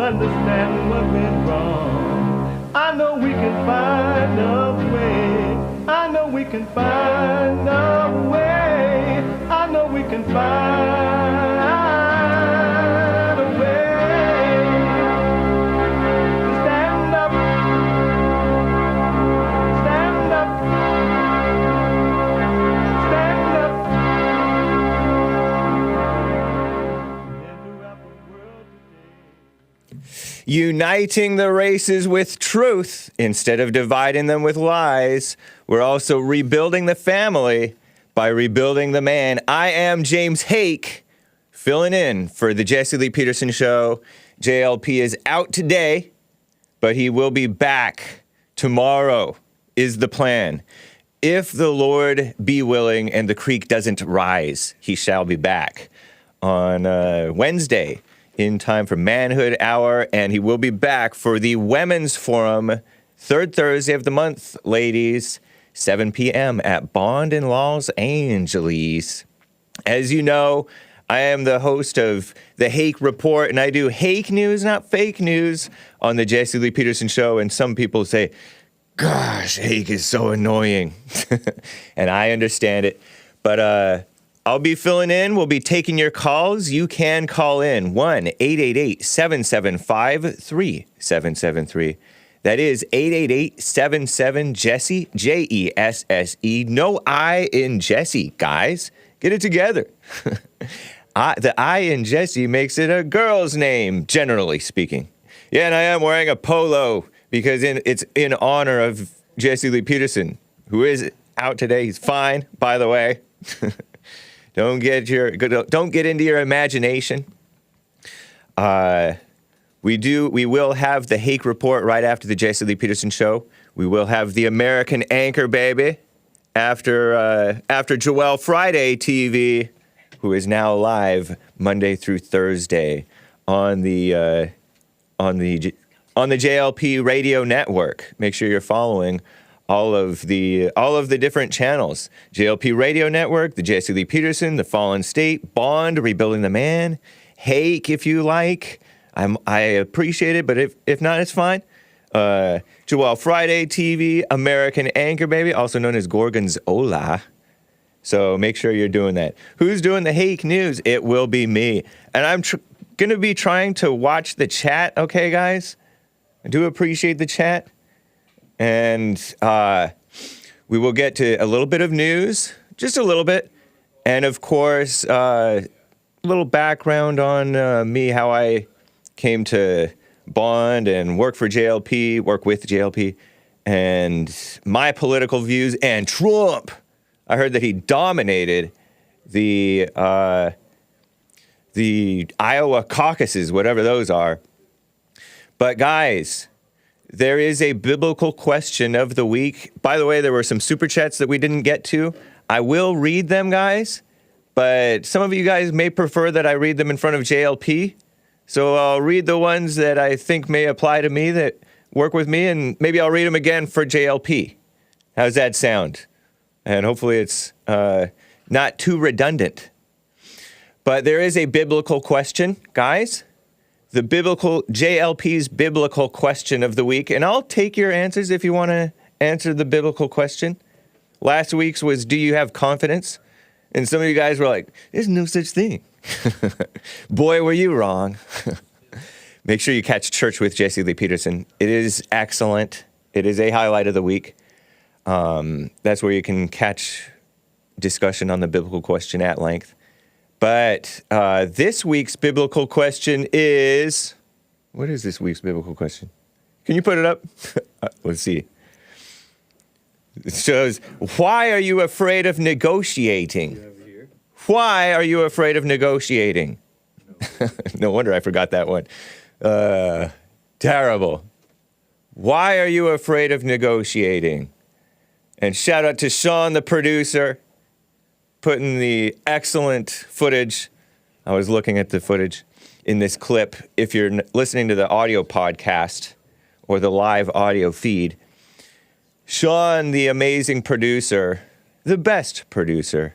understand what went wrong. I know we can find a way. I know we can find a way. I know we can find a way to stand up, stand up, stand up. Uniting the races with truth instead of dividing them with lies. We're also rebuilding the family by rebuilding the man. I am James Hake, filling in for the Jesse Lee Peterson Show. JLP is out today, but he will be back tomorrow, is the plan. If the Lord be willing and the creek doesn't rise, he shall be back on Wednesday in time for Manhood Hour, and he will be back for the Women's Forum, third Thursday of the month, ladies, 7 p.m. at Bond in Los Angeles. As you know, I am the host of the Hake Report, and I do Hake news, not fake news, on the Jesse Lee Peterson Show, and some people say, gosh, Hake is so annoying, and I understand it, but I'll be filling in. We'll be taking your calls. You can call in 1-888-775-3773. That is 888-77-JESSE, Jesse. No I in Jesse, guys. Get it together. The I in Jesse makes it a girl's name, generally speaking. Yeah, and I am wearing a polo because it's in honor of Jesse Lee Peterson, who is out today. He's fine, by the way. Don't get into your imagination. We will have the Hake Report right after the Jesse Lee Peterson Show. We will have the American Anchor Baby after Joelle Friday TV, who is now live Monday through Thursday on the JLP radio network. Make sure you're following all of the different channels. JLP Radio Network, the Jesse Lee Peterson, the Fallen State, Bond, Rebuilding the Man, Hake, if you like. I appreciate it, but if not, it's fine. Joelle Friday TV, American Anchor Baby, also known as Gorgon's Ola. So make sure you're doing that. Who's doing the Hake News? It will be me. And I'm going to be trying to watch the chat, okay, guys? I do appreciate the chat. And we will get to a little bit of news, just a little bit. And, of course, a little background on me, how I came to Bond and work with JLP, and my political views, and Trump. I heard that he dominated the Iowa caucuses, whatever those are. But, guys, there is a biblical question of the week. By the way, there were some super chats that we didn't get to. I will read them, guys, but some of you guys may prefer that I read them in front of JLP. So I'll read the ones that I think may apply to me, that work with me, and maybe I'll read them again for JLP. How's that sound? And hopefully it's not too redundant. But there is a biblical question, guys. The JLP's biblical question of the week. And I'll take your answers if you want to answer the biblical question. Last week's was, do you have confidence? And some of you guys were like, there's no such thing. Boy, were you wrong. Make sure you catch Church with Jesse Lee Peterson. It is excellent. It is a highlight of the week. That's where you can catch discussion on the biblical question at length. But this week's biblical question is... What is this week's biblical question? Can you put it up? Let's see. It shows, why are you afraid of negotiating? Why are you afraid of negotiating? No wonder I forgot that one. Terrible. Why are you afraid of negotiating? And shout out to SHAWN, the producer, putting the excellent footage. I was looking at the footage in this clip. If you're listening to the audio podcast or the live audio feed, SHAWN, the amazing producer, the best producer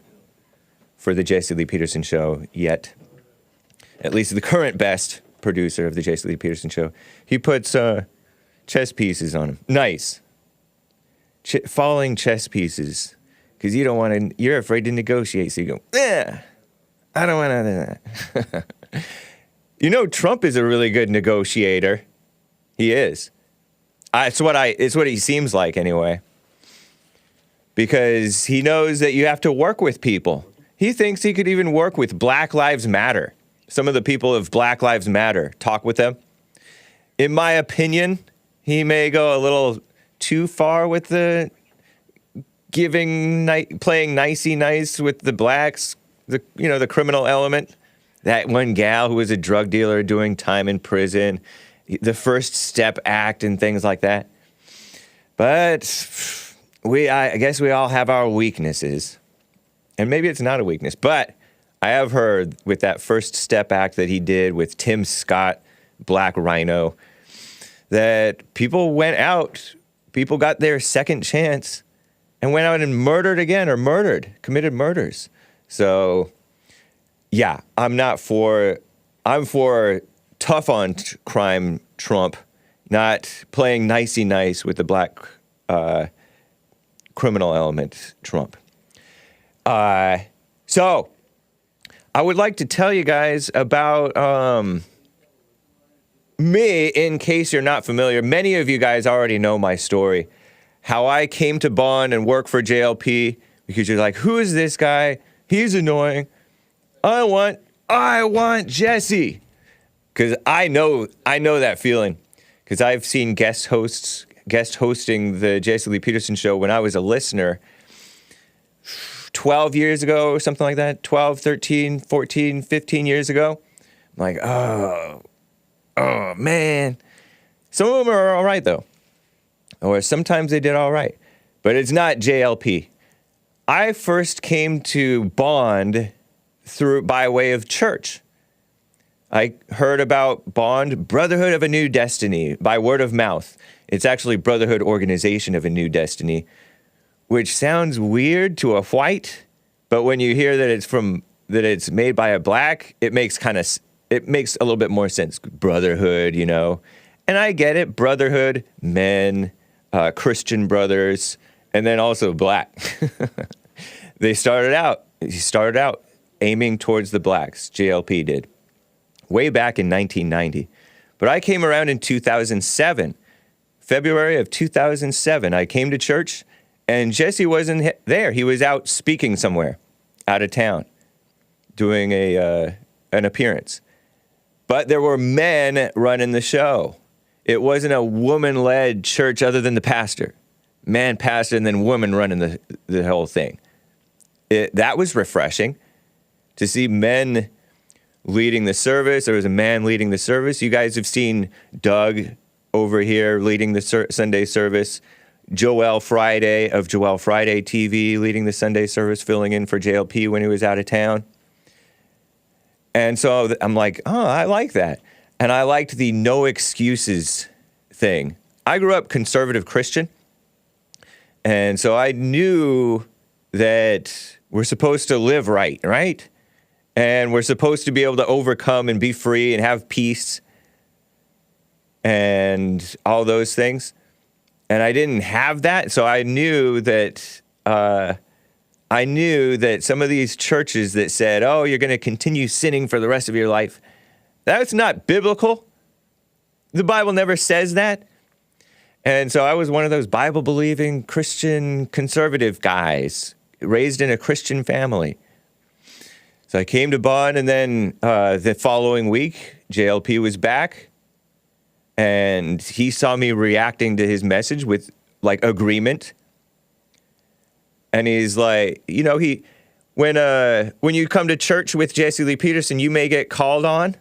for the Jesse Lee Peterson Show yet. At least the current best. producer of the Jason Lee Peterson Show. He puts chess pieces on them. Nice. Falling chess pieces. Because you don't want to, you're afraid to negotiate. So you go, I don't want to do that. You know, Trump is a really good negotiator. He is. It's what he seems like anyway. Because he knows that you have to work with people. He thinks he could even work with Black Lives Matter. Some of the people of Black Lives Matter. Talk with them. In my opinion, he may go a little too far with the playing nicey nice with the blacks, the criminal element. That one gal who was a drug dealer doing time in prison, the First Step Act and things like that. But I guess we all have our weaknesses. And maybe it's not a weakness, but I have heard with that First Step Act that he did with Tim Scott, Black Rhino, that people got their second chance and went out and committed murders. So, yeah, I'm for tough on crime Trump, not playing nicey nice with the black criminal element Trump. So, I would like to tell you guys about me, in case you're not familiar. Many of you guys already know my story. How I came to Bond and work for JLP, because you're like, who is this guy? He's annoying. I want Jesse. Because I know that feeling. Because I've seen guest hosting the Jason Lee Peterson Show when I was a listener 12 years ago or something like that. 12, 13, 14, 15 years ago. I'm like, oh, man. Some of them are all right, though. Or sometimes they did all right. But it's not JLP. I first came to Bond by way of church. I heard about Bond, Brotherhood of a New Destiny, by word of mouth. It's actually Brotherhood Organization of a New Destiny, which sounds weird to a white, but when you hear that it's made by a black, it makes a little bit more sense. Brotherhood, And I get it, brotherhood, men, Christian brothers, and then also black. He started out aiming towards the blacks, JLP did, way back in 1990. But I came around in 2007, February of 2007. I came to church, and Jesse wasn't there. He was out speaking somewhere, out of town, doing an appearance. But there were men running the show. It wasn't a woman-led church other than the pastor. Man pastor and then woman running the whole thing. That was refreshing to see men leading the service. There was a man leading the service. You guys have seen Doug over here leading the Sunday service. Joel Friday of Joel Friday TV leading the Sunday service, filling in for JLP when he was out of town. And so I'm like, I like that. And I liked the no excuses thing. I grew up conservative Christian. And so I knew that we're supposed to live right? And we're supposed to be able to overcome and be free and have peace and all those things. And I didn't have that. So I knew that some of these churches that said, oh, you're going to continue sinning for the rest of your life, that's not biblical. The Bible never says that. And so I was one of those Bible-believing Christian conservative guys, raised in a Christian family. So I came to Bond, and then the following week, JLP was back, and he saw me reacting to his message with, agreement. And he's like, when you come to church with Jesse Lee Peterson, you may get called on,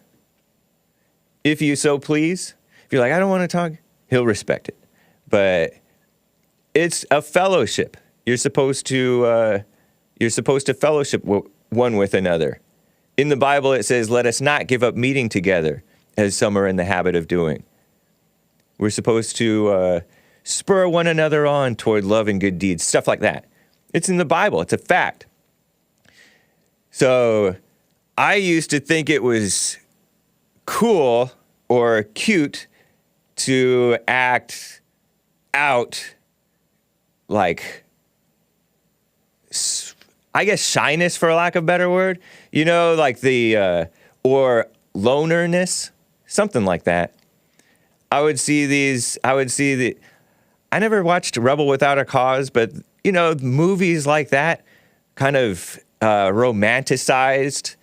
if you so please. If you're like, I don't want to talk, he'll respect it. But it's a fellowship. You're supposed to fellowship one with another. In the Bible, it says, let us not give up meeting together, as some are in the habit of doing. We're supposed to spur one another on toward love and good deeds, stuff like that. It's in the Bible. It's a fact. So I used to think it was cool or cute to act out like, I guess, shyness, for lack of a better word, you know, like or lonerness, something like that. I never watched Rebel Without a Cause, but, you know, movies like that kind of romanticized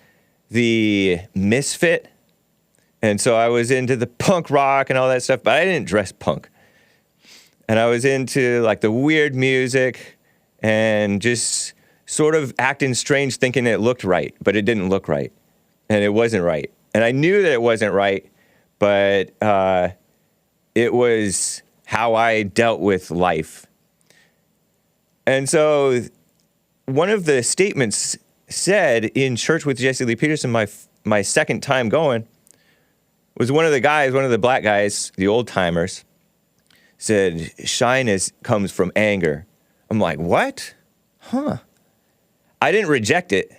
the misfit. And so I was into the punk rock and all that stuff, but I didn't dress punk. And I was into like the weird music and just sort of acting strange, thinking it looked right, but it didn't look right. And it wasn't right. And I knew that it wasn't right, but it was how I dealt with life. And so one of the statements said in church with Jesse Lee Peterson, my second time going, was one of the black guys, the old timers, said, shyness comes from anger. I'm like, what? Huh. I didn't reject it,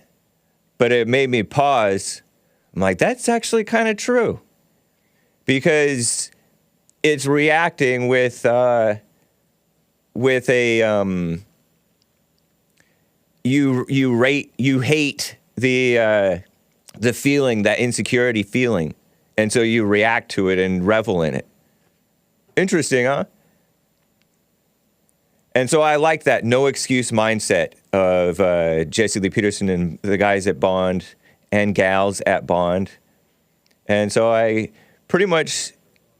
but it made me pause. I'm like, that's actually kind of true. Because it's reacting with a you hate the feeling, that insecurity feeling, and so you react to it and revel in it. Interesting, huh? And so I like that no excuse mindset of Jesse Lee Peterson and the guys at Bond and gals at Bond. And so I pretty much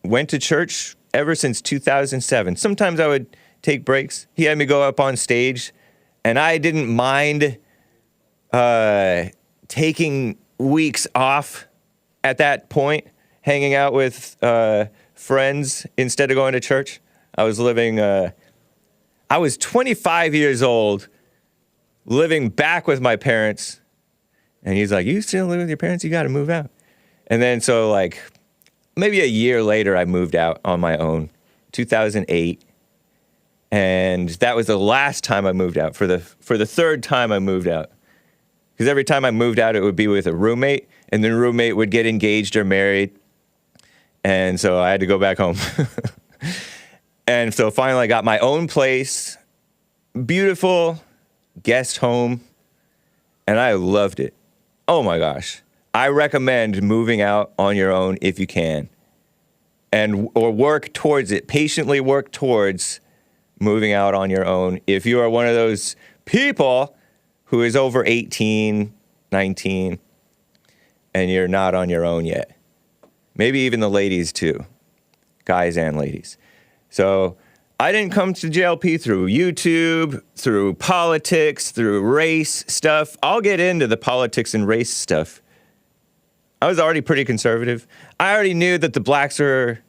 went to church ever since 2007. Sometimes I would take breaks. He had me go up on stage, and I didn't mind taking weeks off at that point, hanging out with friends instead of going to church. I was 25 years old, living back with my parents. And he's like, you still live with your parents? You got to move out. And then so like maybe a year later, I moved out on my own, 2008. And that was the last time I moved out. For the third time I moved out. Because every time I moved out, it would be with a roommate, and the roommate would get engaged or married. And so I had to go back home. And so finally I got my own place, beautiful guest home, and I loved it. Oh my gosh. I recommend moving out on your own if you can. Or work towards it, patiently work towards moving out on your own. If you are one of those people who is over 18, 19, and you're not on your own yet. Maybe even the ladies too, guys and ladies. So I didn't come to JLP through YouTube, through politics, through race stuff. I'll get into the politics and race stuff. I was already pretty conservative. I already knew that the blacks were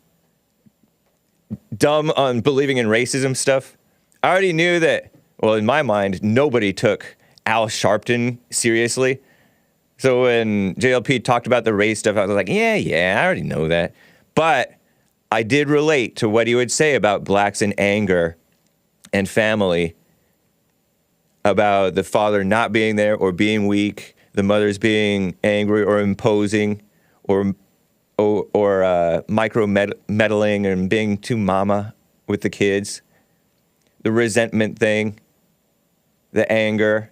dumb on believing in racism stuff. I already knew that, well, in my mind, nobody took Al Sharpton seriously. So when JLP talked about the race stuff, I was like, yeah, I already know that. But I did relate to what he would say about blacks and anger and family, about the father not being there or being weak, the mothers being angry or imposing or micro-meddling and being too mama with the kids, the resentment thing, the anger.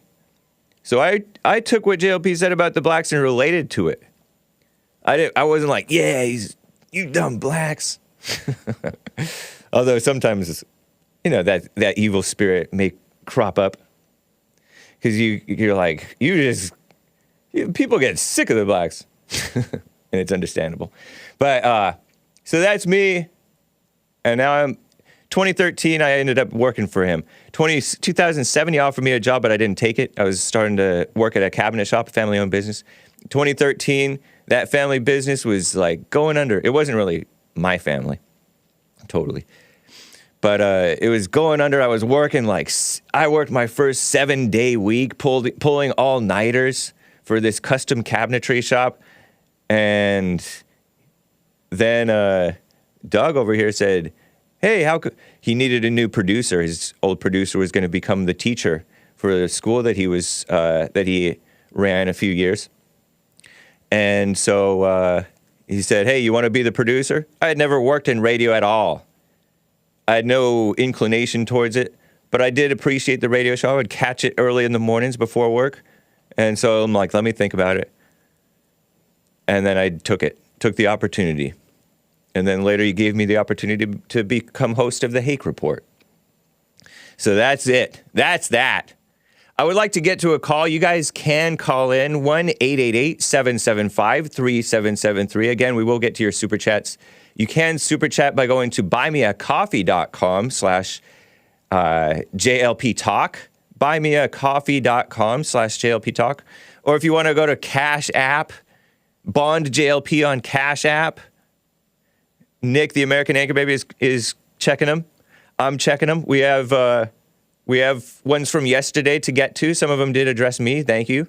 So I took what JLP said about the blacks and related to it. I wasn't like, yeah, you dumb blacks. Although sometimes, you know, that evil spirit may crop up. Because you're like, people get sick of the blacks. And it's understandable. But, so that's me. And now 2013, I ended up working for him. 2007, he offered me a job, but I didn't take it. I was starting to work at a cabinet shop, a family-owned business. 2013, that family business was like going under. It wasn't really my family, totally. But it was going under. I was working I worked my first 7-day week, pulling all-nighters for this custom cabinetry shop. And then Doug over here said, hey, he needed a new producer. His old producer was going to become the teacher for the school that he ran a few years. And so He said, hey, you want to be the producer? I had never worked in radio at all. I had no inclination towards it, but I did appreciate the radio show. I would catch it early in the mornings before work. And so I'm like, let me think about it. And then I took the opportunity. And then later he gave me the opportunity to become host of the Hake Report. So that's it. That's that. I would like to get to a call. You guys can call in 1-888-775-3773. Again, we will get to your super chats. You can super chat by going to buymeacoffee.com/JLP Talk. Buymeacoffee.com/JLP Talk. Or if you want to go to Cash App, Bond JLP on Cash App. Nick, the American Anchor Baby, is checking them. I'm checking them. We have ones from yesterday to get to. Some of them did address me. Thank you.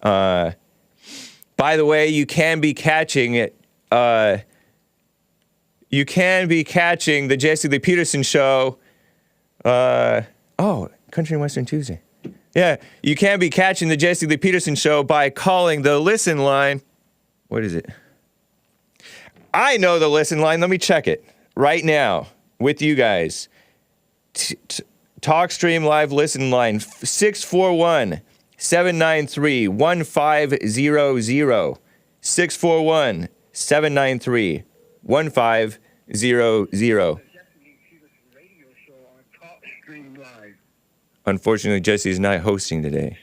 By the way, you can be catching it. You can be catching the Jesse Lee Peterson show. Country and Western Tuesday. Yeah, you can be catching the Jesse Lee Peterson show by calling the listen line. What is it? I know the listen line. Let me check it right now with you guys. TalkStream Live listen line 641-793-1500. 641-793-1500. Unfortunately, Jesse's not hosting today.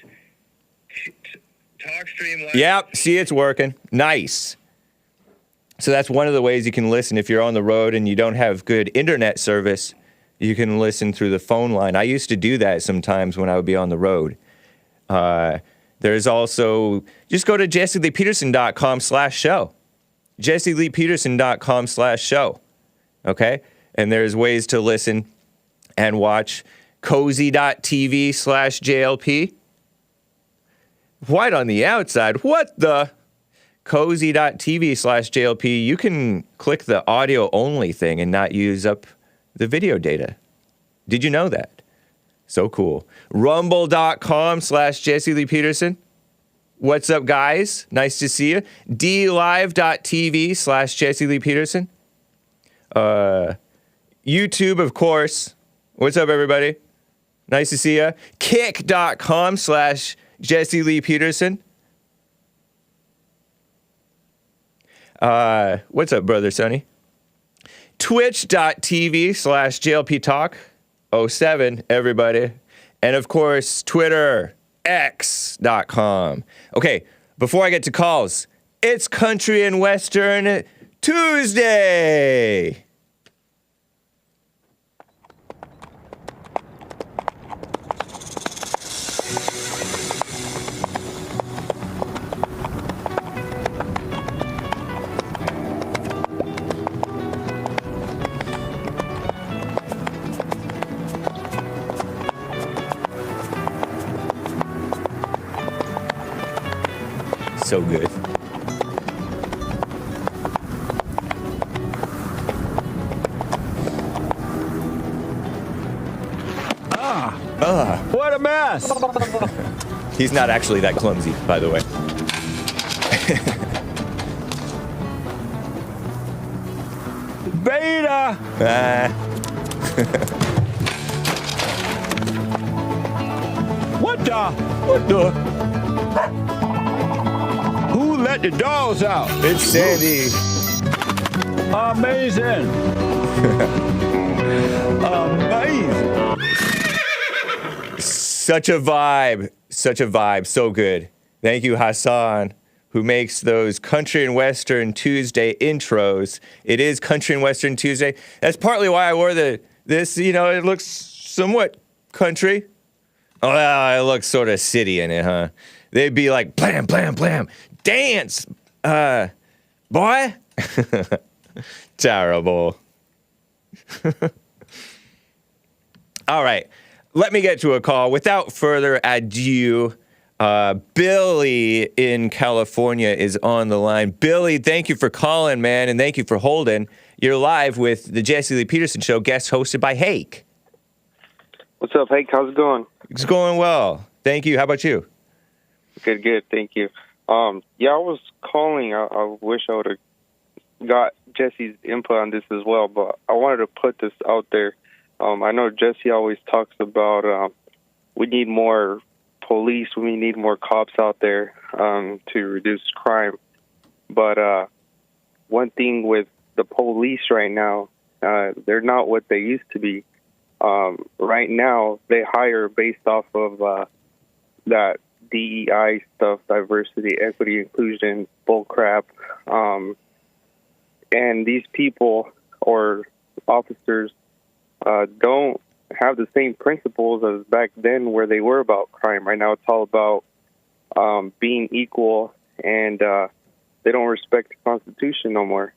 TalkStream Live. Yep, see, it's working. Nice. So that's one of the ways you can listen if you're on the road and you don't have good internet service. You can listen through the phone line. I used to do that sometimes when I would be on the road. There's also, just go to jesseleepeterson.com/show. jesseleepeterson.com/show. Okay? And there's ways to listen and watch cozy.tv/JLP. White on the outside. What the? Cozy.tv/JLP. You can click the audio only thing and not use up the video data. Did you know that? So cool. Rumble.com/Jesse Lee Peterson. What's up, guys? Nice to see you. DLive.tv/Jesse Lee Peterson. YouTube, of course. What's up, everybody? Nice to see you. Kick.com/Jesse Lee Peterson. What's up, brother Sonny? Twitch.tv/JLP Talk 07, everybody. And of course, Twitter, X.com. Okay, before I get to calls, it's Country and Western Tuesday. So good. What a mess! He's not actually that clumsy, by the way. Beta! What the? Who let the dogs out? It's Sandy. Amazing! Amazing! Such a vibe. Such a vibe. So good. Thank you, Hassan, who makes those Country and Western Tuesday intros. It is Country and Western Tuesday. That's partly why I wore this. You know, it looks somewhat country. Oh, it looks sort of city in it, huh? They'd be like, blam, blam, blam. Dance, boy. Terrible. All right. Let me get to a call. Without further ado, Billy in California is on the line. Billy, thank you for calling, man, and thank you for holding. You're live with the Jesse Lee Peterson Show, guest hosted by Hake. What's up, Hake? How's it going? It's going well. Thank you. How about you? Good. Thank you. Yeah, I was calling. I wish I would have got Jesse's input on this as well, but I wanted to put this out there. I know Jesse always talks about we need more police, we need more cops out there to reduce crime. But one thing with the police right now, they're not what they used to be. Right now, they hire based off of that DEI stuff, diversity, equity, inclusion, bull crap. And these people or officers don't have the same principles as back then where they were about crime. Right now it's all about being equal, and they don't respect the Constitution no more.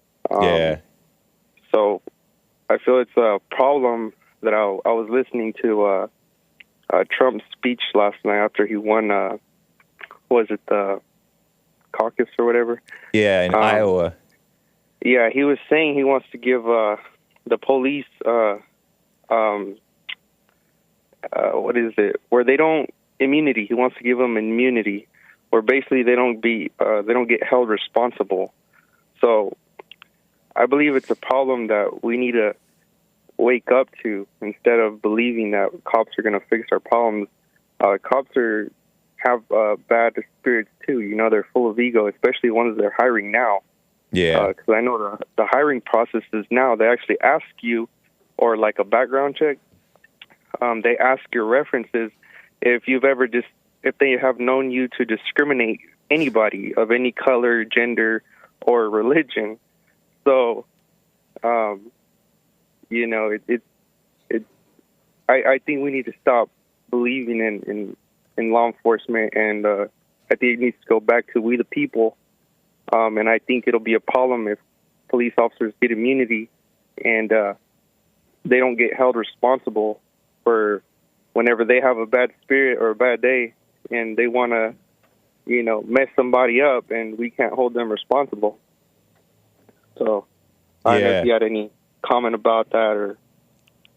So I feel it's a problem that I was listening to Trump's speech last night after he won, was it the caucus or whatever? Yeah, in Iowa. Yeah, he was saying he wants to give the police, what is it? Where they don't immunity. He wants to give them immunity, where basically they don't get held responsible. So I believe it's a problem that we need to wake up to instead of believing that cops are going to fix our problems. Cops have bad spirits too. You know, they're full of ego, especially ones they're hiring now. Yeah. Because I know the hiring processes now, they actually ask you, or like a background check, they ask your references if they have known you to discriminate anybody of any color, gender, or religion. So, you know, I think we need to stop believing in law enforcement, and I think it needs to go back to we the people. And I think it'll be a problem if police officers get immunity and they don't get held responsible for whenever they have a bad spirit or a bad day and they want to, you know, mess somebody up, and we can't hold them responsible. So I don't know if you had any comment about that, or...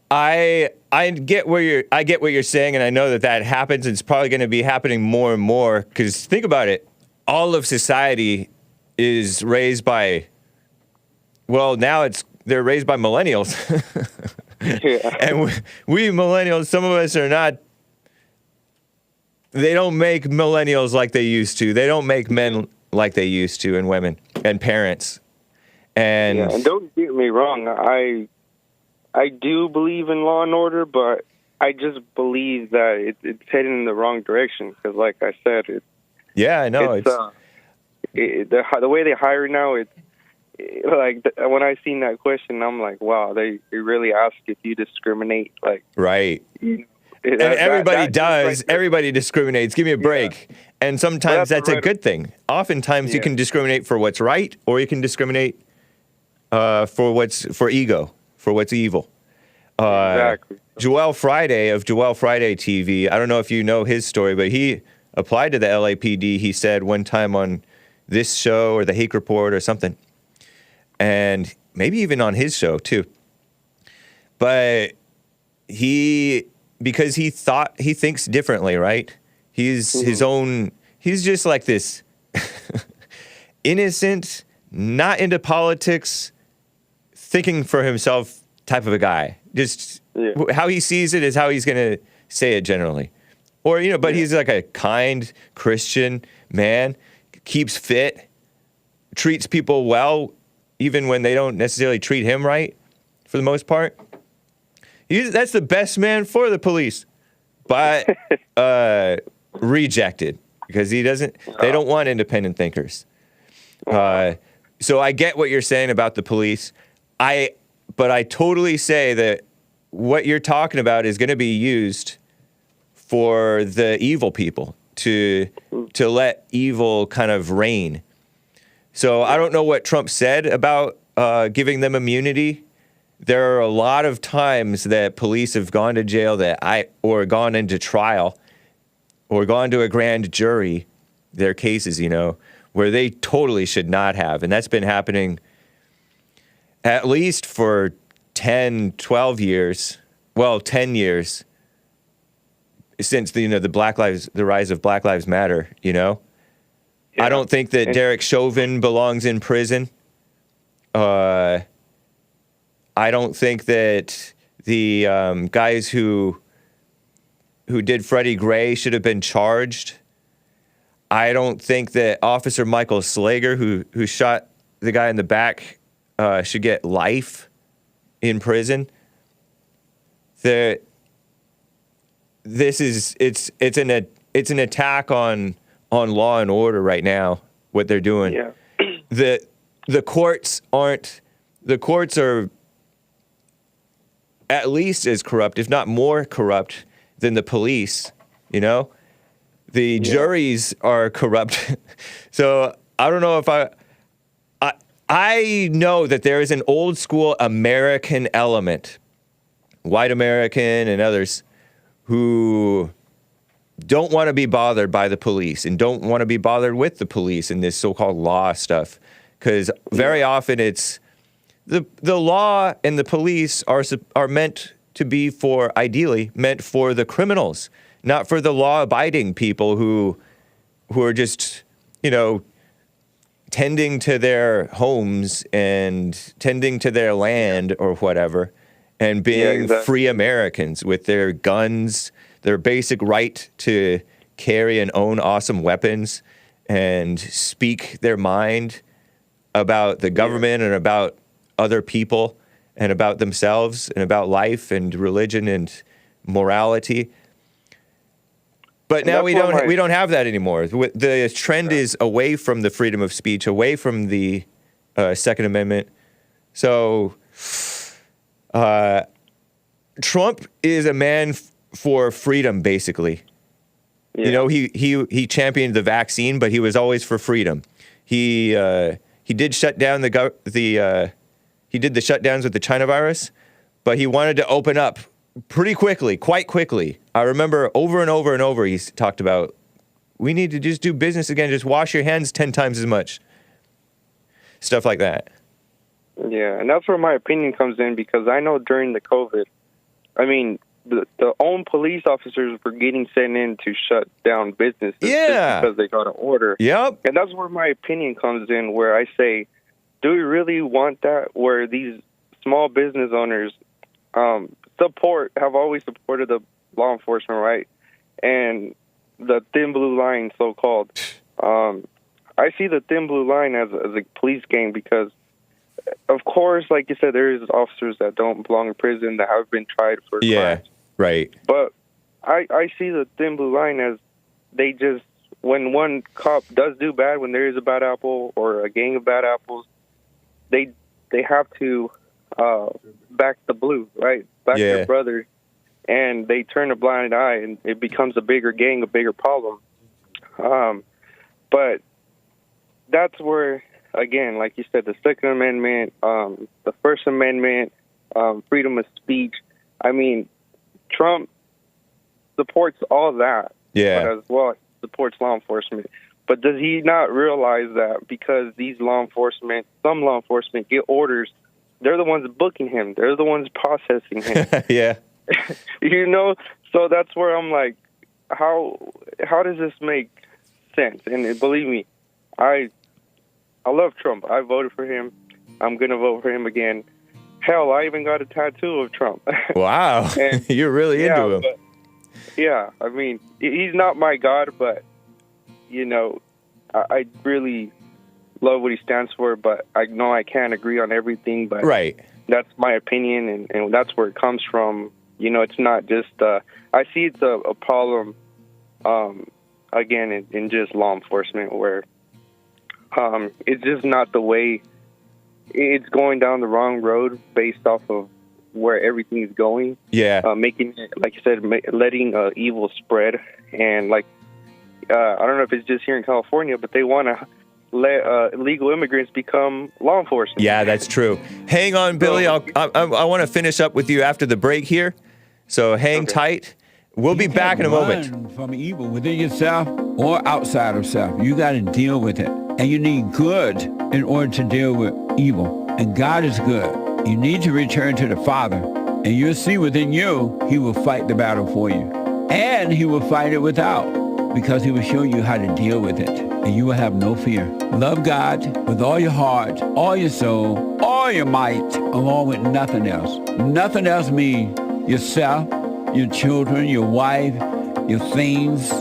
I get what you're saying, and I know that happens. It's probably going to be happening more and more, because think about it. All of society is raised by, well, now they're raised by millennials. Yeah. And we millennials, some of us are not, they don't make millennials like they used to. They don't make men like they used to, and women, and parents. And, and don't get me wrong, I do believe in law and order, but I just believe that it's heading in the wrong direction, because like I said, I know. The way they hire now, it's like when I seen that question, I'm like, wow, they really ask if you discriminate, like, right. You know, and everybody does. Right, everybody discriminates. Give me a break. Yeah. And sometimes that's a good thing. Oftentimes you can discriminate for what's right, or you can discriminate for ego, for what's evil. Exactly. Joel Friday of Joel Friday TV. I don't know if you know his story, but he applied to the LAPD. He said one time on this show or the Hake Report or something, and maybe even on his show too. But because he thinks differently, right? He's his own. He's just like this innocent, not into politics, thinking for himself type of a guy. Just how he sees it is how he's going to say it generally. Or, you know, but he's like a kind Christian man, keeps fit, treats people well, even when they don't necessarily treat him right, for the most part. That's the best man for the police, but rejected, because they don't want independent thinkers. So I get what you're saying about the police. But I totally say that what you're talking about is going to be used for the evil people to let evil kind of reign. So I don't know what Trump said about giving them immunity. There are a lot of times that police have gone to jail or gone into trial or gone to a grand jury, their cases, you know, where they totally should not have. And that's been happening at least for 10, 12 years, 10 years since the rise of Black Lives Matter, you know? Yeah. I don't think that Derek Chauvin belongs in prison. I don't think that the guys who did Freddie Gray should have been charged. I don't think that Officer Michael Slager, who shot the guy in the back, should get life in prison. It's an attack on law and order right now. What they're doing. Yeah. The courts are at least as corrupt, if not more corrupt, than the police. You know, the juries are corrupt. So I don't know if I know that there is an old school American element, white American and others, who don't want to be bothered by the police and don't want to be bothered with the police and this so-called law stuff. Because very often it's the law and the police are meant to be ideally meant for the criminals, not for the law-abiding people who are just, tending to their homes and tending to their land or whatever, and being free Americans with their guns, their basic right to carry and own awesome weapons and speak their mind about the government and about other people and about themselves and about life and religion and morality. But now we don't have that anymore. The trend is away from the freedom of speech, away from the Second Amendment. So Trump is a man for freedom, basically. Yeah. He championed the vaccine, but he was always for freedom. He did shut down he did the shutdowns with the China virus, but he wanted to open up pretty quickly, quite quickly. I remember over and over and over he's talked about, we need to just do business again, just wash your hands 10 times as much. Stuff like that. Yeah, and that's where my opinion comes in, because I know during the COVID, the own police officers were getting sent in to shut down businesses just because they got an order. Yep. And that's where my opinion comes in, where I say, do we really want that, where these small business owners have always supported the law enforcement, right? And the thin blue line, so-called. I see the thin blue line as a police game, because, of course, like you said, there is officers that don't belong in prison that have been tried for crimes. Right. But I see the thin blue line as they just, when one cop does do bad, when there is a bad apple or a gang of bad apples, they have to back the blue, right? Back their brother, and they turn a blind eye, and it becomes a bigger gang, a bigger problem. But that's where, again, like you said, the Second Amendment, the First Amendment, freedom of speech. Trump supports all that, but as well supports law enforcement. But does he not realize that because some law enforcement get orders, they're the ones booking him, they're the ones processing him. Yeah. So that's where I'm like, how does this make sense? And believe me, I love Trump. I voted for him. I'm gonna vote for him again. Hell, I even got a tattoo of Trump. Wow. You're really into him. He's not my God, but, I really love what he stands for, but I know I can't agree on everything, but that's my opinion, and that's where it comes from. It's not just, I see it's a problem, again, in just law enforcement, where it's just not the way. It's going down the wrong road based off of where everything is going. Yeah. Making it, like you said, letting evil spread. And I don't know if it's just here in California, but they want to let illegal immigrants become law enforcement. Yeah, that's true. Hang on, Billy. I want to finish up with you after the break here. So hang tight. We'll be back in a moment. From evil within yourself or outside of self, you got to deal with it. And you need good in order to deal with evil. And God is good. You need to return to the Father. And you'll see within you, he will fight the battle for you. And he will fight it without, because he will show you how to deal with it. and you will have no fear. Love God with all your heart, all your soul, all your might, along with nothing else. Nothing else means yourself, your children, your wife, your things,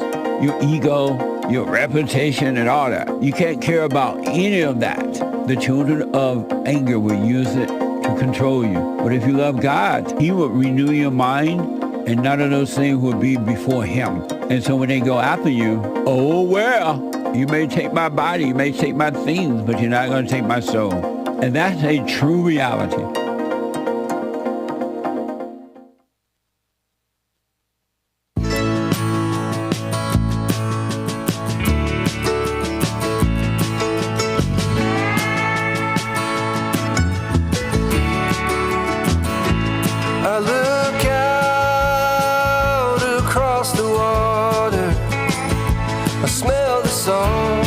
your ego, your reputation, and all that. You can't care about any of that. The children of anger will use it to control you. But if you love God, he will renew your mind, and none of those things will be before him. And so when they go after you, oh, well, you may take my body, you may take my things, but you're not going to take my soul. And that's a true reality. I look out across the water, I smell the salt,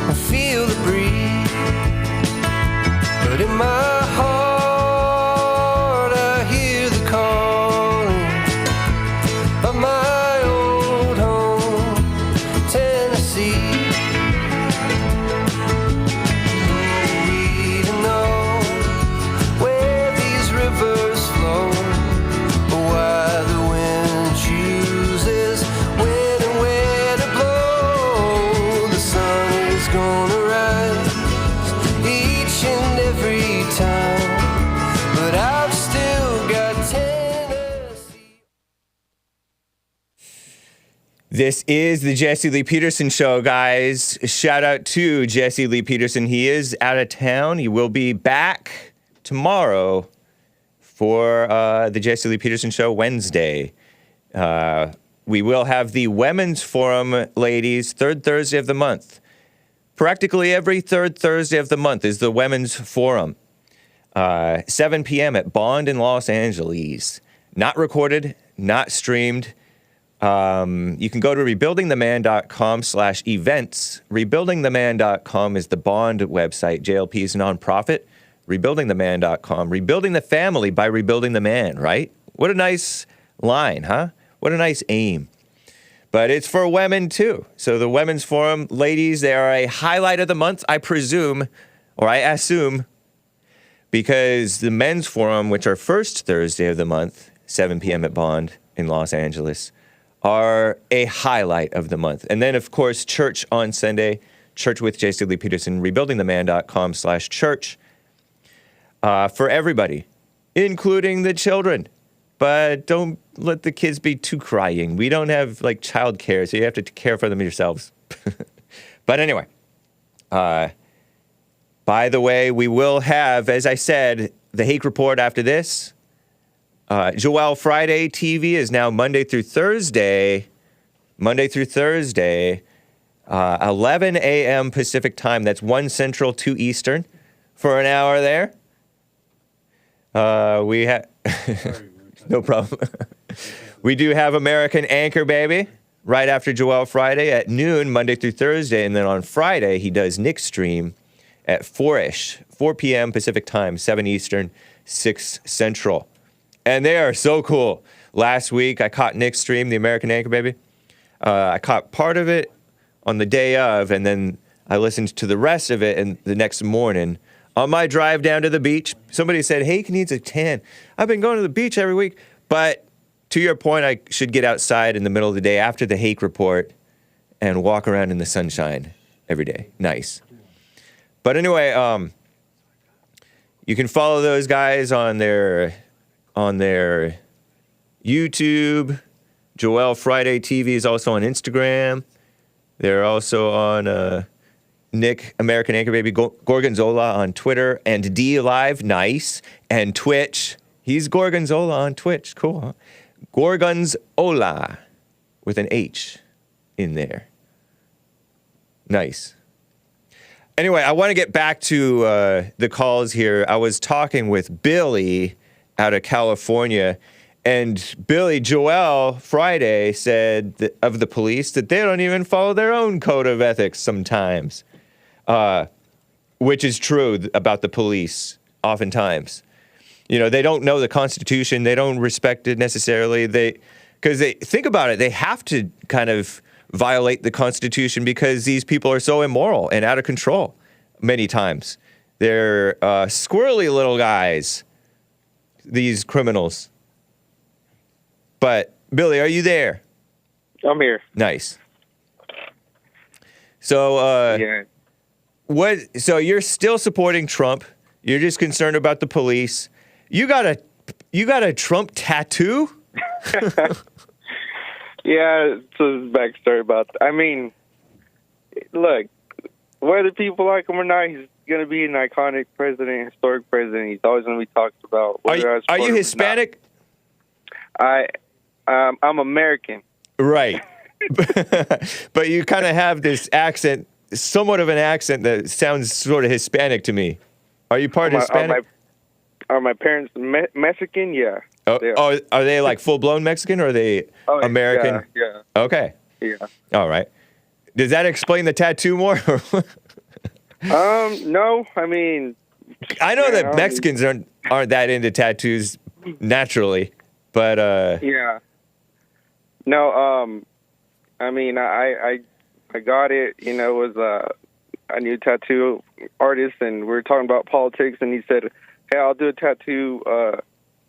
I feel the breeze, but in my heart I hear the calling of my old home, Tennessee. We don't know where these rivers flow, or why the wind chooses when and where to blow. The sun is gonna rise each and every time, but I've still got Tennessee. This is the Jesse Lee Peterson Show, guys. Shout out to Jesse Lee Peterson. He is out of town. He will be back tomorrow for the Jesse Lee Peterson Show Wednesday. We will have the Women's Forum, ladies, third Thursday of the month. Practically every third Thursday of the month is the Women's Forum. 7 p.m. at Bond in Los Angeles. Not recorded, not streamed. You can go to rebuildingtheman.com/events. Rebuildingtheman.com is the Bond website. JLP is a nonprofit. Rebuildingtheman.com. Rebuilding the family by rebuilding the man, right? What a nice line, huh? What a nice aim. But it's for women, too. So the Women's Forum, ladies, they are a highlight of the month, I presume, or I assume, because the Men's Forum, which are first Thursday of the month, 7 p.m. at Bond in Los Angeles, are a highlight of the month. And then, of course, church on Sunday, church with J.C. Lee Peterson, rebuildingtheman.com/church. For everybody, including the children. But don't let the kids be too crying. We don't have, like, child care, so you have to care for them yourselves. But anyway, by the way, we will have, as I said, the Hake Report after this. Joel Friday TV is now Monday through Thursday, 11 a.m. Pacific time. That's 1 Central, 2 Eastern for an hour there. We have... No problem. We do have American Anchor, baby, right after Joel Friday at noon, Monday through Thursday. And then on Friday, he does Nick Stream at 4 p.m. Pacific time, 7 Eastern, 6 Central. And they are so cool. Last week, I caught Nick Stream, the American Anchor, baby. I caught part of it on the day of, and then I listened to the rest of it the next morning. On my drive down to the beach, somebody said, Hake needs a tan. I've been going to the beach every week. But to your point, I should get outside in the middle of the day after the Hake Report and walk around in the sunshine every day. Nice. But anyway, you can follow those guys on their YouTube. Joel Friday TV is also on Instagram. They're also on... Nick, American Anchor Baby, Gorgonzola on Twitter, and D Live, nice, and Twitch. He's Gorgonzola on Twitch, cool, huh? Gorgonzola, with an H in there. Nice. Anyway, I want to get back to the calls here. I was talking with Billy out of California, and Billy Joel Friday said of the police that they don't even follow their own code of ethics sometimes. Which is true about the police, oftentimes. You know, they don't know the Constitution. They don't respect it necessarily. Because think about it, they have to kind of violate the Constitution because these people are so immoral and out of control many times. They're squirrely little guys, these criminals. But, Billy, are you there? I'm here. Nice. So, Yeah. So you're still supporting Trump. You're just concerned about the police. You got a Trump tattoo? Yeah, so this backstory about I mean, look, whether people like him or not, he's going to be an iconic president, historic president. He's always going to be talked about. Are you Hispanic? I'm American. Right. But you kind of have this accent, somewhat of an accent that sounds sort of Hispanic to me. Are you part Hispanic? Are my parents Mexican? Yeah. Are they like full-blown Mexican, or are they American? Yeah. Okay. Yeah. All right. Does that explain the tattoo more? No. I mean, I know that Mexicans aren't that into tattoos naturally, but yeah. No. I mean, I got it. You know, it was a new tattoo artist, and we were talking about politics, and he said, "Hey, I'll do a tattoo.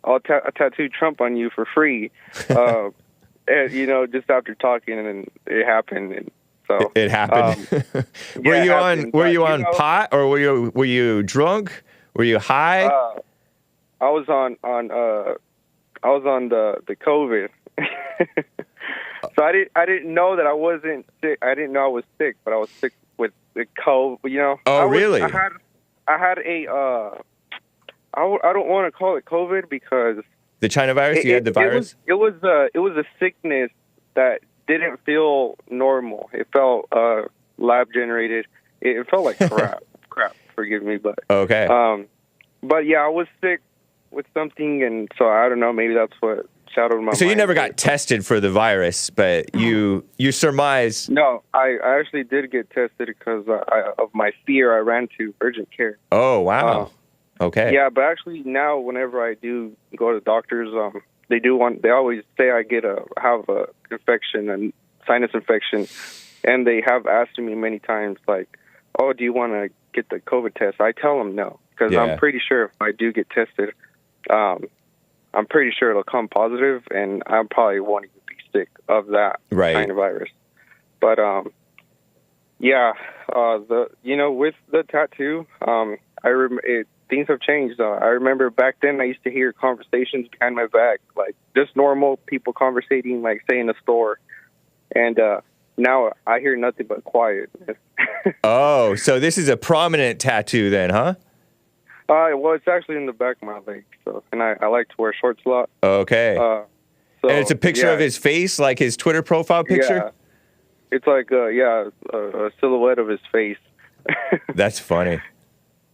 I'll tattoo Trump on you for free." And, you know, just after talking, and then it happened. And so it happened. Were you on pot, or were you drunk? Were you high? I was on the COVID. So I didn't know that I wasn't sick. I didn't know I was sick, but I was sick with the COVID. You know. Oh, really? I had a. I don't want to call it COVID because the China virus. You had the virus. It was a sickness that didn't feel normal. It felt lab generated. It felt like crap. Forgive me, but okay. But yeah, I was sick with something, and so I don't know. Maybe that's what shadowed my mind. So you never got tested for the virus, but you surmise. No, I actually did get tested because of my fear. I ran to urgent care. Oh wow. Okay. Yeah, but actually now, whenever I do go to doctors, they always say I have a infection, and sinus infection, and they have asked me many times, like, "Oh, do you want to get the COVID test?" I tell them no, because I'm pretty sure if I do get tested, I'm pretty sure it'll come positive, and I probably won't even be sick of that kind of virus. But yeah, with the tattoo, I remember things have changed. I remember back then I used to hear conversations behind my back, like just normal people conversating, like say in a store, and now I hear nothing but quietness. Oh, so this is a prominent tattoo then, huh? Well, it's actually in the back of my leg, and I like to wear shorts a lot. Okay. So, and it's a picture of his face, like his Twitter profile picture? Yeah. It's like, a silhouette of his face. That's funny.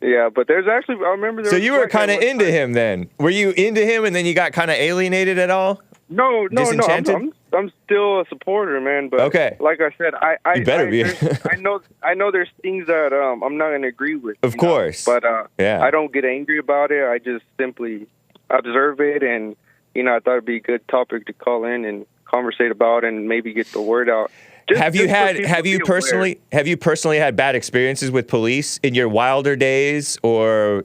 Yeah, but there's actually, I remember... So you were kind of into him then. Were you into him and then you got kind of alienated at all? No. Disenchanted? I'm still a supporter, man. But like I said, you better be. I know there's things that I'm not going to agree with. Of course. But I don't get angry about it. I just simply observe it, and I thought it'd be a good topic to call in and conversate about, and maybe get the word out. Have you personally had bad experiences with police in your wilder days, or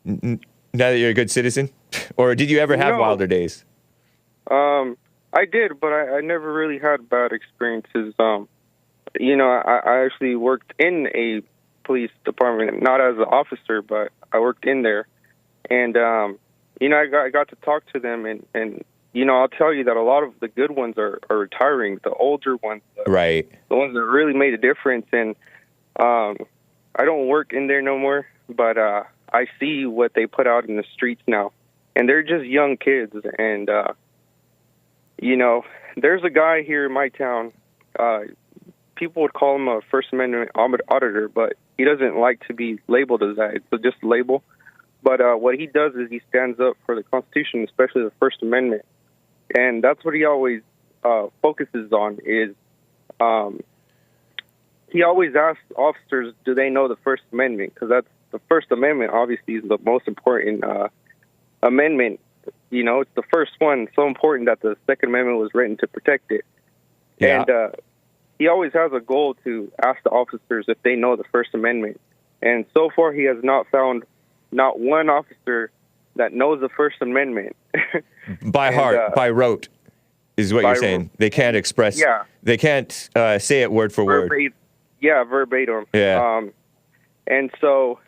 now that you're a good citizen, or did you ever have wilder days? I did, but I never really had bad experiences. I actually worked in a police department, not as an officer, but I worked in there, and I got to talk to them, and I'll tell you that a lot of the good ones are retiring. The older ones, right? The ones that really made a difference. And I don't work in there no more, but I see what they put out in the streets now, and they're just young kids. And there's a guy here in my town. People would call him a First Amendment auditor, but he doesn't like to be labeled as that. It's just a label. But what he does is he stands up for the Constitution, especially the First Amendment. And that's what he always focuses on is he always asks officers, do they know the First Amendment? Because that's the First Amendment, obviously, is the most important amendment. It's the first one, so important that the Second Amendment was written to protect it. Yeah. And he always has a goal to ask the officers if they know the First Amendment. And so far, he has not found not one officer that knows the First Amendment. By heart, by rote, is what you're saying. They can't express. Yeah. They can't say it word for word. Yeah, verbatim. Yeah. And so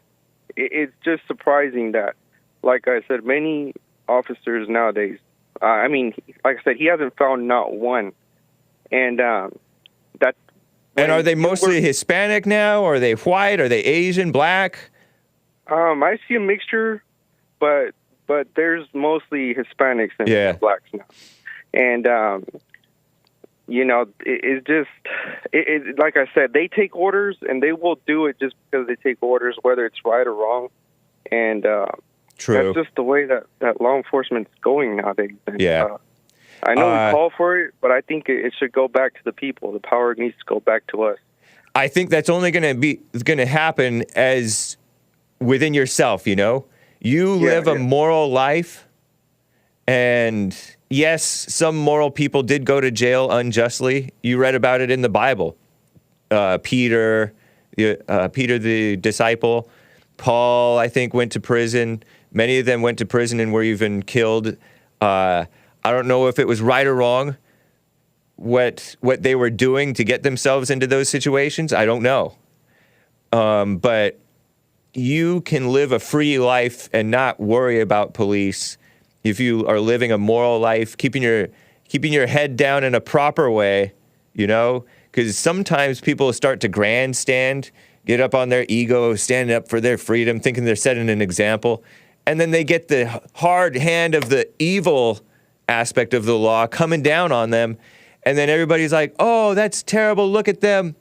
it's just surprising that, like I said, many officers nowadays, I mean, like I said, he hasn't found not one. And that. And are they mostly Hispanic now? Or are they white? Are they Asian, black? I see a mixture, but there's mostly Hispanics and blacks now. And, you know, it's just, like I said, they take orders, and they will do it just because they take orders, whether it's right or wrong. And True. That's just the way that law enforcement's going nowadays. And, Yeah. I know we call for it, but I think it should go back to the people. The power needs to go back to us. I think that's only going to happen as within yourself, you know? You live a moral life, and yes, some moral people did go to jail unjustly. You read about it in the Bible. Peter the disciple, Paul, I think, went to prison. Many of them went to prison and were even killed. I don't know if it was right or wrong what they were doing to get themselves into those situations. I don't know. But you can live a free life and not worry about police if you are living a moral life, keeping your head down in a proper way, you know? Because sometimes people start to grandstand, get up on their ego, stand up for their freedom, thinking they're setting an example, and then they get the hard hand of the evil aspect of the law coming down on them, and then everybody's like, oh, that's terrible, look at them,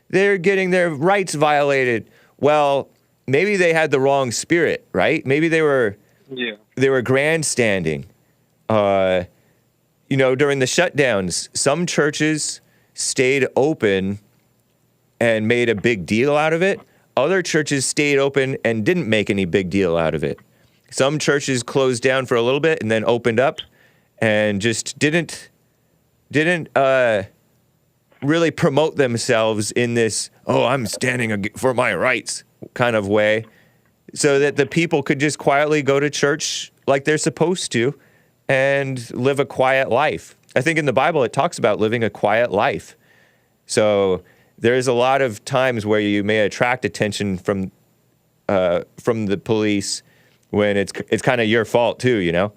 they're getting their rights violated. Well, maybe they had the wrong spirit, right? Maybe they were grandstanding. You know, during the shutdowns, some churches stayed open and made a big deal out of it. Other churches stayed open and didn't make any big deal out of it. Some churches closed down for a little bit and then opened up and just didn't really promote themselves in this, oh, I'm standing for my rights kind of way, so that the people could just quietly go to church like they're supposed to and live a quiet life. I think in the Bible it talks about living a quiet life. So there's a lot of times where you may attract attention from the police when it's kind of your fault too, you know?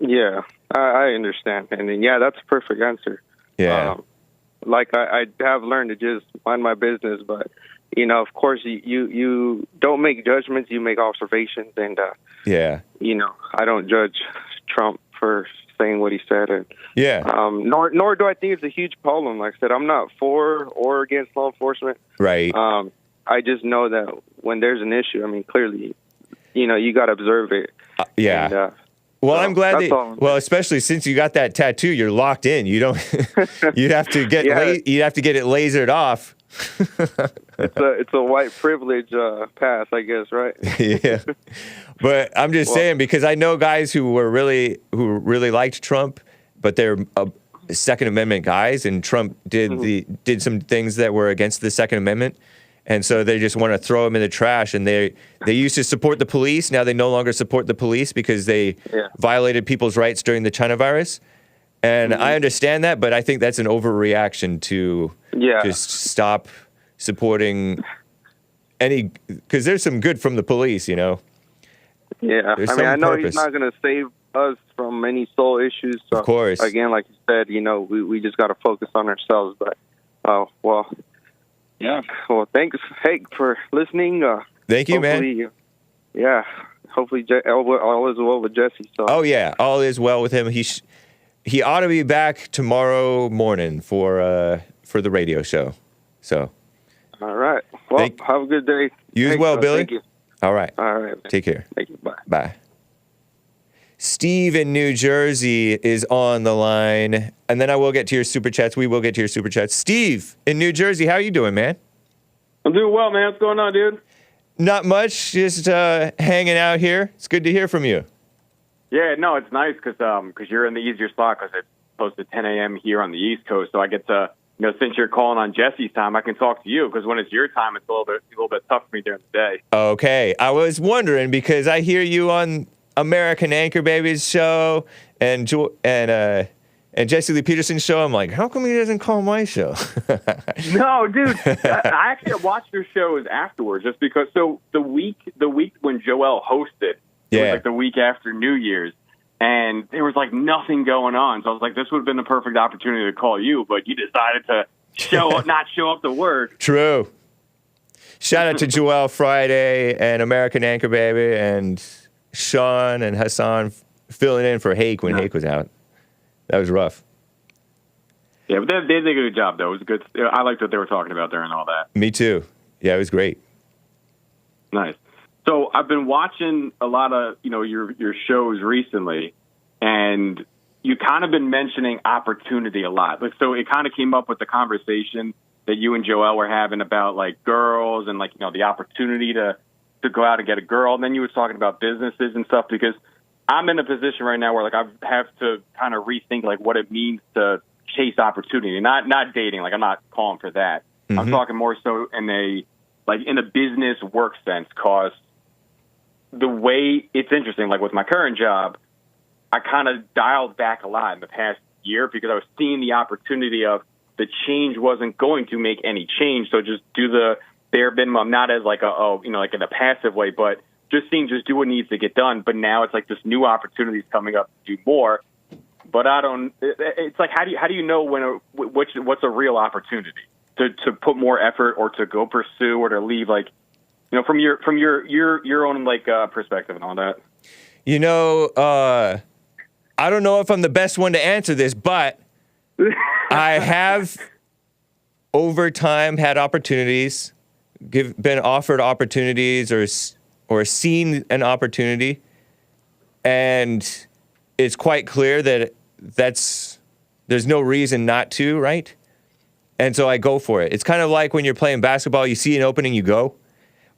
Yeah, I understand. And then, yeah, that's a perfect answer. Yeah. Like I have learned to just mind my business, but, you know, of course you don't make judgments, you make observations. And, you know, I don't judge Trump for saying what he said. And, nor do I think it's a huge problem. Like I said, I'm not for or against law enforcement. Right. I just know that when there's an issue, I mean, clearly, you know, you got to observe it. Yeah. And, well, I'm glad that, especially since you got that tattoo, you're locked in. You don't, you'd have to get, you'd have to get it lasered off. It's a white privilege pass, I guess, right? Yeah. But I'm just saying, because I know guys who really liked Trump, but they're Second Amendment guys, and Trump did some things that were against the Second Amendment. And so they just want to throw him in the trash. And they used to support the police. Now they no longer support the police because they violated people's rights during the China virus. And I understand that, but I think that's an overreaction to just stop supporting any, because there's some good from the police, you know? Yeah. I mean, I know he's not going to save us from any soul issues. So, of course. Again, like you said, you know, we just got to focus on ourselves. But, yeah. Well, thanks, Hake, for listening. Thank you, man. Yeah. Hopefully all is well with Jesse. So. Oh, yeah. All is well with him. He ought to be back tomorrow morning for the radio show. So. All right. Well, have a good day. You as well, Billy. Thank you. All right. All right. Man. Take care. Thank you. Bye. Bye. Steve in New Jersey is on the line, and then I will get to your super chats. We will get to your super chats. Steve in New Jersey, how are you doing, man? I'm doing well, man. What's going on, dude? Not much, just hanging out here. It's good to hear from you. Yeah, no, it's nice because you're in the easier spot because it's close to 10 a.m. here on the East Coast, so I get to since you're calling on Jesse's time, I can talk to you, because when it's your time, it's a little bit tough for me during the day. Okay. I was wondering because I hear you on American Anchor Baby's show and Jesse Lee Peterson's show. I'm like, how come he doesn't call my show? No, dude. I actually watched your shows afterwards, just because. So the week when Joel hosted, it was like the week after New Year's, and there was like nothing going on. So I was like, this would have been the perfect opportunity to call you, but you decided to not show up to work. True. Shout out to Joel Friday and American Anchor Baby and Sean and Hassan filling in for Hake when Hake was out. That was rough. Yeah, but they did a good job, though. It was good. I liked what they were talking about there and all that. Me too. Yeah, it was great. Nice. So I've been watching a lot of your shows recently, and you kind of been mentioning opportunity a lot. So it kind of came up with the conversation that you and Joel were having about like girls and the opportunity to go out and get a girl. And then you were talking about businesses and stuff, because I'm in a position right now where I have to kind of rethink what it means to chase opportunity, not dating. I'm not calling for that. Mm-hmm. I'm talking more so in a business work sense, cause the way it's interesting, with my current job, I kind of dialed back a lot in the past year because I was seeing the opportunity of the change wasn't going to make any change. So just do the bare minimum, not as in a passive way, but just do what needs to get done. But now it's this new opportunity is coming up to do more. But it's how do you know what's a real opportunity to put more effort or to go pursue or to leave, from your own perspective and all that. I don't know if I'm the best one to answer this, but I have over time had opportunities, been offered opportunities or seen an opportunity, and it's quite clear that there's no reason not to, right? And so I go for it. It's kind of like when you're playing basketball, you see an opening, you go,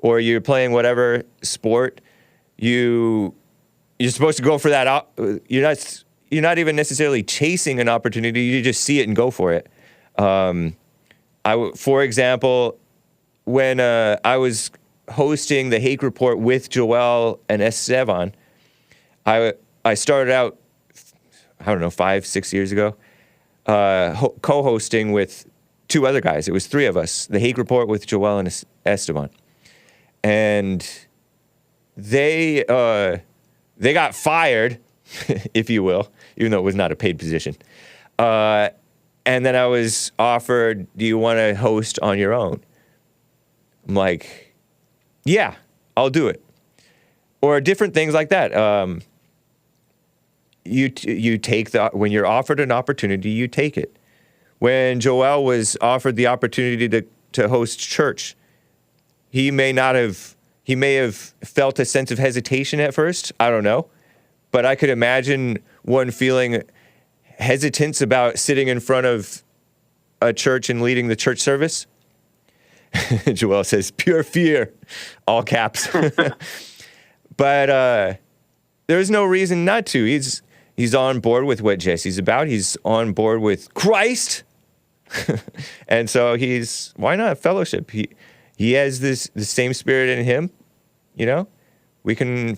or you're playing whatever sport, you're supposed to go for that. You're not even necessarily chasing an opportunity. You just see it and go for it. For example, when I was hosting the Hake Report with Joel and S7, I started out, 5-6 years ago, co-hosting with two other guys. It was three of us, the Hake Report with Joel and Esteban. And they got fired, if you will, even though it was not a paid position. And then I was offered, do you want to host on your own? I'm like, yeah, I'll do it. Or different things like that. You take when you're offered an opportunity, you take it. When Joel was offered the opportunity to host church, he may have felt a sense of hesitation at first. I don't know. But I could imagine one feeling hesitance about sitting in front of a church and leading the church service. Joel says, pure fear, all caps. But there's no reason not to. He's on board with what Jesse's about. He's on board with Christ. And so why not fellowship? He has the same spirit in him, We can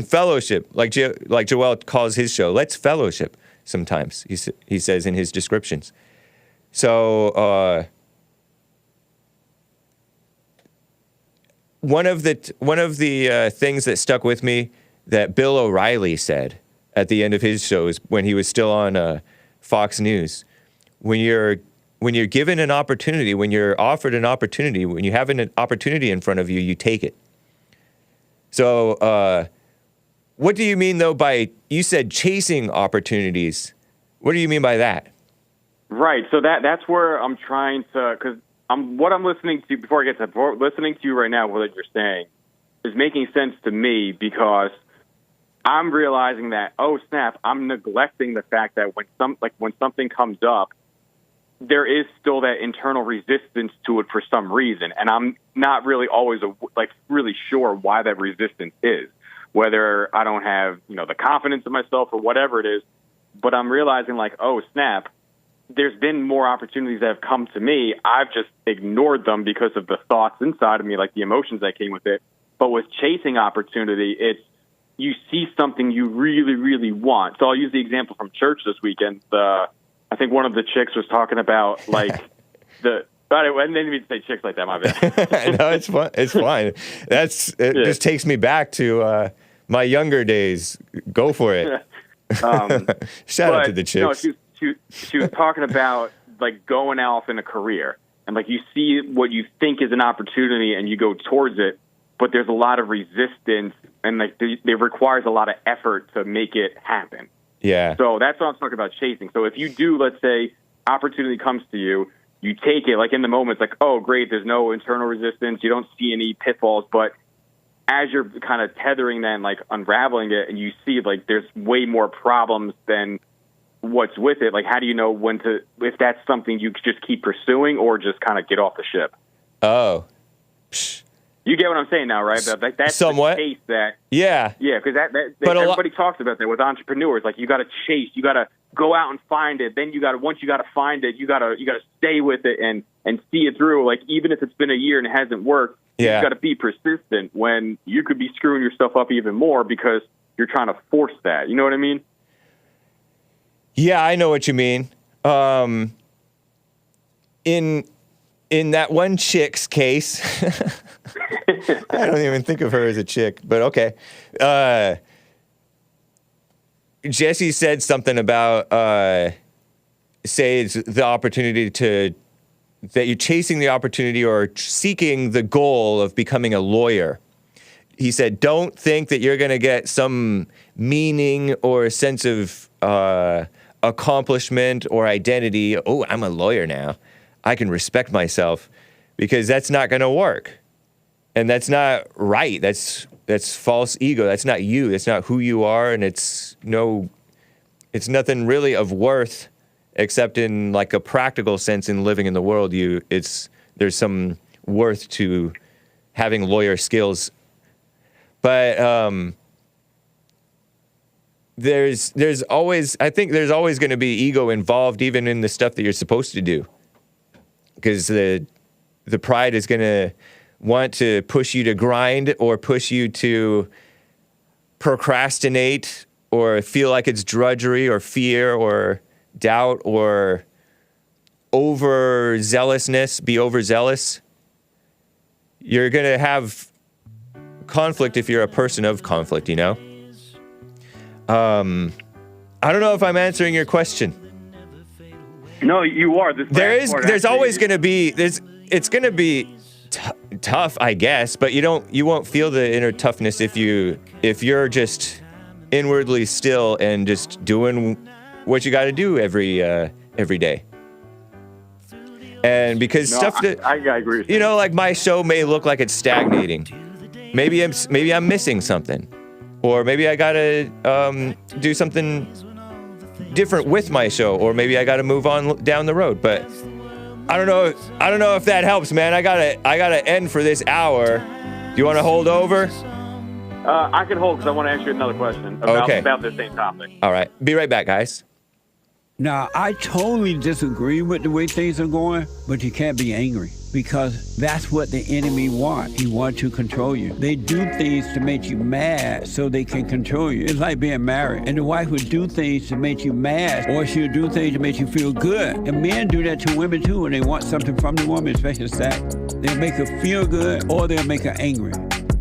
fellowship, like Joel calls his show. Let's fellowship sometimes, he says in his descriptions. So one of the things that stuck with me that Bill O'Reilly said at the end of his shows when he was still on Fox News, when you're given an opportunity, when you're offered an opportunity, when you have an opportunity in front of you, you take it. So, what do you mean, though, you said chasing opportunities? What do you mean by that? Right. So that's where I'm trying to, because what I'm listening to, listening to you right now, what you're saying is making sense to me, because I'm realizing that, oh, snap, I'm neglecting the fact that when something comes up, there is still that internal resistance to it for some reason. And I'm not really always really sure why that resistance is, whether I don't have, the confidence in myself or whatever it is. But I'm realizing oh, snap, there's been more opportunities that have come to me. I've just ignored them because of the thoughts inside of me, like the emotions that came with it. But with chasing opportunity, it's you see something you really, really want. So I'll use the example from church this weekend. I think one of the chicks was talking about like I didn't even say chicks like that. My bad. No, it's fine. It's fine. Just takes me back to my younger days. Go for it. Shout out to the chicks. No, she was talking about like going off in a career, and like you see what you think is an opportunity and you go towards it, but there's a lot of resistance and like it requires a lot of effort to make it happen. Yeah. So that's what I'm talking about chasing. So if you do, let's say, opportunity comes to you, you take it, like in the moment, it's like, oh, great, there's no internal resistance, you don't see any pitfalls, but as you're kind of tethering that and like unraveling it and you see like there's way more problems than what's with it, like how do you know if that's something you just keep pursuing or just kind of get off the ship? Oh. You get what I'm saying now, right? But that's somewhat. The chase that. Yeah. Yeah, because everybody talks about that with entrepreneurs. Like you got to chase, you got to go out and find it. Then once you got to find it, you got to stay with it and see it through. Like even if it's been a year and it hasn't worked, you got to be persistent when you could be screwing yourself up even more because you're trying to force that. You know what I mean? Yeah, I know what you mean. In that one chick's case, I don't even think of her as a chick, but okay. Jesse said something about, say it's the opportunity that you're chasing the opportunity or seeking the goal of becoming a lawyer. He said, don't think that you're going to get some meaning or a sense of accomplishment or identity. Oh, I'm a lawyer now. I can respect myself, because that's not going to work. And that's not right. That's false ego. That's not you. That's not who you are. And it's nothing really of worth except in like a practical sense in living in the world. There's some worth to having lawyer skills. But there's always going to be ego involved even in the stuff that you're supposed to do. Because the pride is going to want to push you to grind or push you to procrastinate or feel like it's drudgery or fear or doubt or overzealousness, be overzealous. You're going to have conflict if you're a person of conflict, you know? I don't know if I'm answering your question. No, you are. There's always going to be it's going to be tough, I guess, but you won't feel the inner toughness if you're just inwardly still and just doing what you got to do every day. And because I agree with you know, like my show may look like it's stagnating. Maybe I'm missing something, or maybe I gotta do something different with my show, or maybe I gotta move on down the road. But I don't know if that helps, man. I gotta end for this hour. Do you want to hold over? I can hold because I want to ask you another question about the same topic. All right, be right back, guys. Now, I totally disagree with the way things are going, but you can't be angry because that's what the enemy wants. He wants to control you. They do things to make you mad so they can control you. It's like being married, and the wife would do things to make you mad, or she'll do things to make you feel good. And men do that to women too when they want something from the woman, especially sex. They'll make her feel good, or they'll make her angry.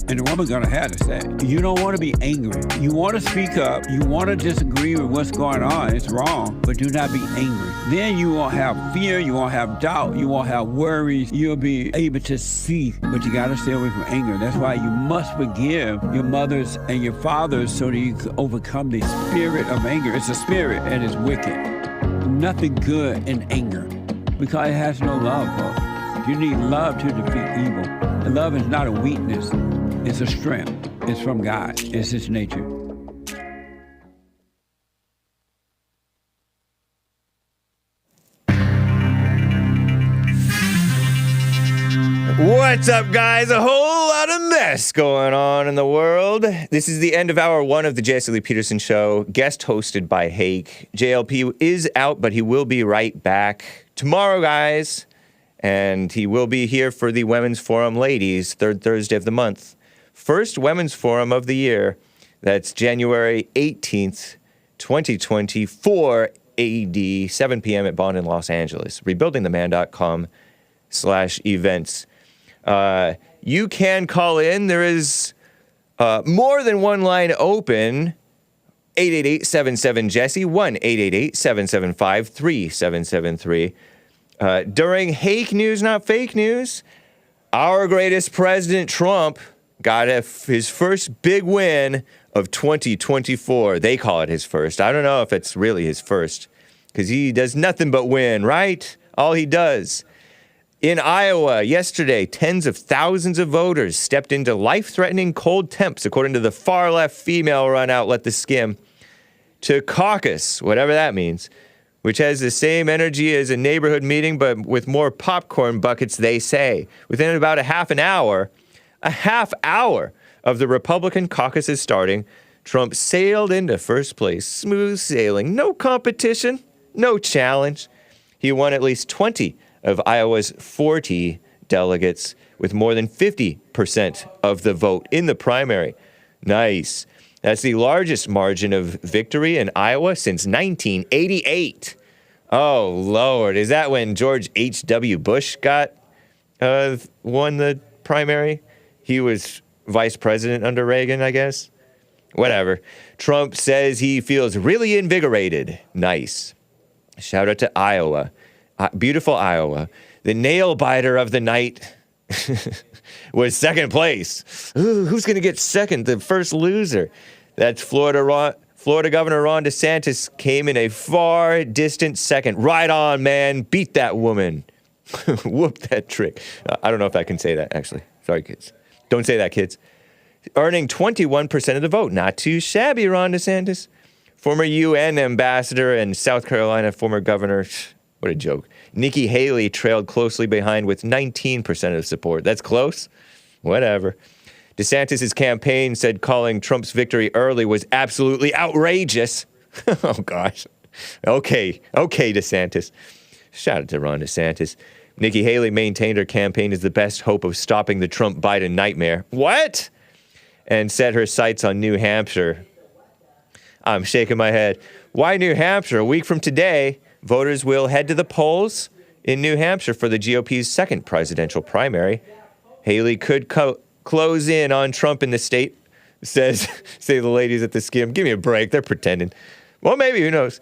And the woman's gonna have to say, you don't want to be angry. You want to speak up. You want to disagree with what's going on. It's wrong, but do not be angry. Then you won't have fear. You won't have doubt. You won't have worries. You'll be able to see, but you got to stay away from anger. That's why you must forgive your mothers and your fathers so that you can overcome the spirit of anger. It's a spirit and it's wicked. Nothing good in anger because it has no love, folks. You need love to defeat evil. And love is not a weakness. It's a strength. It's from God. It's His nature. What's up, guys? A whole lot of mess going on in the world. This is the end of hour one of the Jesse Lee Peterson Show, guest hosted by Hake. JLP is out, but he will be right back tomorrow, guys. And he will be here for the Women's Forum Ladies, third Thursday of the month. First Women's Forum of the year. That's January 18th, 2024 AD, 7 p.m. at Bond in Los Angeles. Rebuildingtheman.com/events. You can call in. There is more than one line open. 888-77-JESSE, 1-888-775-3773. During Hake News, Not Fake News, our greatest President Trump got his first big win of 2024. They call it his first. I don't know if it's really his first, because he does nothing but win, right? All he does. In Iowa, yesterday, tens of thousands of voters stepped into life-threatening cold temps, according to the far-left female-run outlet The Skim, to caucus, whatever that means, which has the same energy as a neighborhood meeting, but with more popcorn buckets, they say. Within about a half hour of the Republican caucuses starting, Trump sailed into first place. Smooth sailing. No competition. No challenge. He won at least 20 of Iowa's 40 delegates, with more than 50% of the vote in the primary. Nice. That's the largest margin of victory in Iowa since 1988. Oh, Lord. Is that when George H.W. Bush won the primary? He was vice president under Reagan, I guess. Whatever. Trump says he feels really invigorated. Nice. Shout out to Iowa. Beautiful Iowa. The nail biter of the night was second place. Ooh, who's going to get second? The first loser. That's Florida Governor Ron DeSantis came in a far distant second. Right on, man. Beat that woman. Whoop that trick. I don't know if I can say that, actually. Sorry, kids. Don't say that, kids. Earning 21% of the vote. Not too shabby, Ron DeSantis. Former UN ambassador and South Carolina former governor, what a joke, Nikki Haley trailed closely behind with 19% of support. That's close? Whatever. DeSantis' campaign said calling Trump's victory early was absolutely outrageous. Oh, gosh. Okay, DeSantis. Shout out to Ron DeSantis. Nikki Haley maintained her campaign as the best hope of stopping the Trump-Biden nightmare. What? And set her sights on New Hampshire. I'm shaking my head. Why New Hampshire? A week from today, voters will head to the polls in New Hampshire for the GOP's second presidential primary. Haley could close in on Trump in the state, say the ladies at the Skim. Give me a break. They're pretending. Well, maybe. Who knows?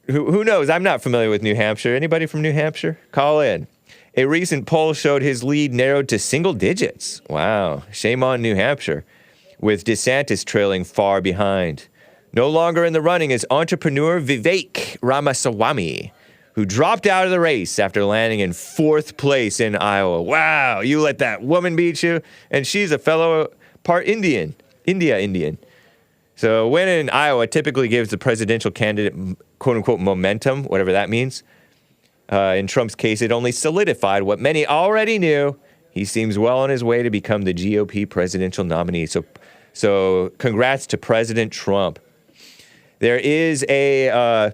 Who knows? I'm not familiar with New Hampshire. Anybody from New Hampshire? Call in. A recent poll showed his lead narrowed to single digits. Wow. Shame on New Hampshire, with DeSantis trailing far behind. No longer in the running is entrepreneur Vivek Ramaswamy, who dropped out of the race after landing in fourth place in Iowa. Wow, you let that woman beat you? And she's a fellow part Indian. So winning in Iowa typically gives the presidential candidate, quote-unquote, momentum, whatever that means. In Trump's case, it only solidified what many already knew. He seems well on his way to become the GOP presidential nominee. So congrats to President Trump. There is a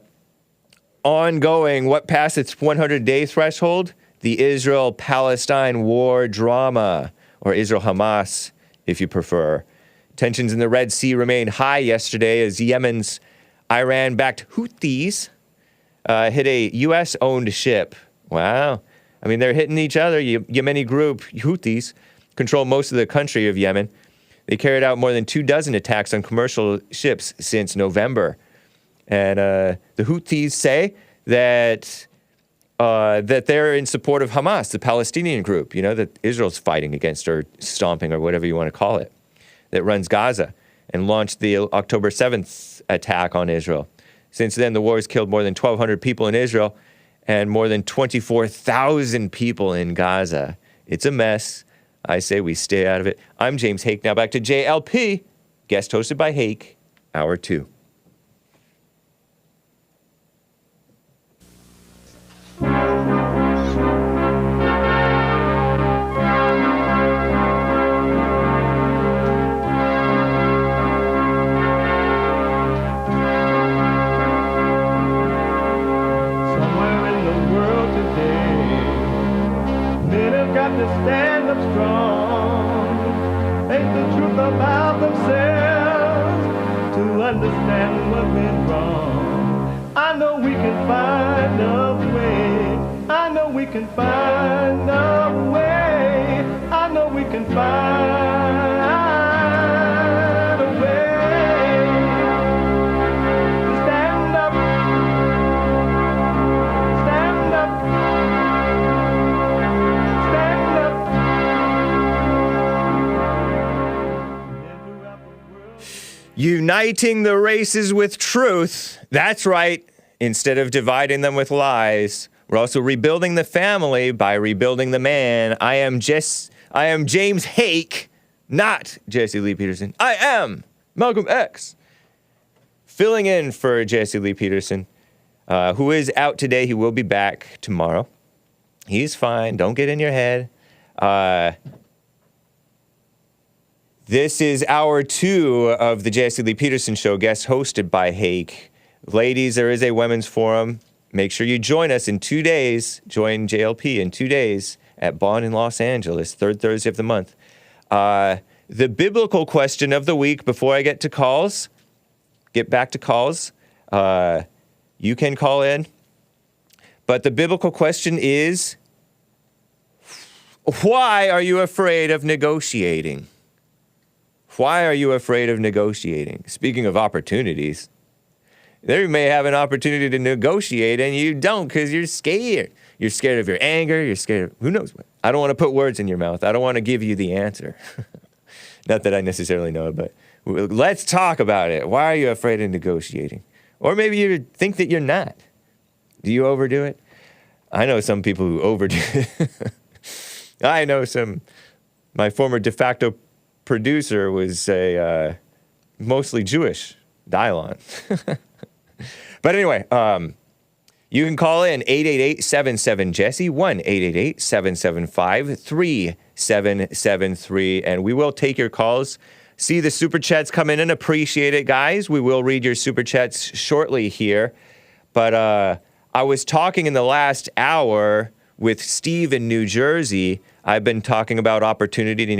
ongoing, what passed its 100-day threshold? The Israel-Palestine war drama, or Israel-Hamas, if you prefer. Tensions in the Red Sea remained high yesterday as Yemen's Iran-backed Houthis hit a U.S.-owned ship. Wow. I mean, they're hitting each other. Yemeni group, Houthis, control most of the country of Yemen. They carried out more than 24 attacks on commercial ships since November. And the Houthis say that they're in support of Hamas, the Palestinian group, that Israel's fighting against or stomping or whatever you want to call it, that runs Gaza and launched the October 7th attack on Israel. Since then, the war has killed more than 1,200 people in Israel and more than 24,000 people in Gaza. It's a mess. I say we stay out of it. I'm James Hake. Now back to JLP, guest hosted by Hake, Hour 2. understand what went wrong. I know we can find a way. I know we can find a way. I know we can find a way to stand up, stand up, stand up. Uniting the races with truth. That's right. Instead of dividing them with lies. We're also rebuilding the family by rebuilding the man. I am James Hake, not Jesse Lee Peterson. I am Malcolm X. Filling in for Jesse Lee Peterson, who is out today. He will be back tomorrow. He's fine. Don't get in your head. This is hour 2 of the Jesse Lee Peterson Show, guest hosted by Hake. Ladies, there is a women's forum. Make sure you join us in 2 days. Join JLP in 2 days at Bond in Los Angeles, third Thursday of the month. The biblical question of the week before I get back to calls. You can call in. But the biblical question is, why are you afraid of negotiating? Why are you afraid of negotiating? Speaking of opportunities, there you may have an opportunity to negotiate and you don't because you're scared. You're scared of your anger. You're scared of who knows what. I don't want to put words in your mouth. I don't want to give you the answer. Not that I necessarily know, but let's talk about it. Why are you afraid of negotiating? Or maybe you think that you're not. Do you overdo it? I know some people who overdo it. I know my former de facto producer was a mostly Jewish, Dylon. But anyway, you can call in 888-77-JESSE, 1-888-775-3773, and we will take your calls. See the super chats come in and appreciate it, guys. We will read your super chats shortly here. But I was talking in the last hour with Steve in New Jersey. I've been talking about opportunity, and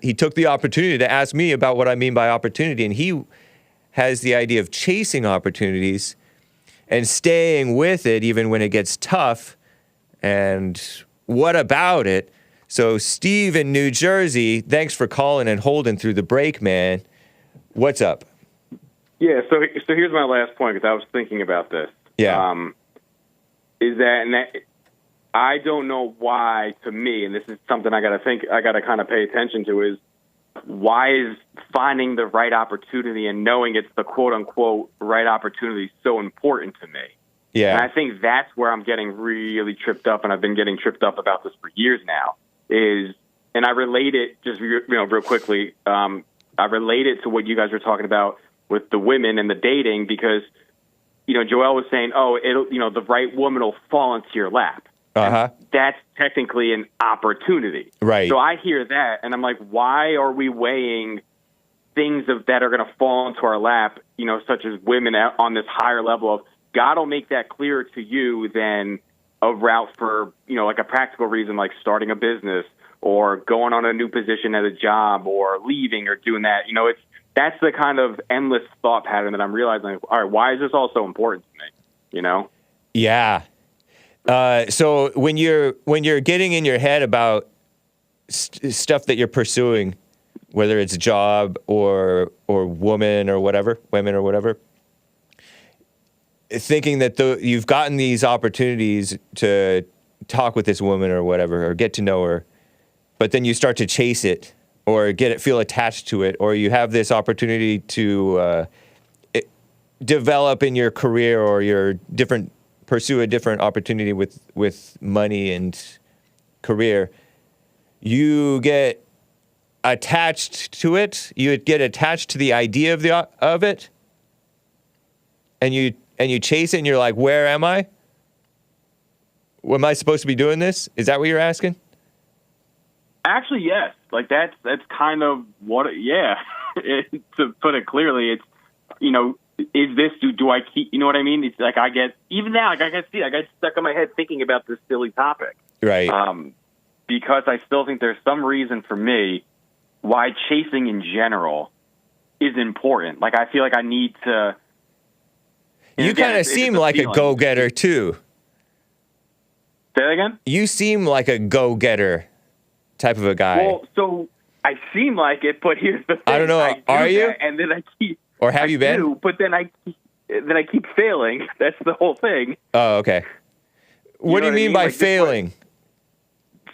he took the opportunity to ask me about what I mean by opportunity, and he has the idea of chasing opportunities and staying with it even when it gets tough. And what about it? So Steve in New Jersey, thanks for calling and holding through the break, man. What's up? Yeah, so here's my last point, because I was thinking about this. Yeah. I don't know why, to me, and this is something I got to kind of pay attention to, is why is finding the right opportunity and knowing it's the quote-unquote right opportunity so important to me? Yeah. And I think that's where I'm getting really tripped up, and I've been getting tripped up about this for years now, and I relate it, just real quickly, I relate it to what you guys were talking about with the women and the dating, because, Joel was saying, the right woman will fall into your lap. Uh-huh. That's technically an opportunity. Right. So I hear that, and I'm like, why are we weighing things that are going to fall into our lap, such as women on this higher level of God will make that clearer to you than a route for, like a practical reason, like starting a business or going on a new position at a job or leaving or doing that. That's the kind of endless thought pattern that I'm realizing, like, all right, why is this all so important to me? Yeah. So when you're getting in your head about stuff that you're pursuing, whether it's a job or women or whatever, thinking that you've gotten these opportunities to talk with this woman or whatever, or get to know her, but then you start to chase it or feel attached to it, or you have this opportunity to develop in your career or pursue a different opportunity with money and career, you get attached to it. You get attached to the idea of it, and you chase it, and you're like, where am I? Am I supposed to be doing this? Is that what you're asking? Actually, yes. Like that's kind of what. Yeah. To put it clearly, it's is this, do I keep, you know what I mean? It's like I get stuck in my head thinking about this silly topic. Right. Because I still think there's some reason for me why chasing in general is important. Like, I feel like I need to. You kind of seem like a go-getter too. Say that again? You seem like a go-getter type of a guy. Well, so I seem like it, but here's the thing. I don't know. Are you? And then I keep. Or have you been? But then I keep failing. That's the whole thing. Oh, okay. What do you mean by like failing?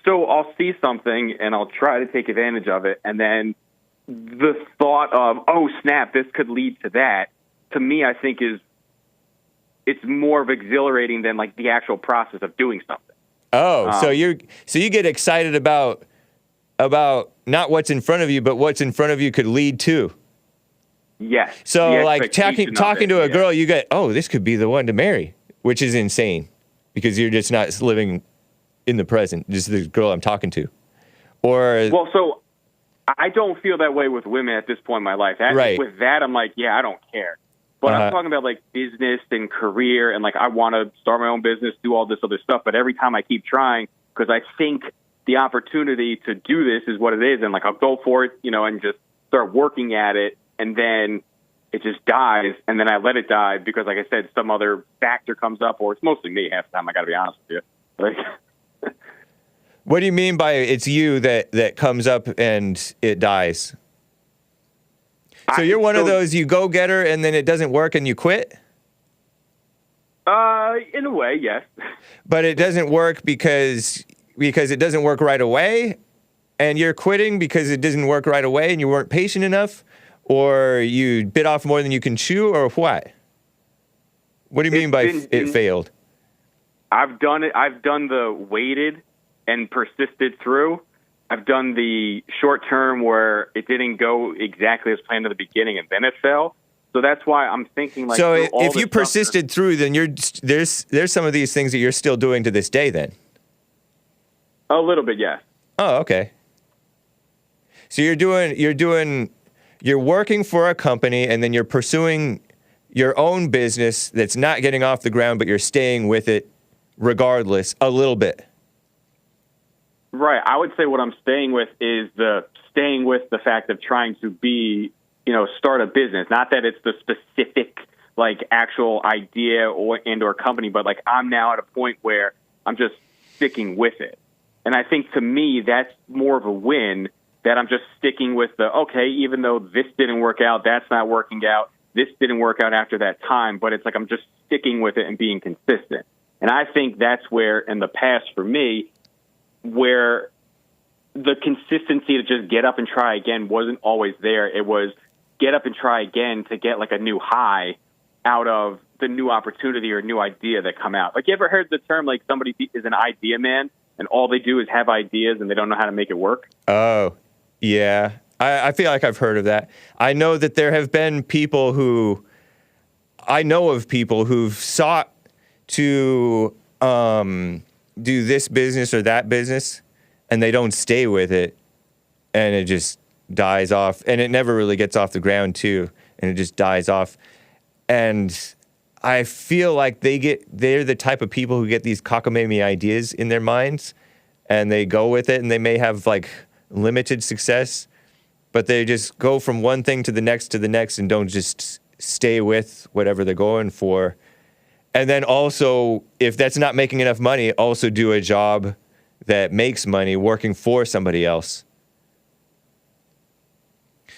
So I'll see something and I'll try to take advantage of it, and then the thought of, oh snap, this could lead to that, to me, I think it's more of exhilarating than like the actual process of doing something. Oh, so you get excited about not what's in front of you, but what's in front of you could lead to. Yes. So like talking to a girl, you get, oh, this could be the one to marry, which is insane because you're just not living in the present. This is the girl I'm talking to. Or well, so I don't feel that way with women at this point in my life. Right. With that, I'm like, yeah, I don't care. But I'm talking about like business and career, and like I want to start my own business, do all this other stuff. But every time I keep trying, because I think the opportunity to do this is what it is, and like I'll go for it, and just start working at it, and then it just dies, and then I let it die because, like I said, some other factor comes up, or it's mostly me half the time. I got to be honest with you. Like, what do you mean by it's you that comes up and it dies? So you're one of those, you go get her and then it doesn't work and you quit? In a way, yes. But it doesn't work because it doesn't work right away, and you're quitting because it doesn't work right away and you weren't patient enough, or you bit off more than you can chew, or what? What do you mean by it failed? I've done it. I've done the waited and persisted through. I've done the short term where it didn't go exactly as planned at the beginning and then it fell. So that's why I'm thinking like. So if you persisted through, then there's some of these things that you're still doing to this day then. A little bit, yes. Oh, okay. So you're working for a company and then you're pursuing your own business that's not getting off the ground, but you're staying with it regardless a little bit. Right. I would say what I'm staying with is staying with the fact of trying to be, start a business. Not that it's the specific, like, actual idea or company, but, like, I'm now at a point where I'm just sticking with it. And I think to me, that's more of a win, that I'm just sticking with okay, even though this didn't work out, that's not working out, this didn't work out after that time, but it's like I'm just sticking with it and being consistent. And I think that's where, in the past for me, where the consistency to just get up and try again wasn't always there. It was get up and try again to get like a new high out of the new opportunity or new idea that come out. Like, you ever heard the term, like, somebody is an idea man and all they do is have ideas and they don't know how to make it work? Oh, yeah. I feel like I've heard of that. I know that there have been people who've sought to do this business or that business, and they don't stay with it, and it just dies off, and it never really gets off the ground too, and it just dies off. And I feel like they're the type of people who get these cockamamie ideas in their minds, and they go with it, and they may have like limited success, but they just go from one thing to the next and don't just stay with whatever they're going for. And then also, if that's not making enough money, also do a job that makes money working for somebody else.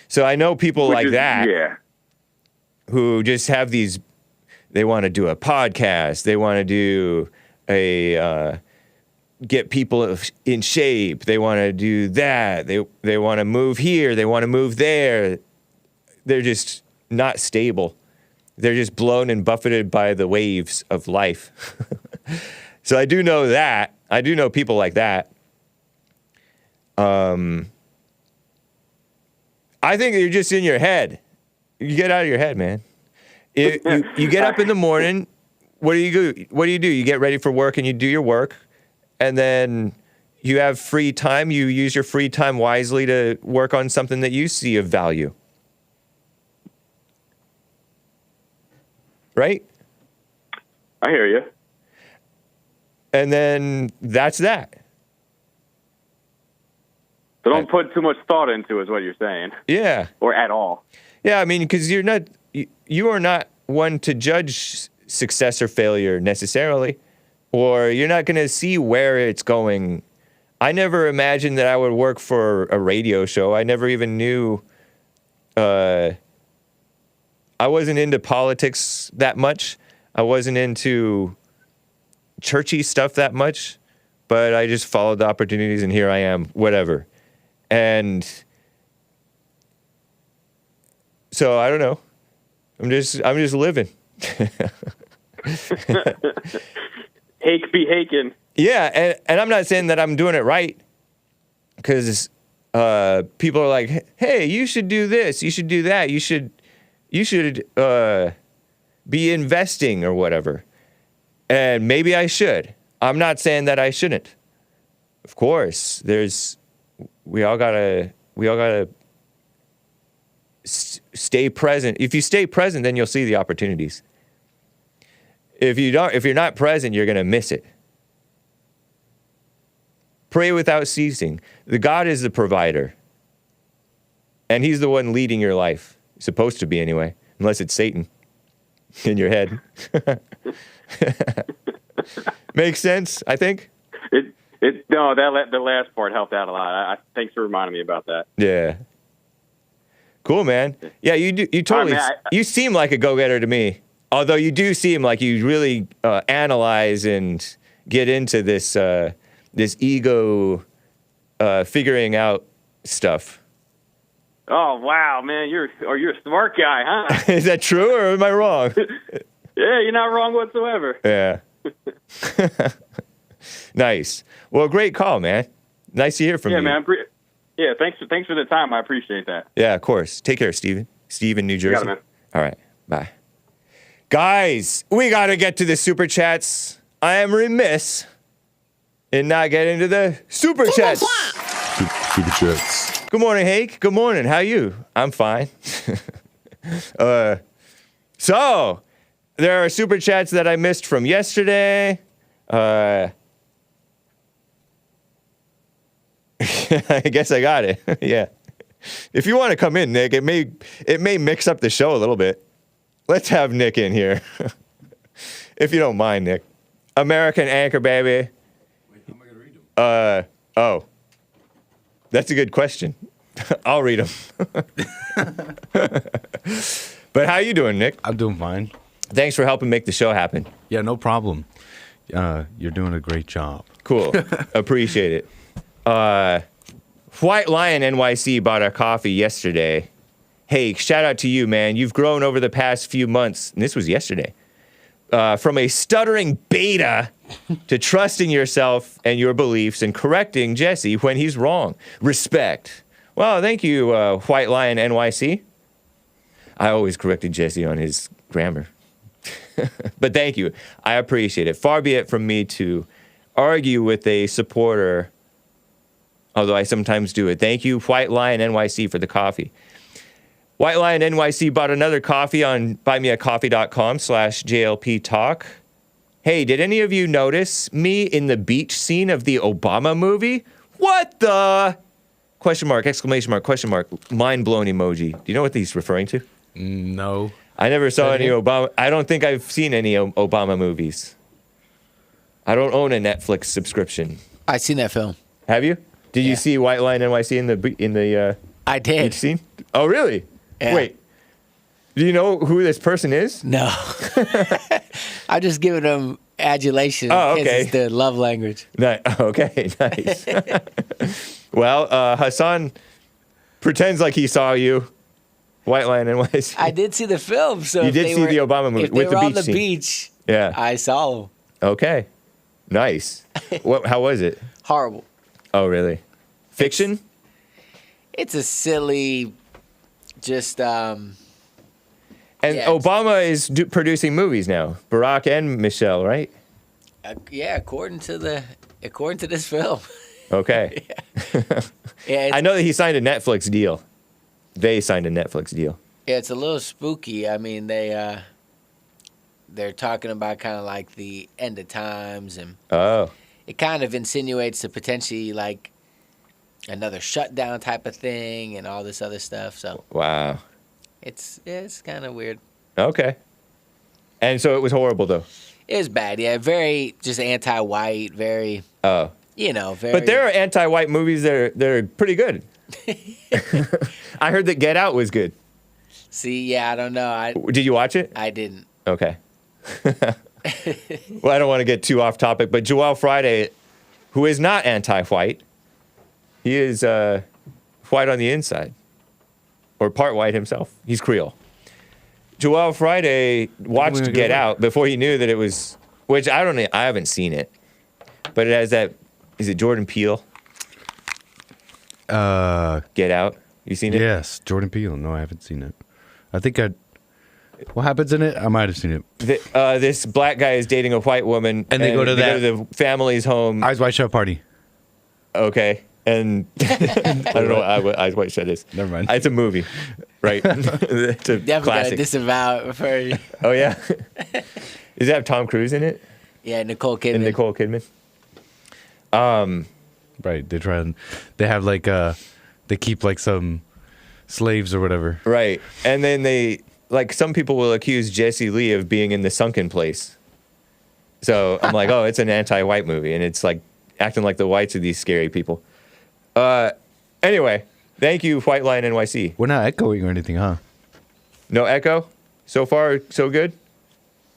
So I know people like that who just have these, they want to do a podcast, they want to do get people in shape, they want to do that, they want to move here, they want to move there. They're just not stable. They're just blown and buffeted by the waves of life. So I do know that. I do know people like that. I think you're just in your head. You get out of your head, man. You get up in the morning. What do you do? You get ready for work and you do your work. And then you have free time. You use your free time wisely to work on something that you see of value. Right? I hear you. And then that's that. So don't put too much thought into it, is what you're saying. Yeah. Or at all. Yeah, I mean, because you are not one to judge success or failure necessarily, or you're not going to see where it's going. I never imagined that I would work for a radio show. I never even knew. I wasn't into politics that much. I wasn't into churchy stuff that much, but I just followed the opportunities, and here I am, whatever. And so I don't know. I'm just living. Hake be haking. Yeah, and I'm not saying that I'm doing it right, because people are like, hey, you should do this, you should do that, you should be investing or whatever. And maybe I should. I'm not saying that I shouldn't. Of course, we all gotta stay present. If you stay present, then you'll see the opportunities. If you're not present, you're gonna miss it. Pray without ceasing. The God is the provider. And he's the one leading your life. Supposed to be anyway, unless it's Satan in your head. Makes sense, I think. The last part helped out a lot. Thanks for reminding me about that. Yeah. Cool, man. Yeah, you do. You totally. All right, man, you seem like a go-getter to me. Although you do seem like you really analyze and get into this ego figuring out stuff. Oh wow, man, you're a smart guy, huh? Is that true, or am I wrong? Yeah, you're not wrong whatsoever. Yeah. Nice. Well, great call, man. Nice to hear from you. Yeah, man. Thanks for the time. I appreciate that. Yeah, of course. Take care, Steven. Steve in New Jersey. You got it, man. All right. Bye. Guys, we got to get to the super chats. I am remiss in not getting to the super chats. Super chats. Good morning, Hake. Good morning. How you? I'm fine. So, there are super chats that I missed from yesterday. I guess I got it. Yeah. If you want to come in, Nick, it may mix up the show a little bit. Let's have Nick in here. If you don't mind, Nick. American Anchor, baby. Wait, how am I going to read them? That's a good question. I'll read them. But how you doing, Nick? I'm doing fine. Thanks for helping make the show happen. Yeah, no problem. You're doing a great job. Cool. Appreciate it. White Lion NYC bought our coffee yesterday. Hey, shout out to you, man. You've grown over the past few months, and this was yesterday, from a stuttering beta to trusting yourself and your beliefs and correcting Jesse when he's wrong. Respect. Well, thank you, White Lion NYC. I always corrected Jesse on his grammar. But thank you. I appreciate it. Far be it from me to argue with a supporter, although I sometimes do it. Thank you, White Lion NYC, for the coffee. White Lion NYC bought another coffee on buymeacoffee.com/JLP Talk. Hey, did any of you notice me in the beach scene of the Obama movie? What the? Question mark, exclamation mark, question mark, mind-blown emoji. Do you know what he's referring to? No. I never saw any Obama. I don't think I've seen any Obama movies. I don't own a Netflix subscription. I seen that film. Have you? Did you see White Lion NYC in the I did. beach scene? Oh, really? Yeah. Wait. Do you know who this person is? No. I'm just giving them adulation. Oh, okay. It's the love language. Okay, nice. Well, Hassan pretends like he saw you. White Lion NYC. I did see the film. So You if did they see were, the Obama movie if they with the were on beach the scene. beach, Yeah. I saw them. Okay. Nice. How was it? Horrible. Oh, really? Fiction? It's a silly, just And yeah, Obama is producing movies now. Barack and Michelle, right? yeah. According to this film. Okay. Yeah, I know that he signed a Netflix deal. They signed a Netflix deal. yeah, it's a little spooky. I mean, they're talking about kind of like the end of times, and Oh. it kind of insinuates the potentially like another shutdown type of thing and all this other stuff. So Wow. it's kind of weird. Okay. And so it was horrible, though. It was bad, yeah. Very just anti-white, very, Oh. very. But there are anti-white movies that are pretty good. I heard that Get Out was good. See, yeah, I don't know. Did you watch it? I didn't. Okay. Well, I don't want to get too off topic, but Joel Friday, who is not anti-white, he is white on the inside, or part white himself. He's Creole. Joel Friday watched Get Out before he knew that it was, which I haven't seen it, but it has that. Is it Jordan Peele? Get Out. You seen it? Yes, Jordan Peele. No, I haven't seen it. I think what happens in it? I might have seen it. This black guy is dating a white woman, and they go to the family's home. Eyes Wide Shut party. Okay, and I don't know what Eyes Wide Shut is. Never mind. It's a movie, right? It's a Definitely classic. gotta disavow it for you. Oh yeah. Does it have Tom Cruise in it? Yeah, Nicole Kidman. And Nicole Kidman. Right. They have like they keep like some slaves or whatever. Right, and then they some people will accuse Jesse Lee of being in the sunken place. So I'm like, oh, it's an anti-white movie, and it's like acting like the whites are these scary people. Anyway, thank you, White Line NYC. We're not echoing or anything, huh? No echo? So far, so good?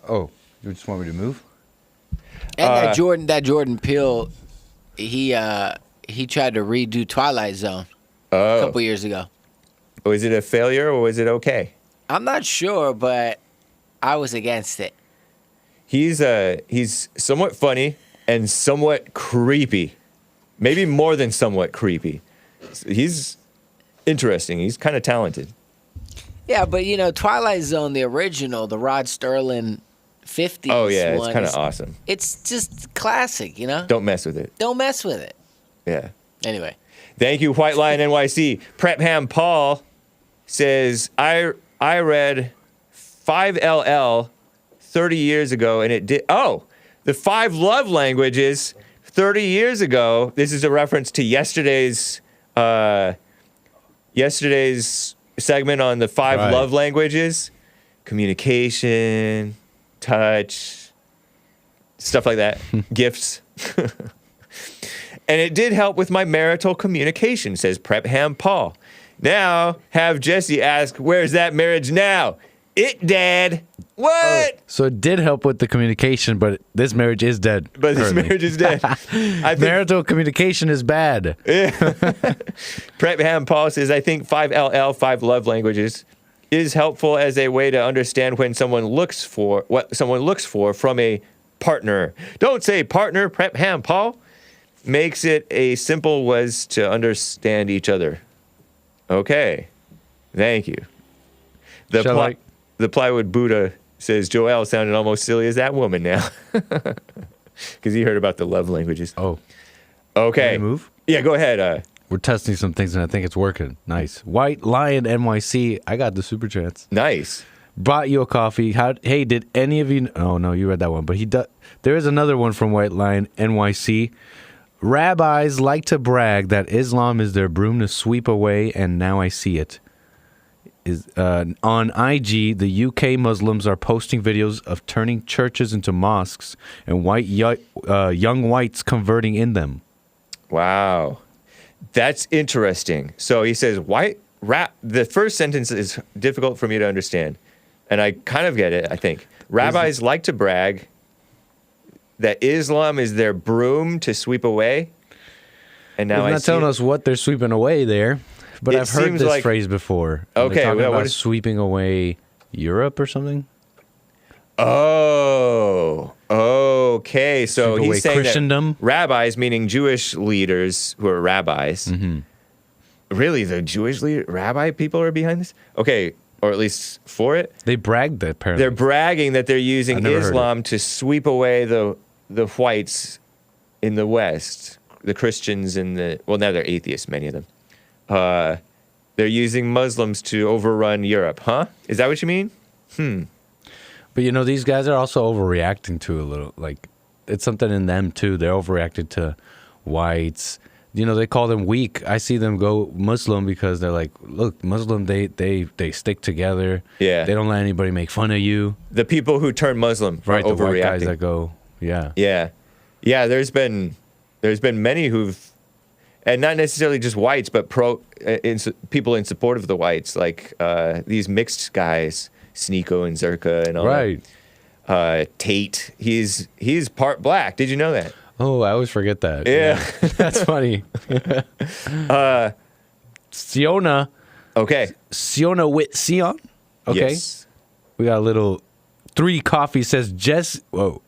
Oh, you just want me to move? And that Jordan Peele, he tried to redo Twilight Zone a couple years ago. Was it a failure or was it okay? I'm not sure, but I was against it. He's somewhat funny and somewhat creepy. Maybe more than somewhat creepy. He's interesting. He's kind of talented. Yeah, but Twilight Zone, the original, the Rod Serling 50s. Oh yeah, it's one kind of awesome. It's just classic, Don't mess with it. Don't mess with it. Yeah. Anyway. Thank you, White Lion NYC. Prep Ham Paul says, I read 5LL 30 years ago, and it did. Oh, the 5 love languages 30 years ago. This is a reference to yesterday's segment on the 5 love languages: communication, touch, stuff like that, gifts. And it did help with my marital communication, says Prep Ham Paul. Now, have Jesse ask, where's that marriage now? It dead. What? Oh, so it did help with the communication, but this marriage is dead. But this marriage is dead. I think marital communication is bad. Prep Ham Paul says, I think 5LL, 5 love languages, is helpful as a way to understand when someone looks for what someone looks for from a partner. Don't say partner, Prep Ham Paul. Makes it a simple was to understand each other. Okay. Thank you. The Plywood Buddha says, Joel sounded almost silly as that woman now. Because he heard about the love languages. Oh. Okay. Can we move? Yeah, go ahead. We're testing some things, and I think it's working. Nice. White Lion NYC, I got the super chats. Nice. Brought you a coffee. Hey, did any of you... Oh, no, you read that one. But there is another one from White Lion NYC. Rabbis like to brag that Islam is their broom to sweep away, and now I see it. On IG, the UK Muslims are posting videos of turning churches into mosques and young whites converting in them. Wow. That's interesting. So he says, the first sentence is difficult for me to understand. And I kind of get it, I think. Rabbis like to brag that Islam is their broom to sweep away. And now They're not telling us what they're sweeping away there, but I've heard this phrase before. Okay, they're talking about sweeping away Europe or something. Oh, okay. So he's saying Christendom? That rabbis, meaning Jewish leaders who are rabbis. Mm-hmm. Really, the Jewish rabbi people are behind this? Okay, or at least for it. They bragged that apparently. They're bragging that they're using Islam to sweep away the whites in the West, the Christians now they're atheists, many of them. They're using Muslims to overrun Europe, huh? Is that what you mean? But these guys are also overreacting to a little, like, it's something in them too. They're overreacted to whites, you know, they call them weak. I see them go Muslim because they're like, look, Muslim, they stick together. Yeah. They don't let anybody make fun of you. The people who turn Muslim Right, are the white guys overreacting. that go, yeah. Yeah. Yeah, there's been many who've, and not necessarily just whites, but people in support of the whites, like these mixed guys, Sneeko and Zerka and all Right. that. Tate, he's part black. Did you know that? Oh, I always forget that. Yeah. That's funny. Siona. Okay. Siona with Sion. Okay. Yes. We got a little 3 coffee says Jess. Whoa.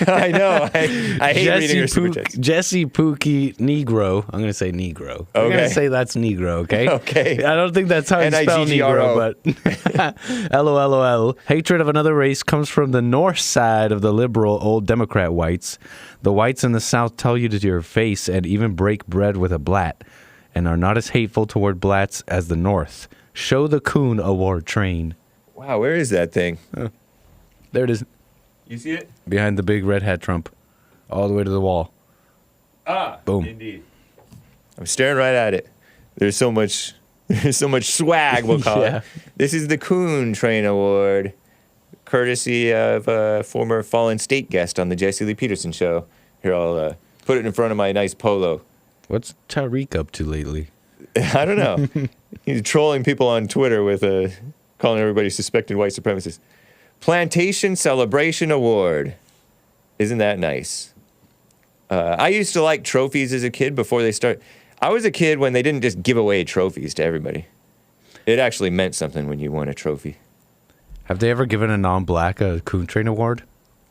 I know. I hate reading your super chats. Jesse Pookie Negro. I'm going to say Negro. I'm Okay. going to say that's Negro, okay? Okay. I don't think that's how you spell Negro, but LOL. Hatred of another race comes from the north side of the liberal old Democrat whites. The whites in the south tell you to your face and even break bread with a blat and are not as hateful toward blats as the north. Show the Coon Award train. Wow, where is that thing? There it is. You see it? Behind the big red hat Trump. All the way to the wall. Ah, Boom. Indeed. I'm staring right at it. There's so much swag, we'll call Yeah. it. This is the Coon Train Award, courtesy of a former Fallen State guest on the Jesse Lee Peterson show. Here, I'll put it in front of my nice polo. What's Tariq up to lately? I don't know. He's trolling people on Twitter with calling everybody suspected white supremacists. Plantation Celebration Award. Isn't that nice? I used to like trophies as a kid before they start. I was a kid when they didn't just give away trophies to everybody. It actually meant something when you won a trophy. Have they ever given a non-black a Coon Train Award?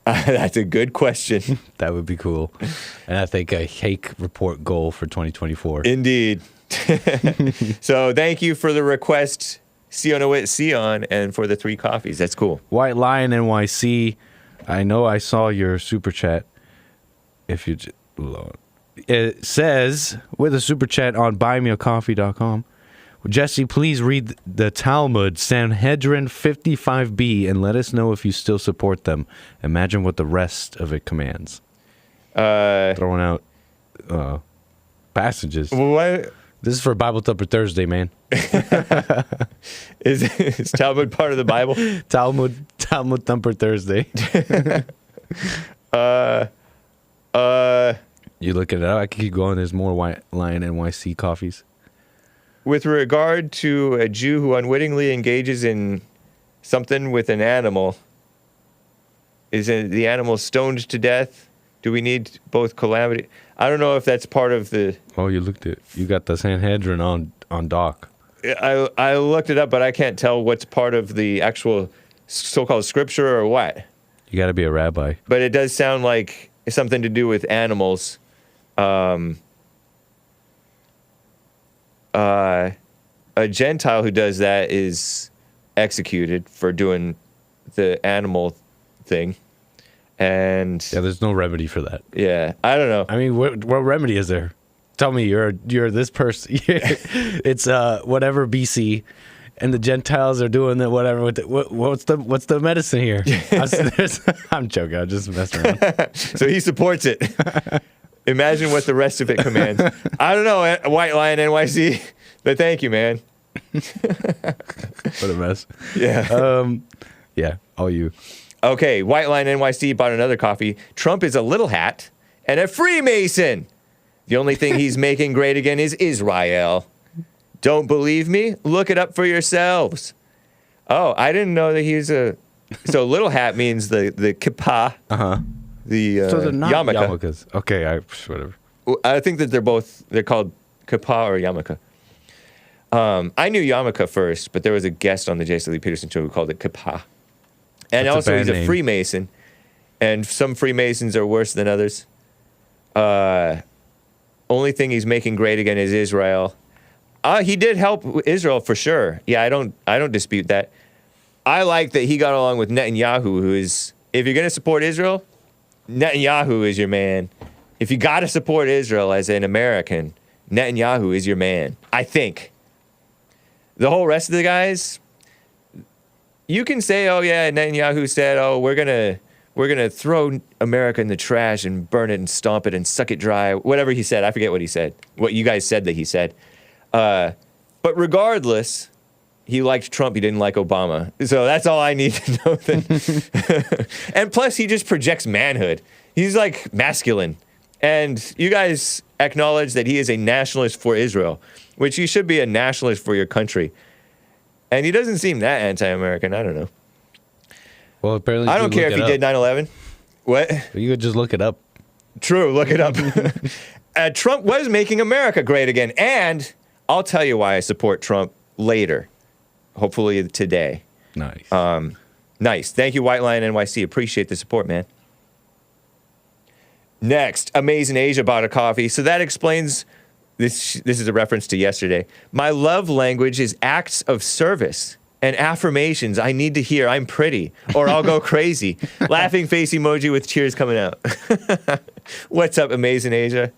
That's a good question. That would be cool. And I think a Hake report goal for 2024. Indeed. So thank you for the request, Sion with Sion, and for the 3 coffees. That's cool. White Lion NYC. I know I saw your super chat. If you, it says with a super chat on buymeacoffee.com. Jesse, please read the Talmud, Sanhedrin 55b, and let us know if you still support them. Imagine what the rest of it commands. Throwing out passages. What? This is for Bible Thumper Thursday, man. Is Talmud part of the Bible? Talmud Thumper Thursday. You looking it up? I can keep going. There's more White Lion NYC coffees. With regard to a Jew who unwittingly engages in something with an animal, is the animal stoned to death? Do we need both calamity? I don't know if that's part of the... Oh, you looked it. You got the Sanhedrin on doc. I looked it up, but I can't tell what's part of the actual so-called scripture or what. You got to be a rabbi. But it does sound like it's something to do with animals. A Gentile who does that is executed for doing the animal thing. And yeah, there's no remedy for that. Yeah, I don't know. I mean, what remedy is there? Tell me, you're this person. It's whatever BC, and the Gentiles are doing that whatever. What's the medicine here? I'm joking. I'm just messing around. So he supports it. Imagine what the rest of it commands. I don't know, White Lion NYC, but thank you, man. What a mess. Yeah. Yeah, all you. Okay, White Lion NYC bought another coffee. Trump is a little hat and a Freemason. The only thing he's making great again is Israel. Don't believe me? Look it up for yourselves. Oh, I didn't know that he's a... So little hat means the kippah. Uh-huh. So they're not yarmulke. yarmulkes. Okay, whatever. I think that they're called kippah or yarmulke. I knew yarmulke first, but there was a guest on the Jesse Lee Peterson show who called it kippah. And That's also, he's a name. Freemason, and some Freemasons are worse than others. Only thing he's making great again is Israel. He did help Israel for sure. Yeah, I don't dispute that. I like that he got along with Netanyahu, who is, if you're going to support Israel, Netanyahu is your man. If you got to support Israel as an American, Netanyahu is your man. I think. The whole rest of the guys, you can say, oh yeah, Netanyahu said, oh, we're we're going to throw America in the trash and burn it and stomp it and suck it dry. Whatever he said. I forget what he said. What you guys said that he said. But regardless, he liked Trump. He didn't like Obama. So that's all I need to know. Then. And plus, he just projects manhood. He's like masculine. And you guys acknowledge that he is a nationalist for Israel, which you should be a nationalist for your country. And he doesn't seem that anti-American. I don't know. Well, apparently I don't care if he did 9/11. What? You could just look it up. True, look it up. Trump was making America great again. And I'll tell you why I support Trump later. Hopefully today. Nice. Nice. Thank you, White Lion NYC. Appreciate the support, man. Next, Amazing Asia bought a coffee. So that explains, this is a reference to yesterday. My love language is acts of service and affirmations I need to hear. I'm pretty, or I'll go crazy. Laughing face emoji with cheers coming out. What's up, Amazing Asia?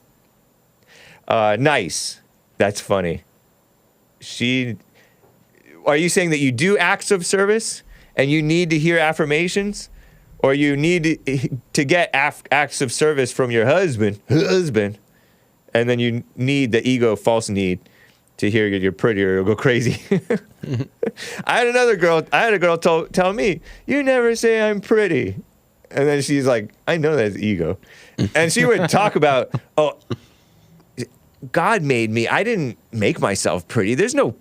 Nice. That's funny. Are you saying that you do acts of service and you need to hear affirmations? Or you need to get acts of service from your husband, and then you need the ego false need to hear you're pretty or you'll go crazy. I had a girl tell me, you never say I'm pretty. And then she's like, I know that's ego. And she would talk about, oh, God made me. I didn't make myself pretty. There's no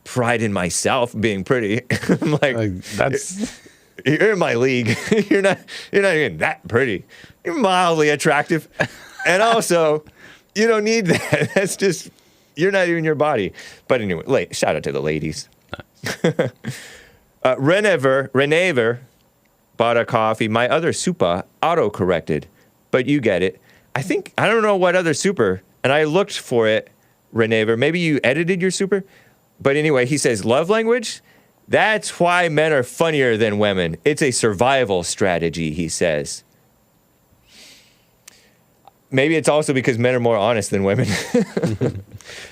pride in myself being pretty. I'm like that's... You're in my league. You're not even that pretty. You're mildly attractive. And also, you don't need that. That's just, you're not even your body. But anyway, shout out to the ladies. Nice. Renever bought a coffee. My other super auto-corrected. But you get it. I don't know what other super. And I looked for it, Renever. Maybe you edited your super. But anyway, he says, love language? That's why men are funnier than women. It's a survival strategy, he says. Maybe it's also because men are more honest than women.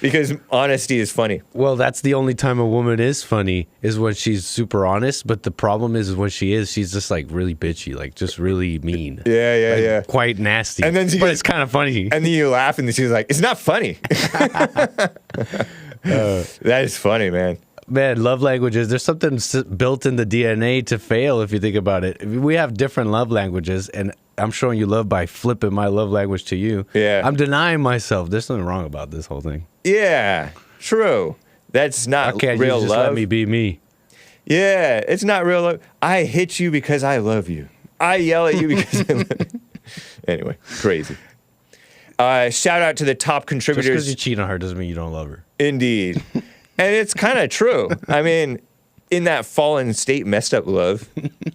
Because honesty is funny. Well, that's the only time a woman is funny, is when she's super honest. But the problem is when she's just like really bitchy, like just really mean. Yeah. Quite nasty. And then it's kind of funny. And then you laugh and she's like, it's not funny. That is funny, man. Man, love languages, there's something built in the DNA to fail if you think about it. We have different love languages, and I'm showing you love by flipping my love language to you. Yeah. I'm denying myself. There's something wrong about this whole thing. Yeah, true. That's not Why can't real you just love. let me be me? Yeah, it's not real love. I hit you because I love you. I yell at you because I love you. Anyway, crazy. Shout out to the top contributors. Just because you cheat on her doesn't mean you don't love her. Indeed. And it's kind of true. I mean, in that fallen state, messed up love,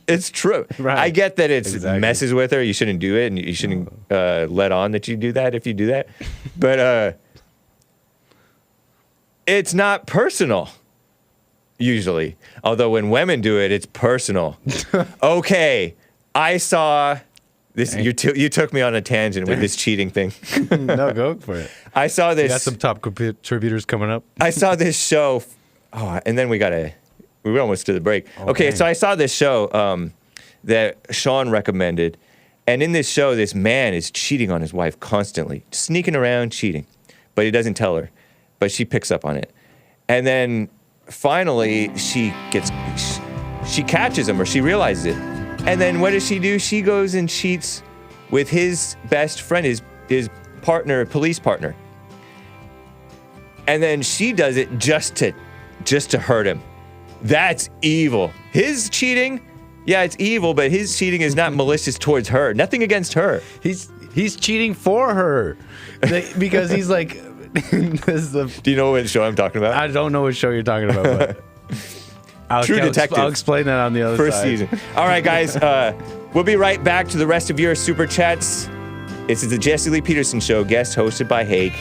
it's true. Right. I get that it Exactly. messes with her. You shouldn't do it, and you shouldn't let on that you do that if you do that. But it's not personal, usually. Although when women do it, it's personal. Okay, I saw this. You took me on a tangent with this cheating thing. No, go for it. I saw this. You got some top contributors coming up. I saw this show. Oh, and then we were almost to the break. Okay, so I saw this show that SHAWN recommended. And in this show, this man is cheating on his wife constantly, sneaking around, cheating. But he doesn't tell her. But she picks up on it. And then finally, she catches him, or she realizes it. And then what does she do? She goes and cheats with his best friend, his partner, police partner. And then she does it just to hurt him. That's evil. His cheating, yeah, it's evil, but his cheating is not malicious towards her. Nothing against her. He's cheating for her because he's like. Do you know what show I'm talking about? I don't know what show you're talking about. But True Detective. I'll explain that on the other First side. season. All right, guys. We'll be right back to the rest of your super chats. This is the Jesse Lee Peterson Show, guest hosted by Hake.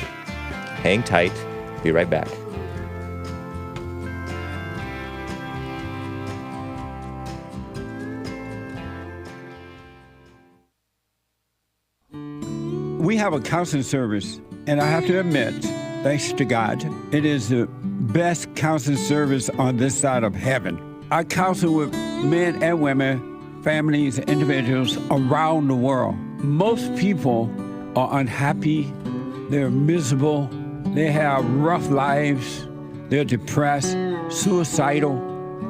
Hang tight. Be right back. We have a counseling service, and I have to admit, thanks to God, it is the best counseling service on this side of heaven. I counsel with men and women families, individuals around the world. Most people are unhappy, they're miserable, they have rough lives, they're depressed, suicidal,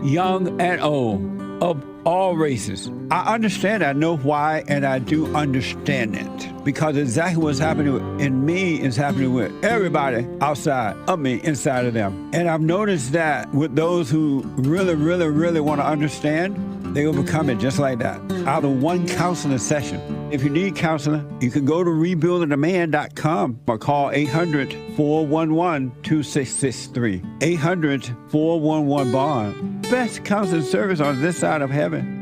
young and old, of all races. I understand, I know why, and I do understand it. Because exactly what's happening in me is happening with everybody outside of me, inside of them. And I've noticed that with those who really, really, really want to understand, they overcome it just like that, out of one counseling session. If you need counseling, you can go to rebuildingtheman.com or call 800-411-2663. 800-411-BOND. Best counseling service on this side of heaven.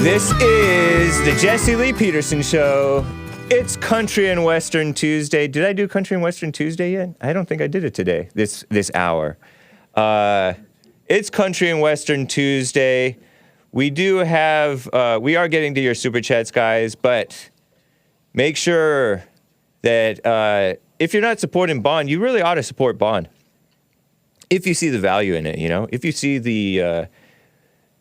This is the Jesse Lee Peterson Show. It's Country and Western Tuesday. Did I do Country and Western Tuesday yet? I don't think I did it today, this hour. It's Country and Western Tuesday. We do have, we are getting to your Super Chats, guys, but make sure that if you're not supporting Bond, you really ought to support Bond. If you see the value in it, you know? If you see the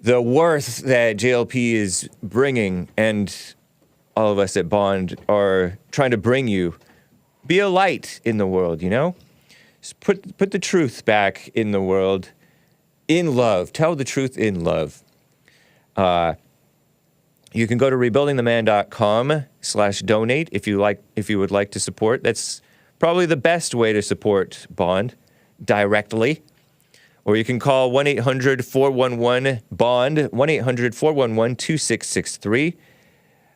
worth that JLP is bringing, and all of us at Bond are trying to bring you, be a light in the world, you know? Just put the truth back in the world, in love. Tell the truth in love. You can go to rebuildingtheman.com/donate if you would like to support. That's probably the best way to support Bond directly. Or you can call 1-800-411-BOND, 1-800-411-2663.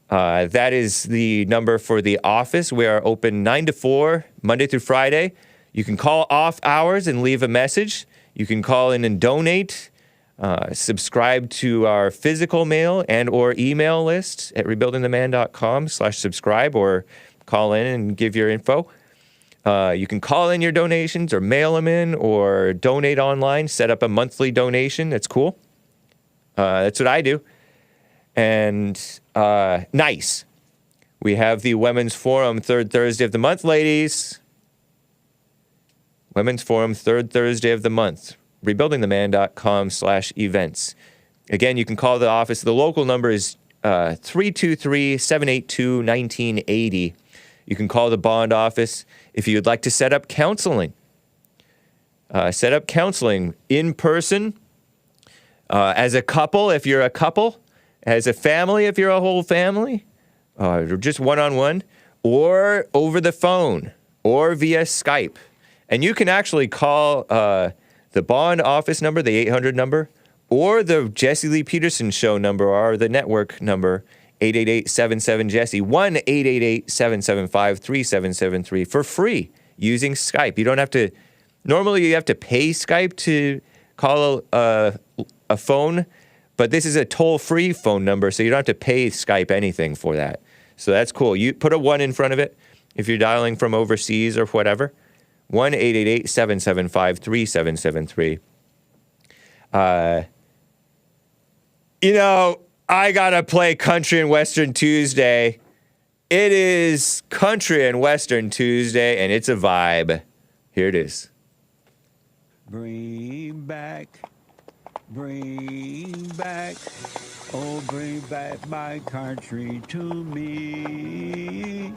That is the number for the office. We are open 9 to 4, Monday through Friday. You can call off hours and leave a message. You can call in and donate. Subscribe to our physical mail and or email list at rebuildingtheman.com/subscribe, or call in and give your info. You can call in your donations or mail them in or donate online, set up a monthly donation. That's cool. That's what I do. And nice. We have the Women's Forum, third Thursday of the month, ladies. Women's Forum, third Thursday of the month. Rebuildingtheman.com/events. Again, you can call the office. The local number is 323-782-1980. You can call the Bond office if you'd like to set up counseling. Set up counseling in person, as a couple if you're a couple, as a family if you're a whole family, or just one-on-one, or over the phone, or via Skype. And you can actually call the Bond office number, the 800 number, or the Jesse Lee Peterson Show number, or the network number, 888-77-JESSE, 1-888-775-3773 for free using Skype. You don't have to, normally you have to pay Skype to call a phone, but this is a toll-free phone number, so you don't have to pay Skype anything for that. So that's cool. You put a 1 in front of it if you're dialing from overseas or whatever. 1-888-775-3773. You know, I gotta play Country and Western Tuesday. It is Country and Western Tuesday, and it's a vibe. Here it is. Bring back, oh, bring back my country to me.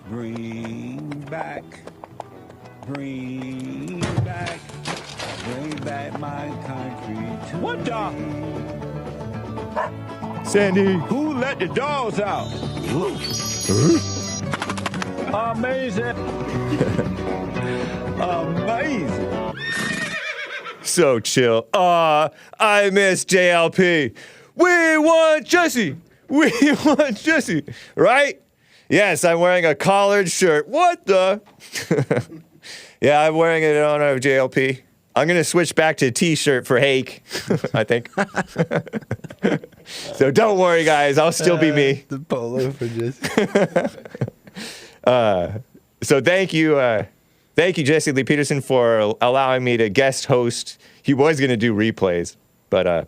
Bring back Bring back my country to What the? Sandy. Who let the dogs out? Amazing. Amazing. So chill. I miss JLP. We want Jesse. We want Jesse. Right? Yes, I'm wearing a collared shirt. What the? Yeah, I'm wearing it in honor of JLP. I'm going to switch back to a t-shirt for Hake, I think. So don't worry, guys. I'll still be me. The polo for Jesse. So thank you, Jesse Lee Peterson, for allowing me to guest host. He was going to do replays, but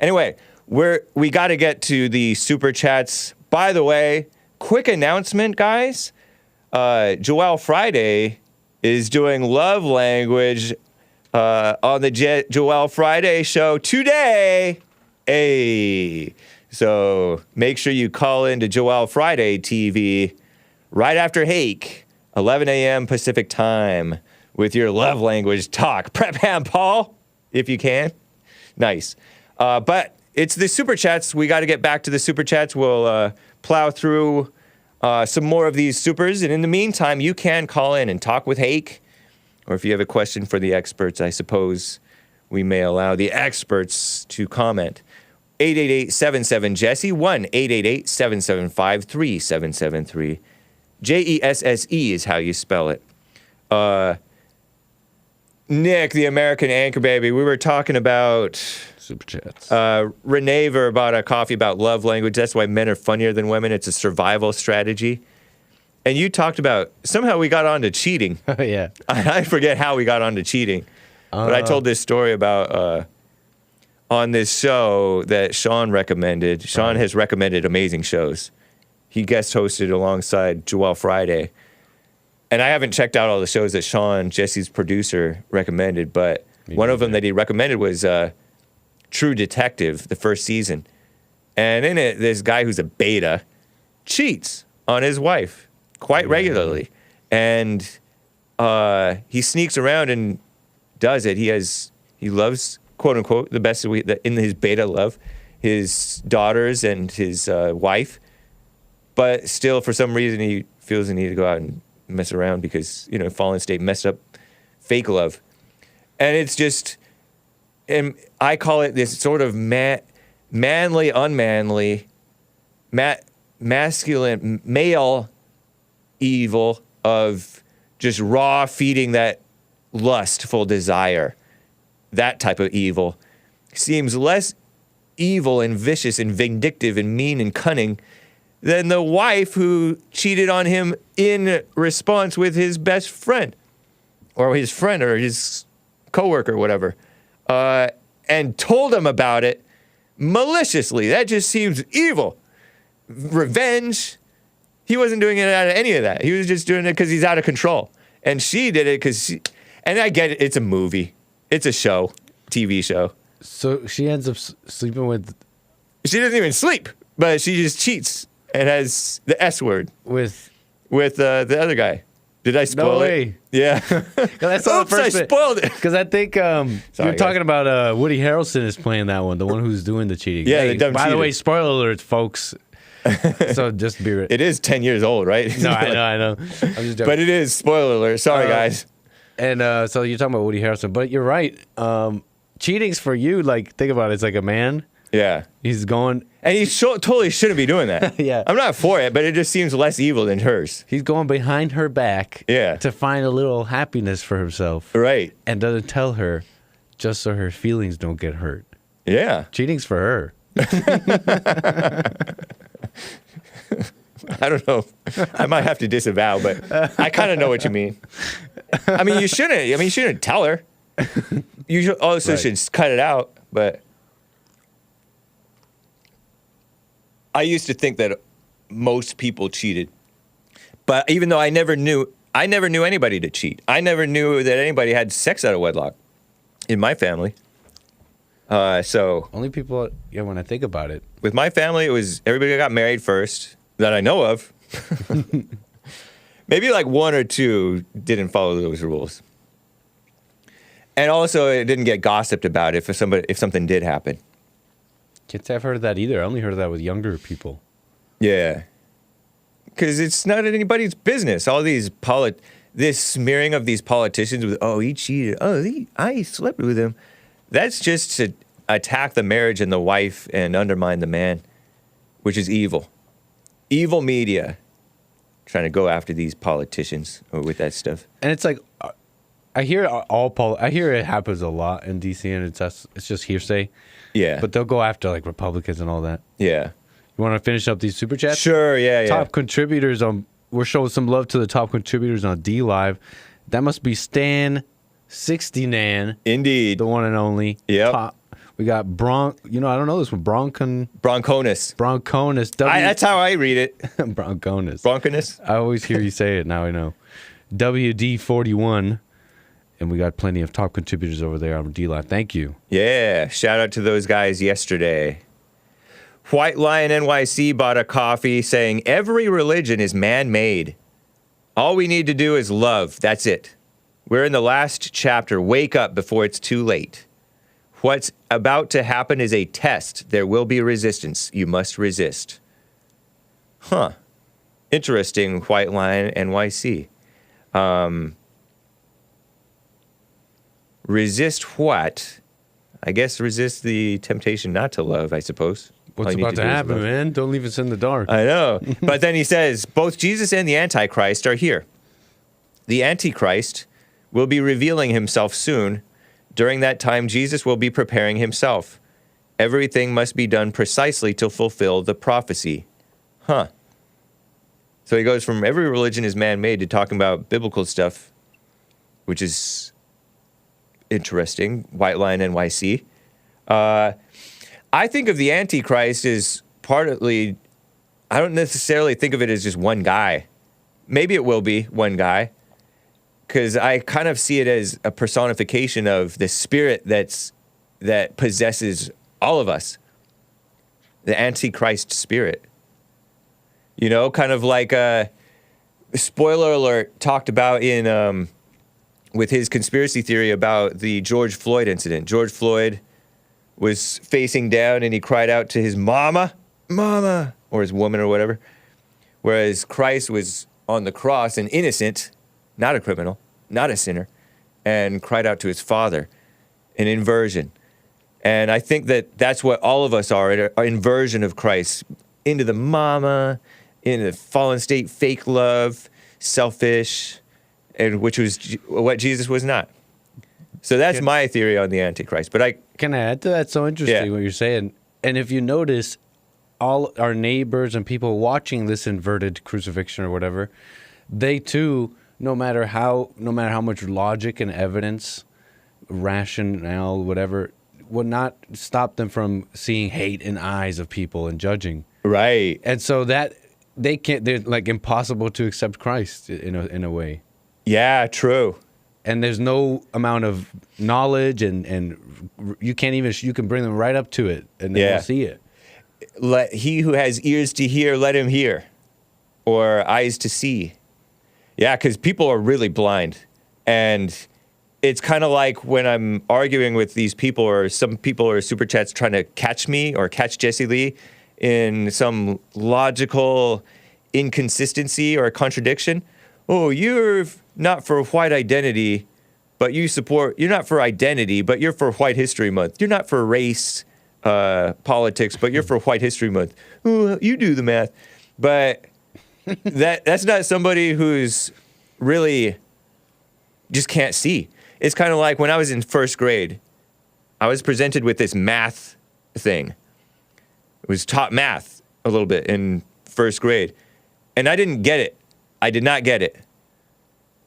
anyway, we got to get to the super chats. By the way, quick announcement, guys. Joelle Friday is doing love language on the Joelle Friday show today. Hey, so make sure you call into Joelle Friday TV right after Hake, 11 a.m. Pacific time, with your love language talk. Prep ham, Paul, if you can. Nice. But it's the super chats. We got to get back to the super chats. We'll plow through some more of these supers. And in the meantime, you can call in and talk with Hake. Or if you have a question for the experts, I suppose we may allow the experts to comment. 888-77-JESSE, 1-888-775-3773. JESSE is how you spell it. Nick, the American anchor baby, we were talking about Super chats. Renee bought a coffee about love language. That's why men are funnier than women. It's a survival strategy. And you talked about, somehow we got on to cheating. Yeah. I forget how we got on to cheating. But I told this story about on this show that Sean recommended. Sean has recommended amazing shows. He guest hosted alongside Joelle Friday. And I haven't checked out all the shows that Sean, Jesse's producer, recommended, but one of them that he recommended was True Detective, the first season. And in it, this guy who's a beta cheats on his wife quite regularly. And he sneaks around and does it. He loves, quote unquote, the best in his beta love, his daughters and his wife. But still, for some reason, he feels the need to go out and mess around because, fallen state messed up fake love. And it's just, and I call it this sort of manly, unmanly, masculine, male evil of just raw feeding that lustful desire. That type of evil seems less evil and vicious and vindictive and mean and cunning than the wife who cheated on him in response with his best friend or his friend or his coworker or whatever, and told him about it maliciously. That just seems evil. Revenge. He wasn't doing it out of any of that. He was just doing it because he's out of control. And she did it because and I get it. It's a movie. It's a show, TV show. So she ends up sleeping with... She doesn't even sleep, but she just cheats and has the S word. With the other guy. Did I spoil No way. it? Yeah. That's Oops, I spoiled it. Because I think you're talking about Woody Harrelson is playing that one, the one who's doing the cheating. Yeah, the dumb By the cheater. way, spoiler alert, folks. So just be It is 10 years old, right? No, I know. I'm just joking. But it is, spoiler alert. Sorry, guys. And so you're talking about Woody Harrelson, but you're right. Cheating's for you, like, think about it. It's like a man. Yeah. He's going... And he totally shouldn't be doing that. Yeah. I'm not for it, but it just seems less evil than hers. He's going behind her back to find a little happiness for himself. Right. And doesn't tell her just so her feelings don't get hurt. Yeah. Cheating's for her. I don't know. I might have to disavow, but I kind of know what you mean. I mean, you shouldn't. I mean, you shouldn't tell her. You should also should cut it out. But I used to think that most people cheated. But even though I never knew anybody to cheat. I never knew that anybody had sex out of wedlock in my family. So only people, when I think about it. With my family, it was everybody got married first that I know of. Maybe like one or two didn't follow those rules. And also, it didn't get gossiped about if something did happen. Can't say I've heard of that either. I only heard of that with younger people. Yeah. Because it's not anybody's business. All these this smearing of these politicians with, oh, he cheated. Oh, I slept with him. That's just to attack the marriage and the wife and undermine the man, which is evil. Evil media trying to go after these politicians with that stuff. And it's like, I hear I hear it happens a lot in DC, and it's just hearsay. Yeah. But they'll go after like Republicans and all that. Yeah. You want to finish up these super chats? Sure. Yeah. Top contributors we're showing some love to the top contributors on D Live. That must be Stan 60nan. Indeed. The one and only. Yep. We got I don't know this one. Bronconus. That's how I read it. Bronconus. I always hear you say it. Now I know. WD41. And we got plenty of top contributors over there on D Live. Thank you. Yeah. Shout out to those guys yesterday. White Lion NYC bought a coffee saying, every religion is man-made. All we need to do is love. That's it. We're in the last chapter. Wake up before it's too late. What's about to happen is a test. There will be resistance. You must resist. Huh. Interesting, White Lion NYC. Resist what? I guess resist the temptation not to love, I suppose. What's about to happen, man? Don't leave us in the dark. I know. But then he says, both Jesus and the Antichrist are here. The Antichrist will be revealing himself soon. During that time, Jesus will be preparing himself. Everything must be done precisely to fulfill the prophecy. Huh. So he goes from every religion is man-made to talking about biblical stuff, which is interesting. White Lion NYC. I think of the Antichrist as partly, I don't necessarily think of it as just one guy. Maybe it will be one guy, because I kind of see it as a personification of the spirit that possesses all of us. The Antichrist spirit. You know, kind of like spoiler alert talked about in with his conspiracy theory about the George Floyd incident. George Floyd was facing down and he cried out to his mama, or his woman or whatever. Whereas Christ was on the cross and innocent, not a criminal, not a sinner, and cried out to his Father, an inversion. And I think that that's what all of us are, an inversion of Christ, into the mama, in the fallen state, fake love, selfish, and which was what Jesus was not. So that's my theory on the Antichrist. But can I add to that? So interesting what you're saying. And if you notice, all our neighbors and people watching this inverted crucifixion or whatever, they too, no matter how much logic and evidence, rationale, whatever, would not stop them from seeing hate in eyes of people and judging. Right. And so that they're like impossible to accept Christ in a way. Yeah, true. And there's no amount of knowledge and you can bring them right up to it and they'll see it. Let he who has ears to hear, let him hear, or eyes to see. Yeah, because people are really blind. And it's kind of like when I'm arguing with these people, or some people or super chats trying to catch me or catch Jesse Lee in some logical inconsistency or contradiction. Oh, you're not for white identity, but you're not for identity, but you're for White History Month. You're not for race politics, but you're for White History Month. Oh, you do the math. But that's not somebody who's really just can't see. It's kind of like when I was in first grade, I was presented with this math thing. It was taught math a little bit in first grade. And I didn't get it. I did not get it.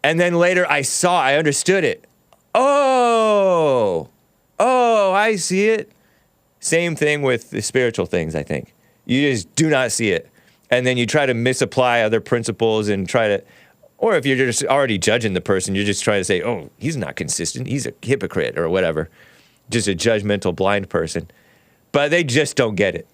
And then later I understood it. Oh, I see it. Same thing with the spiritual things, I think. You just do not see it. And then you try to misapply other principles and or if you're just already judging the person, you're just trying to say, oh, he's not consistent. He's a hypocrite or whatever. Just a judgmental, blind person. But they just don't get it.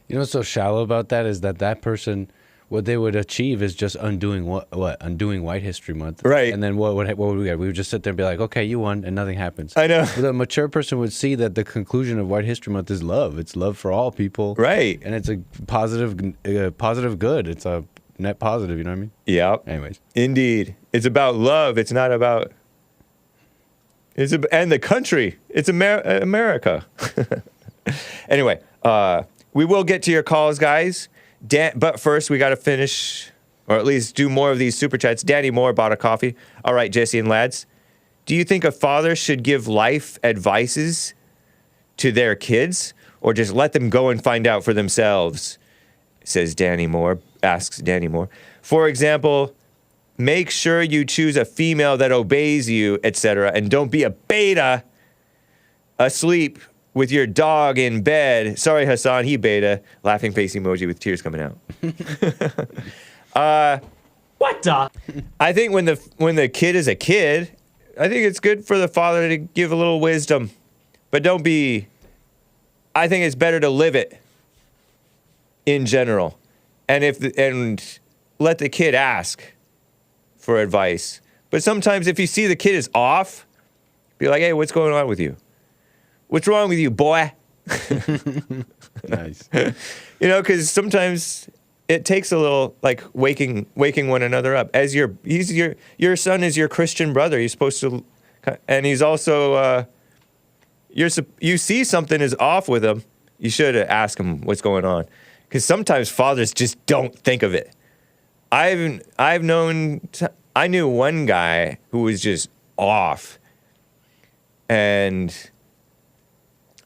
You know what's so shallow about that is that person What they would achieve is just undoing what? Undoing White History Month. Right. And then what would we get? We would just sit there and be like, okay, you won, and nothing happens. I know. The mature person would see that the conclusion of White History Month is love. It's love for all people. Right. And it's a positive good. It's a net positive, you know what I mean? Yeah. Anyways. Indeed. It's about love. It's not about... and the country. It's America. Anyway, we will get to your calls, guys. But first, we got to finish, or at least do more of these super chats. Danny Moore bought a coffee. All right, Jesse and lads. Do you think a father should give life advices to their kids, or just let them go and find out for themselves? Says Danny Moore, asks Danny Moore. For example, make sure you choose a female that obeys you, etc., and don't be a beta asleep with your dog in bed. Sorry, Hassan, he beta. Laughing face emoji with tears coming out. What the? I think when the kid is a kid, I think it's good for the father to give a little wisdom, but don't be. I think it's better to live it in general, and let the kid ask for advice. But sometimes if you see the kid is off, be like, hey, what's going on with you? What's wrong with you, boy? Nice. You know, because sometimes it takes a little, like, waking one another up. As your son is your Christian brother. You're supposed to, and he's also, you see something is off with him, you should ask him what's going on. Because sometimes fathers just don't think of it. I knew one guy who was just off, and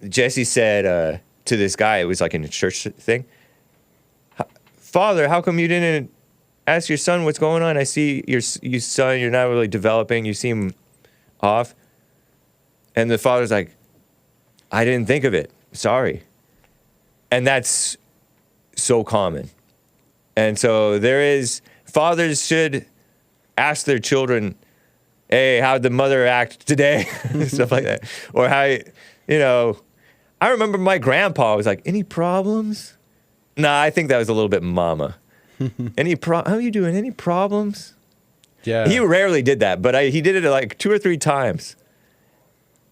Jesse said to this guy, it was like in a church thing, Father, how come you didn't ask your son what's going on? I see your son, you're not really developing, you seem off. And the father's like, I didn't think of it, sorry. And that's so common. And so fathers should ask their children, hey, how'd the mother act today? Stuff like that. Or how, I remember my grandpa was like, any problems? Nah, I think that was a little bit mama. How are you doing? Any problems? Yeah. He rarely did that, but he did it like 2 or 3 times.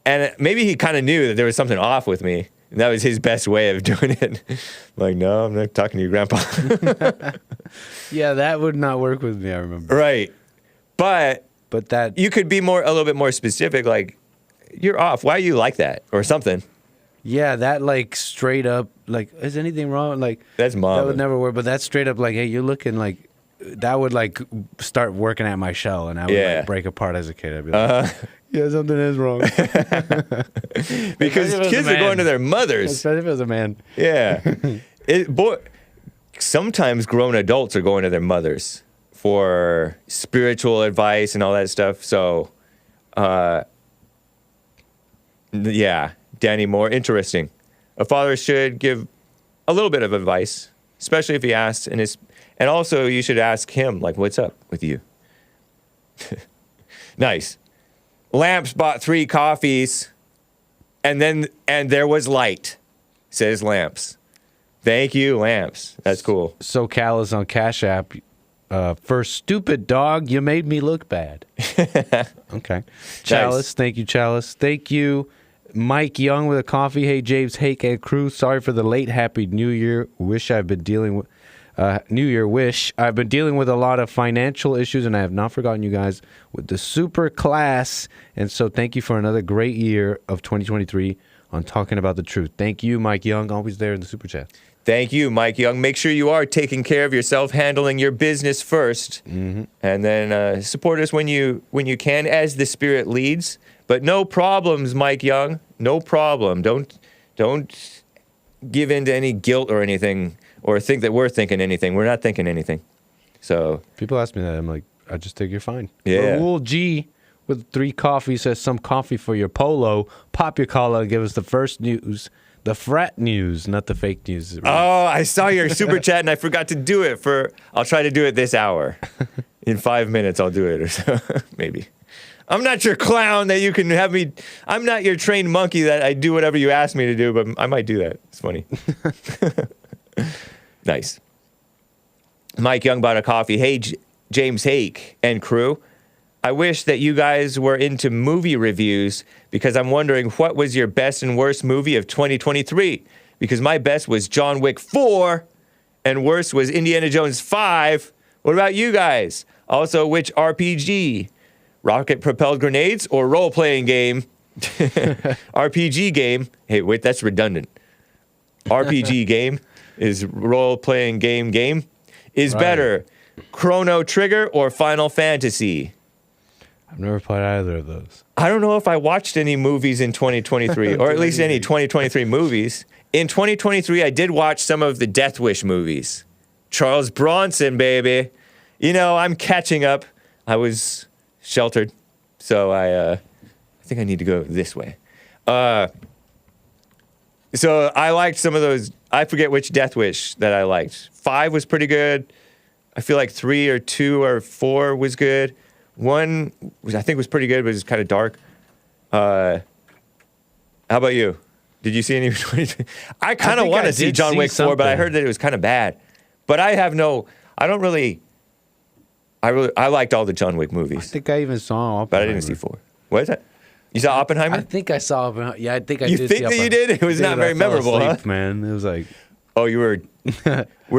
And maybe he kind of knew that there was something off with me. And that was his best way of doing it. Like, no, I'm not talking to you, Grandpa. Yeah, that would not work with me, I remember. Right. But that... You could be a little bit more specific, like, you're off. Why are you like that? Or something. Yeah, that, like, straight up, like, is anything wrong? Like, that's mom. That would never work. But that's straight up, like, hey, you're looking like, that would, like, start working at my shell. And I would, like, break apart as a kid. I'd be like, yeah, something is wrong. Because kids are going to their mothers. Especially if it was a man. Yeah. Sometimes grown adults are going to their mothers for spiritual advice and all that stuff. So, yeah, Danny Moore, interesting. A father should give a little bit of advice, especially if he asks, and also you should ask him, like, what's up with you? Nice. Lamps bought 3 coffees, and there was light, says Lamps. Thank you, Lamps. That's cool. So Callous on Cash App. For stupid dog, you made me look bad. Okay. Chalice, nice. Thank you, Chalice. Thank you, Mike Young with a coffee. Hey, James, Hake, and crew. Sorry for the late. Happy New Year. I've been dealing with a lot of financial issues, and I have not forgotten you guys with the super class. And so thank you for another great year of 2023 on talking about the truth. Thank you, Mike Young, always there in the super chat. Thank you, Mike Young. Make sure you are taking care of yourself, handling your business first, and then support us when you can, as the Spirit leads. But no problems, Mike Young. No problem. Don't give in to any guilt or anything, or think that we're thinking anything. We're not thinking anything. So people ask me that. I'm like, I just think you're fine. Yeah. Raul G with 3 coffees says, some coffee for your polo. Pop your collar and give us the first news. The frat news, not the fake news. Oh, I saw your super chat and I forgot to do it I'll try to do it this hour. In 5 minutes, I'll do it or so. Maybe. I'm not your clown that you can have me. I'm not your trained monkey that I do whatever you ask me to do, but I might do that. It's funny. Nice. Mike Young bought a coffee. Hey, James Hake and crew. I wish that you guys were into movie reviews because I'm wondering what was your best and worst movie of 2023? Because my best was John Wick 4 and worst was Indiana Jones 5. What about you guys? Also, which RPG? Rocket-propelled grenades or role-playing game? RPG game. Hey, wait, that's redundant. RPG game is role-playing game is better. Chrono Trigger or Final Fantasy? I've never played either of those. I don't know if I watched any movies in 2023, or at least any 2023 movies. In 2023, I did watch some of the Death Wish movies. Charles Bronson, baby. You know, I'm catching up. I was sheltered, so I think I need to go this way. So I liked some of those. I forget which Death Wish that I liked. 5 was pretty good. I feel like 3 or 2 or 4 was good. 1 I think was pretty good, but it was kind of dark. How about you? Did you see any? I kind of want to see John Wick 4, but I heard that it was kind of bad. But I liked all the John Wick movies. I think I even saw Oppenheimer. But I didn't see 4. What is that? You saw Oppenheimer? I think I saw Oppenheimer. Yeah, I think I did. You think that you did? It was not very memorable, huh? Man, it was like... Oh, you were...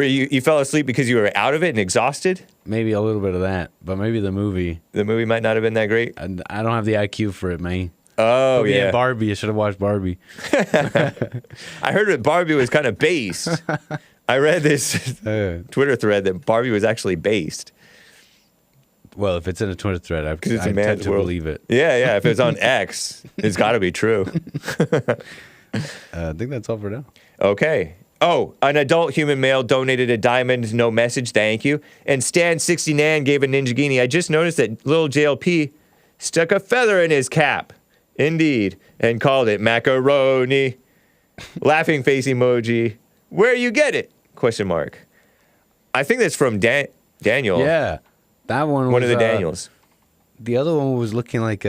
you fell asleep because you were out of it and exhausted? Maybe a little bit of that, but maybe the movie. The movie might not have been that great? I don't have the IQ for it, man. Oh, yeah. And Barbie. I should have watched Barbie. I heard that Barbie was kind of based. I read this Twitter thread that Barbie was actually based. Well, if it's in a Twitter thread, I tend to believe it. Yeah. If it's on X, it's got to be true. I think that's all for now. Okay. Oh, an adult human male donated a diamond, no message, thank you. And Stan69 gave a Ninjagini. I just noticed that little JLP stuck a feather in his cap. Indeed. And called it macaroni. Laughing face emoji. Where you get it? Question mark. I think that's from Daniel. Yeah. That one was... One of the Daniels. The other one was looking like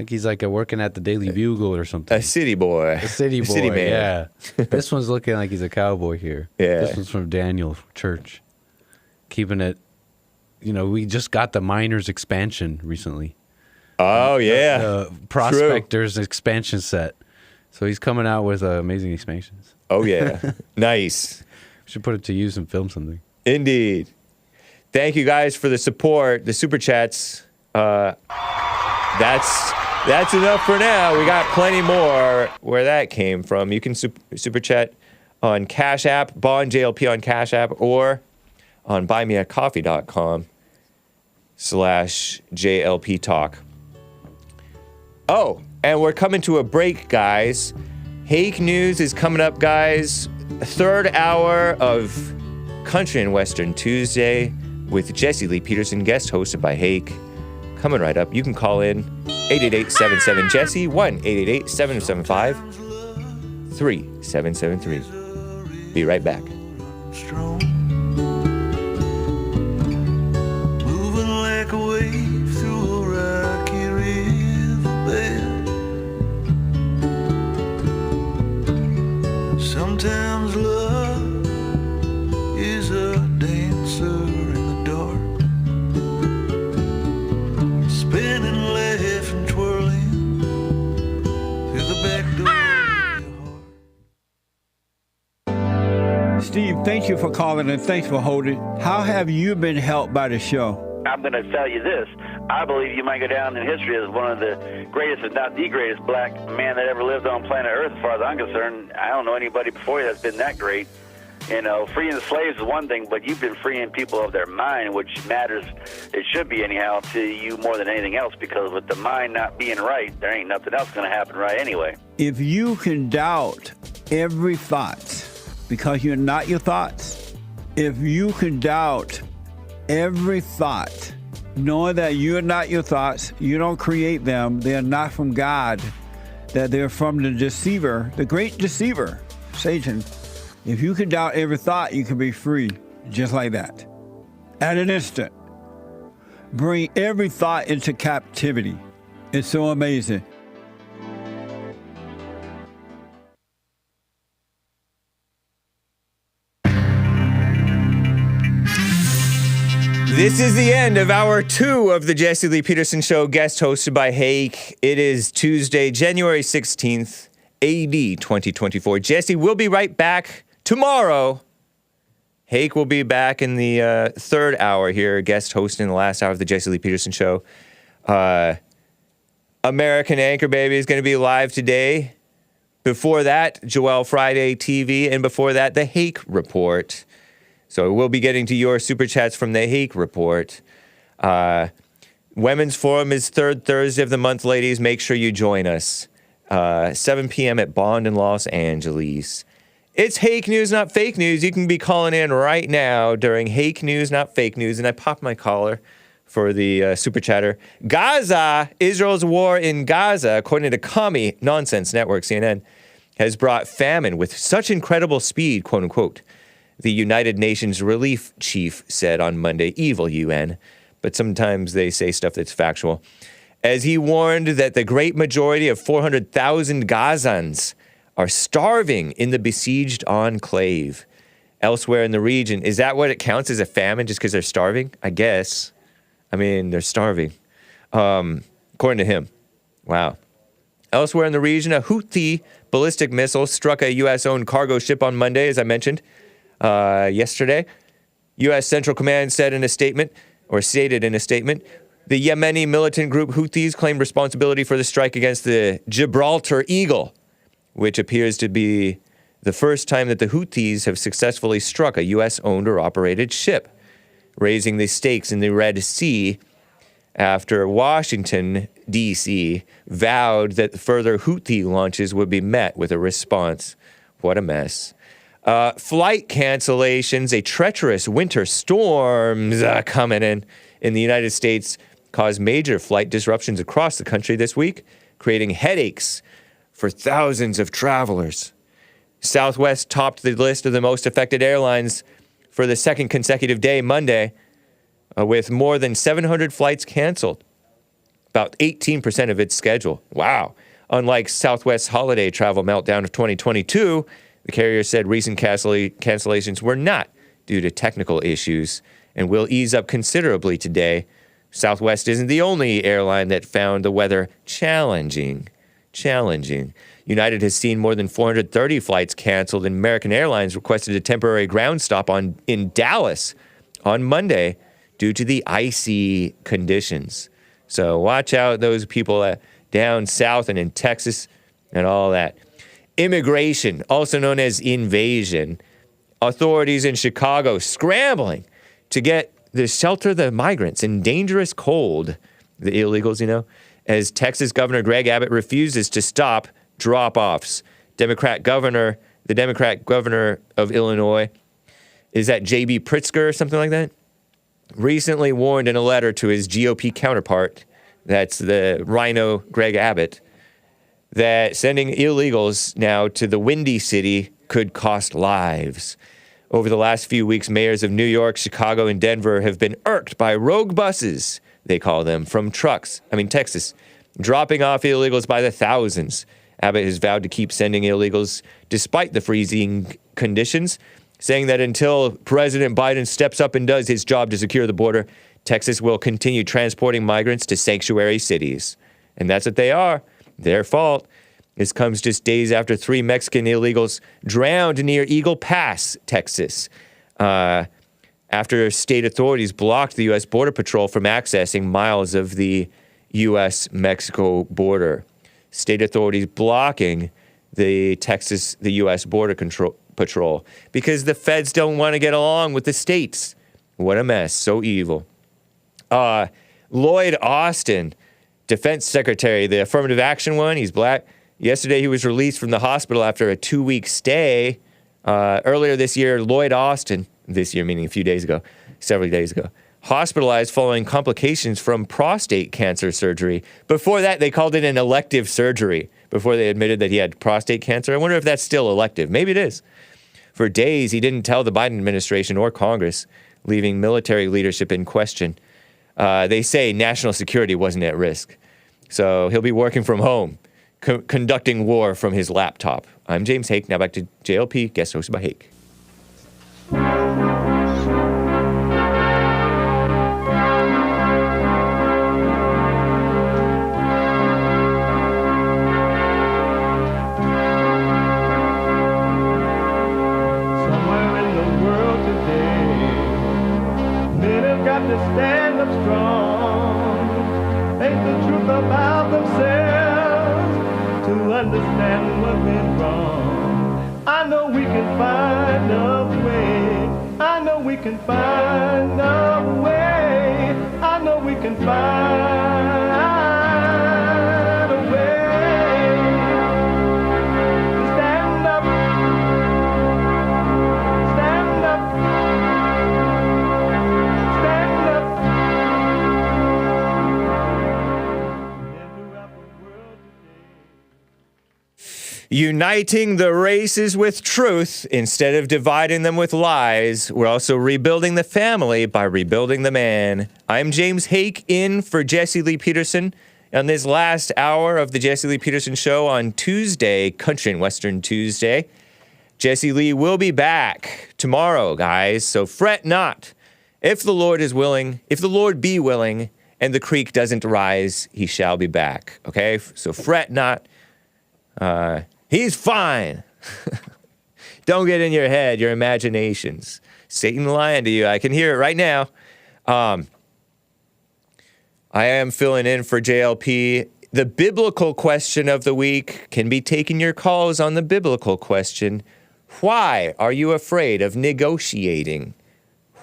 he's working at the Daily Bugle or something. A city boy. A city boy, city man. Yeah. This one's looking like he's a cowboy here. Yeah. This one's from Daniel Church. Keeping it... we just got the Miners expansion recently. Oh, yeah. The Prospectors expansion set. So he's coming out with amazing expansions. Oh, yeah. Nice. We should put it to use and film something. Indeed. Thank you guys for the support, the super chats. That's enough for now. We got plenty more where that came from. You can super chat on Cash App, Bond JLP on Cash App, or on buymeacoffee.com/JLP Talk. Oh, and we're coming to a break, guys. Hake News is coming up, guys. Third hour of Country and Western Tuesday with Jesse Lee Peterson, guest hosted by Hake. Coming right up. You can call in 888-77-JESSE, 1-888-775-3773. Be right back. Moving like a wave through a rocky riverbed. Sometimes love is a dancer in the dark, spinning, laughing, twirling through the back door of your heart. Steve, thank you for calling and thanks for holding. How have you been helped by the show? I'm going to tell you this. I believe you might go down in history as one of the greatest, if not the greatest, black man that ever lived on planet Earth, as far as I'm concerned. I don't know anybody before you that's been that great. Freeing the slaves is one thing, but you've been freeing people of their mind, which matters, it should be anyhow, to you more than anything else, because with the mind not being right, there ain't nothing else going to happen right anyway. If you can doubt every thought because you're not your thoughts, if you can doubt every thought, knowing that you're not your thoughts, you don't create them, they're not from God, that they're from the deceiver, the great deceiver, Satan. If you can doubt every thought, you can be free, just like that. At an instant. Bring every thought into captivity. It's so amazing. This is the end of hour 2 of the Jesse Lee Peterson Show, guest hosted by Hake. It is Tuesday, January 16th, AD 2024. Jesse will be right back tomorrow. Hake will be back in the third hour here, guest hosting the last hour of the Jesse Lee Peterson Show. American Anchor Baby is going to be live today. Before that, Joel Friday TV, and before that, the Hake Report. So we'll be getting to your super chats from the Hake Report. Women's Forum is third Thursday of the month, ladies. Make sure you join us. 7 p.m. at Bond in Los Angeles. It's Hake News, not fake news. You can be calling in right now during Hake News, not fake news. And I popped my collar for the super chatter. Gaza, Israel's war in Gaza, according to Commie Nonsense Network, CNN, has brought famine with such incredible speed, quote unquote. The United Nations relief chief said on Monday, evil UN, but sometimes they say stuff that's factual, as he warned that the great majority of 400,000 Gazans are starving in the besieged enclave. Elsewhere in the region, is that what it counts as a famine, just because they're starving? I guess. I mean, they're starving. According to him. Wow. Elsewhere in the region, a Houthi ballistic missile struck a U.S.-owned cargo ship on Monday, as I mentioned. Yesterday, U.S. Central Command stated in a statement, the Yemeni militant group Houthis claimed responsibility for the strike against the Gibraltar Eagle, which appears to be the first time that the Houthis have successfully struck a U.S.-owned or operated ship, raising the stakes in the Red Sea after Washington, D.C., vowed that further Houthi launches would be met with a response. What a mess. Flight cancellations, a treacherous winter storms coming in the United States caused major flight disruptions across the country this week, creating headaches for thousands of travelers. Southwest topped the list of the most affected airlines for the second consecutive day, Monday, with more than 700 flights canceled, about 18% of its schedule. Wow. Unlike Southwest's holiday travel meltdown of 2022, the carrier said recent cancellations were not due to technical issues and will ease up considerably today. Southwest isn't the only airline that found the weather challenging. United has seen more than 430 flights canceled, and American Airlines requested a temporary ground stop in Dallas on Monday due to the icy conditions. So watch out, those people down south and in Texas and all that. Immigration, also known as invasion. Authorities in Chicago scrambling to shelter the migrants in dangerous cold, the illegals, as Texas Governor Greg Abbott refuses to stop drop-offs. The Democrat governor of Illinois, is that J.B. Pritzker or something like that? Recently warned in a letter to his GOP counterpart, that's the Rhino Greg Abbott, that sending illegals now to the Windy City could cost lives. Over the last few weeks, mayors of New York, Chicago, and Denver have been irked by rogue buses, they call them, from Texas, dropping off illegals by the thousands. Abbott has vowed to keep sending illegals despite the freezing conditions, saying that until President Biden steps up and does his job to secure the border, Texas will continue transporting migrants to sanctuary cities. And that's what they are. Their fault. This comes just days after 3 Mexican illegals drowned near Eagle Pass, Texas, after state authorities blocked the U.S. Border Patrol from accessing miles of the U.S.-Mexico border. State authorities blocking the U.S. Border Patrol because the feds don't want to get along with the states. What a mess. So evil. Lloyd Austin, Defense Secretary, the affirmative action one, he's black. Yesterday, he was released from the hospital after a 2-week stay. Earlier this year, Lloyd Austin, this year meaning several days ago, hospitalized following complications from prostate cancer surgery. Before that, they called it an elective surgery, before they admitted that he had prostate cancer. I wonder if that's still elective. Maybe it is. For days, he didn't tell the Biden administration or Congress, leaving military leadership in question. They say national security wasn't at risk. So he'll be working from home, conducting war from his laptop. I'm James Hake. Now back to JLP, guest hosted by Hake. understand what went wrong. I know we can find a way. I know we can find a way. I know we can find a way to stand up, stand up, stand up. Uniting the races with truth instead of dividing them with lies. We're also rebuilding the family by rebuilding the man. I'm James Hake in for Jesse Lee Peterson on this last hour of the Jesse Lee Peterson Show on Tuesday, Country and Western Tuesday. Jesse Lee will be back tomorrow, guys, so fret not. If the Lord is willing, if the Lord be willing, and the creek doesn't rise, he shall be back, okay? So fret not. He's fine. Don't get in your head, your imaginations. Satan lying to you. I can hear it right now. I am filling in for JLP. The biblical question of the week can be taking your calls on the biblical question. Why are you afraid of negotiating?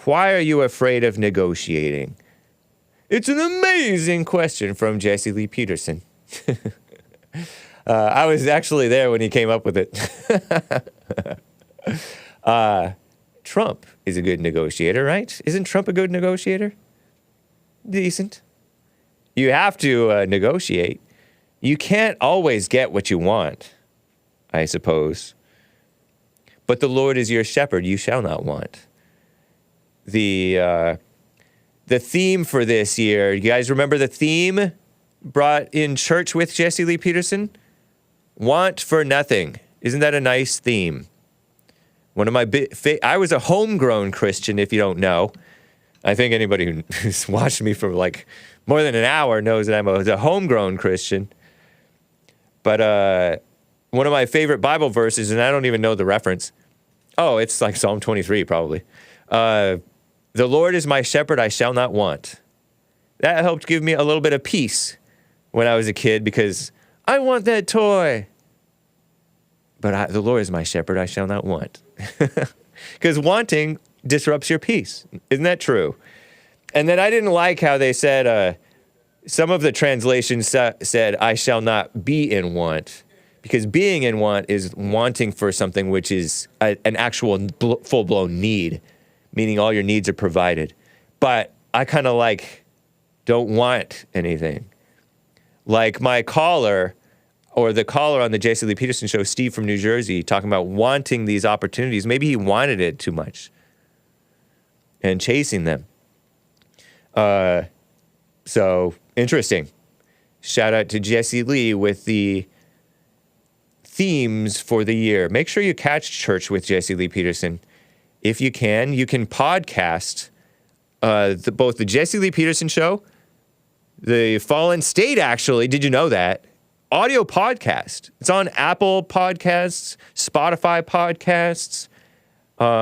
Why are you afraid of negotiating? It's an amazing question from Jesse Lee Peterson. I was actually there when he came up with it. Trump is a good negotiator, right? Isn't Trump a good negotiator? Decent. You have to negotiate. You can't always get what you want, I suppose. But the Lord is your shepherd, you shall not want. The theme for this year, you guys remember the theme brought in church with Jesse Lee Peterson? Want for nothing. Isn't that a nice theme? One of my I was a homegrown Christian, if you don't know. I think anybody who's watched me for like more than an hour knows that I was a homegrown Christian. But one of my favorite Bible verses, and I don't even know the reference. Oh, it's like Psalm 23 probably. The Lord is my shepherd, I shall not want. That helped give me a little bit of peace when I was a kid because I want that toy. But the Lord is my shepherd, I shall not want. Because wanting disrupts your peace. Isn't that true? And then I didn't like how they said, some of the translations said, I shall not be in want. Because being in want is wanting for something which is an actual full-blown need, meaning all your needs are provided. But I kind of don't want anything. Like my caller, or the caller on the Jesse Lee Peterson Show, Steve from New Jersey, talking about wanting these opportunities. Maybe he wanted it too much and chasing them. So, interesting. Shout out to Jesse Lee with the themes for the year. Make sure you catch church with Jesse Lee Peterson. If you can podcast both the Jesse Lee Peterson Show, the Fallen State, actually. Did you know that? Audio podcast. It's on Apple Podcasts, Spotify Podcasts,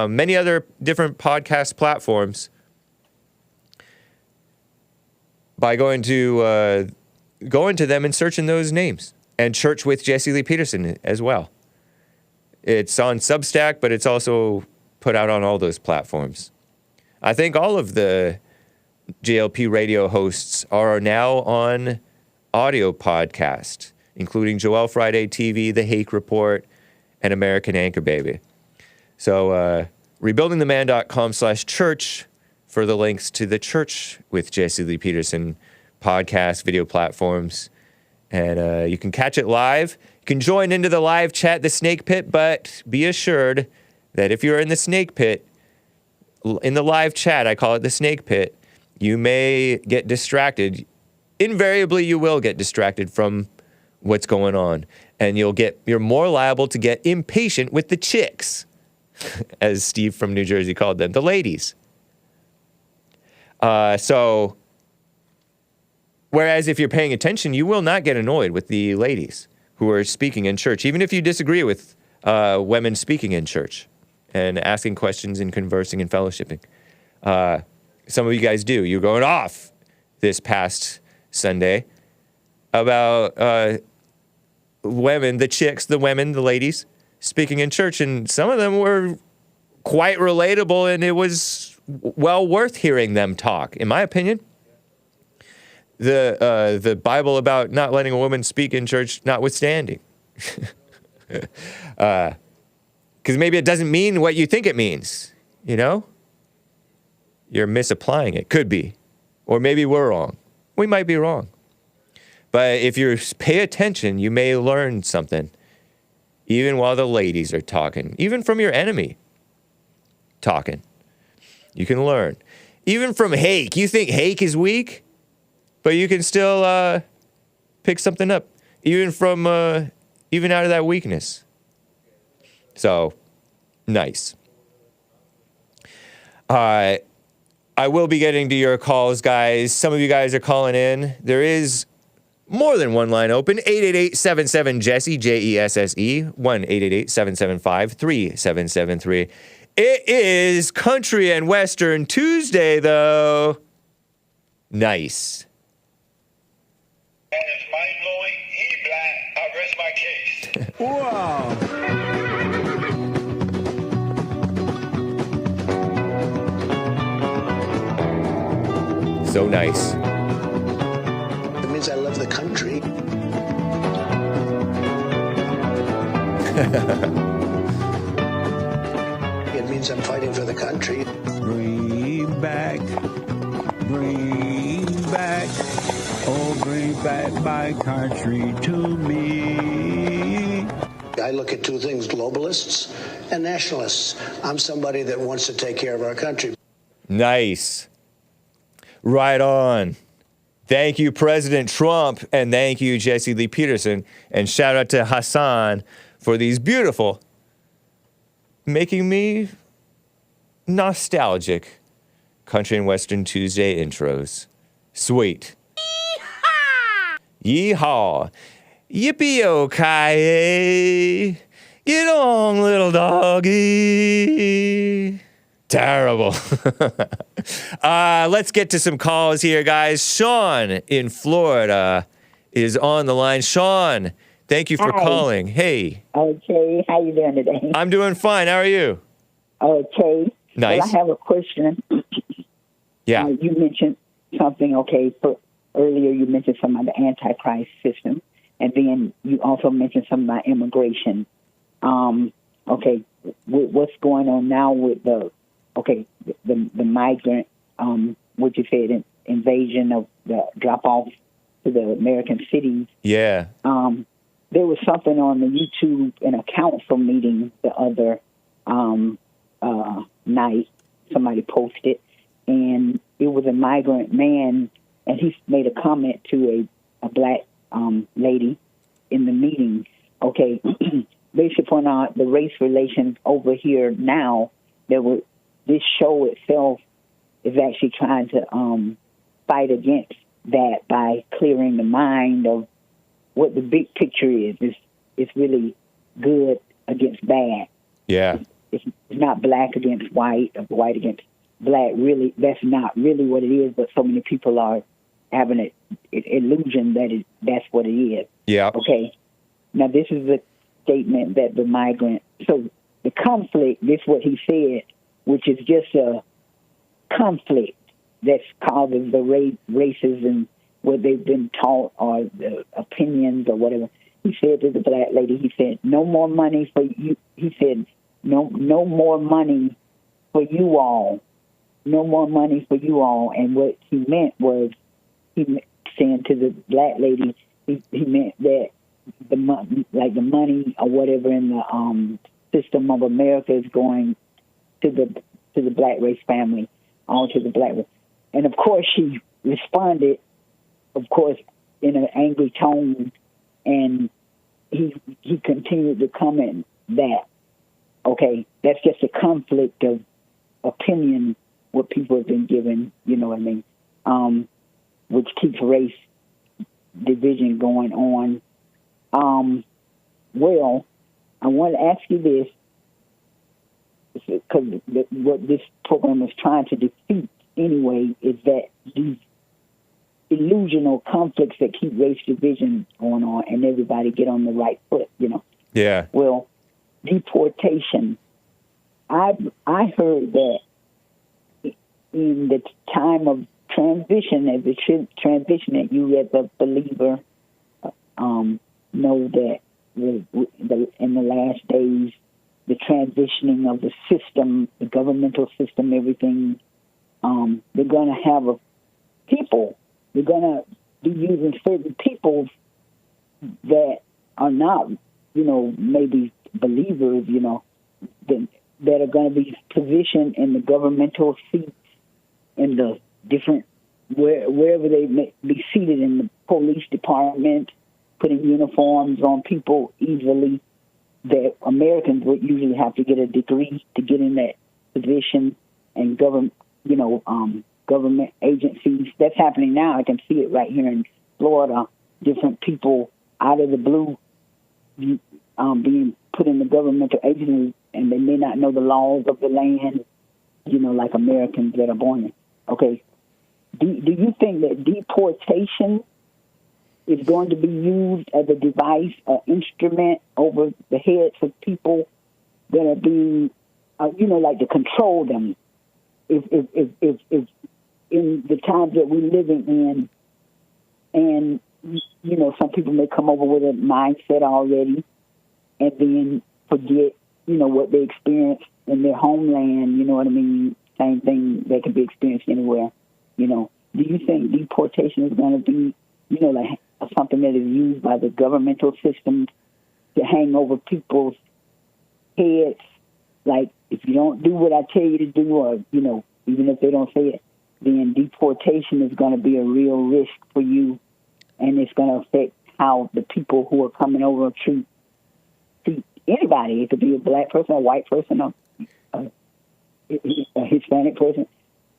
many other different podcast platforms. By going to them and searching those names. And Church with Jesse Lee Peterson as well. It's on Substack, but it's also put out on all those platforms. I think all of the JLP radio hosts are now on audio podcast, including Joel Friday TV, The Hake Report, and American Anchor Baby. So rebuildingtheman.com/church for the links to the Church with Jesse Lee Peterson podcast, video platforms. And you can catch it live. You can join into the live chat, the Snake Pit, but be assured that if you're in the Snake Pit, in the live chat, I call it the Snake Pit, you may get distracted. Invariably, you will get distracted from what's going on. And you're more liable to get impatient with the chicks, as Steve from New Jersey called them, the ladies. So, whereas if you're paying attention, you will not get annoyed with the ladies who are speaking in church, even if you disagree with women speaking in church and asking questions and conversing and fellowshipping. Some of you guys do. You're going off this past Sunday about women, the chicks, the women, the ladies speaking in church, and some of them were quite relatable, and it was well worth hearing them talk, in my opinion. The Bible about not letting a woman speak in church notwithstanding. Because maybe it doesn't mean what you think it means, you know? You're misapplying it. Could be. Or maybe we're wrong. We might be wrong. But if you pay attention, you may learn something. Even while the ladies are talking. Even from your enemy talking. You can learn. Even from Hake. You think Hake is weak? But you can still pick something up. Even from, even out of that weakness. So, nice. I will be getting to your calls, guys. Some of you guys are calling in. There is more than one line open. 888-77-JESSE, J-E-S-S-E, 1-888-775-3773. It is Country and Western Tuesday, though. Nice. And it's mind-blowing. He black. I rest my case. Wow. So nice. It means I love the country. It means I'm fighting for the country. Bring back, oh, bring back my country to me. I look at two things, globalists and nationalists. I'm somebody that wants to take care of our country. Nice. Right on. Thank you, President Trump, and thank you, Jesse Lee Peterson, and shout out to Hassan for these beautiful, making me nostalgic Country and Western Tuesday intros. Sweet. Yeehaw. Yippee-o-ki-yay. Get on, little doggy. Terrible. Let's get to some calls here, guys. Sean in Florida is on the line. Sean, thank you for calling. Hey. Okay, how you doing today? I'm doing fine. How are you? Okay. Nice. Well, I have a question. Yeah. You mentioned something, earlier you mentioned something about the Antichrist system, and then you also mentioned something about immigration. What's going on now with the migrant, what you said, invasion of the drop-off to the American cities. Yeah. There was something on the YouTube in a council meeting the other night. Somebody posted, and it was a migrant man, and he made a comment to a black lady in the meeting. Okay, based upon the race relations over here now, this show itself is actually trying to fight against that by clearing the mind of what the big picture is. It's really good against bad. Yeah. It's not black against white or white against black. Really, that's not really what it is, but so many people are having an illusion that that's what it is. Yeah. Okay. Now, this is a statement that the migrant... So the conflict, this is what he said, which is just a conflict that causes the races and what they've been taught or the opinions or whatever. He said to the black lady, he said, no more money for you. He said, no more money for you all. No more money for you all. And what he meant was, he saying to the black lady, he meant that the money or whatever in the system of America is going to the black race family, on to the black race. And of course, she responded, of course, in an angry tone, and he continued to comment that, okay, that's just a conflict of opinion, what people have been given, you know what I mean, which keeps race division going on. Well, I want to ask you this, because what this program is trying to defeat anyway is that these illusional conflicts that keep race division going on, and everybody get on the right foot, Yeah. Well, deportation. I heard that in the time of transition, as it should transition, that you as a believer know that in the last days, the transitioning of the system, the governmental system, everything, they're going to have people. They're going to be using certain people that are not, maybe believers, that are going to be positioned in the governmental seats, in the different, wherever they may be seated in the police department, putting uniforms on people easily, that Americans would usually have to get a degree to get in that position, and government agencies. That's happening now. I can see it right here in Florida. Different people out of the blue being put in the governmental agencies, and they may not know the laws of the land, like Americans that are born in. Okay. Do you think that deportation is going to be used as a device, an instrument over the heads of people that are being, like to control them? If in the times that we're living in, and some people may come over with a mindset already, and then forget, what they experienced in their homeland. You know what I mean? Same thing that can be experienced anywhere. Do you think deportation is going to be, like something that is used by the governmental system to hang over people's heads? Like, if you don't do what I tell you to do, or, even if they don't say it, then deportation is going to be a real risk for you, and it's going to affect how the people who are coming over treat anybody. It could be a black person, a white person, or a Hispanic person,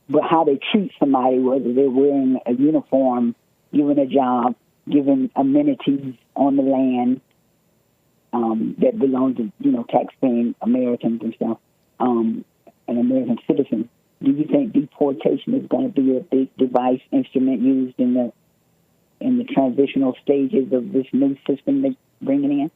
but how they treat somebody, whether they're wearing a uniform, given a job, given amenities on the land that belong to, taxpaying Americans and stuff, and American citizens. Do you think deportation is going to be a big device, instrument used in the transitional stages of this new system they're bringing in?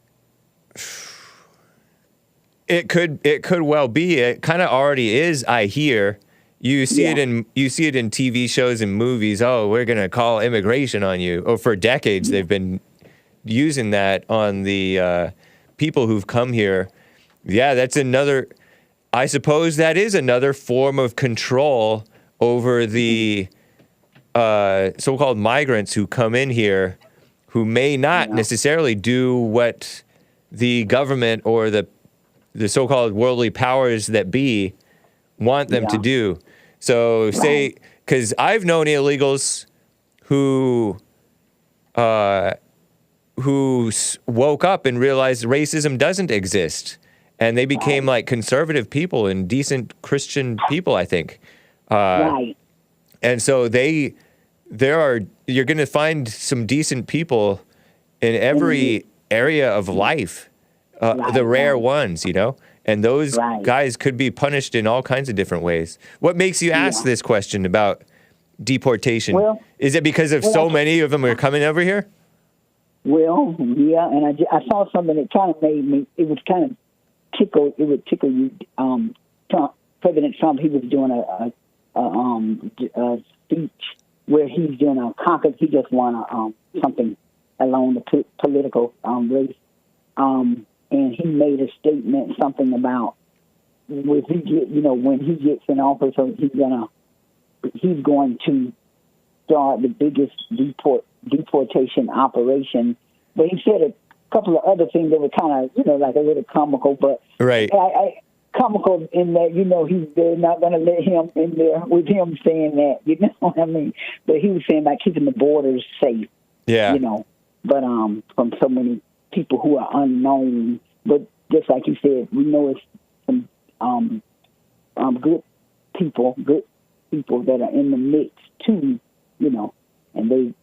It could well be. It kind of already is. I hear you see it in TV shows and movies. Oh, we're gonna call immigration on you. Oh, for decades they've been using that on the people who've come here. Yeah, that's another. I suppose that is another form of control over the so-called migrants who come in here, who may not necessarily do what the government or the so-called worldly powers that be want them to do. So say, because I've known illegals who woke up and realized racism doesn't exist, and they became like conservative people and decent Christian people, I think. And so you're going to find some decent people in every area of life. The rare ones, and those guys could be punished in all kinds of different ways. What makes you ask this question about deportation? Is it because of so many of them are coming over here? Well, yeah, and I saw something that kind of made me, it would kind of tickle you. President Trump, he was doing a speech where he's doing a caucus. He just won something along the political race. And he made a statement, something about when he gets in office, he's going to start the biggest deportation operation. But he said a couple of other things that were kind of, like a little comical, but comical in that, they're not going to let him in there with him saying that, you know what I mean? But he was saying about keeping the borders safe, but from so many people who are unknown. But just like you said, we know it's some good people that are in the mix too, and they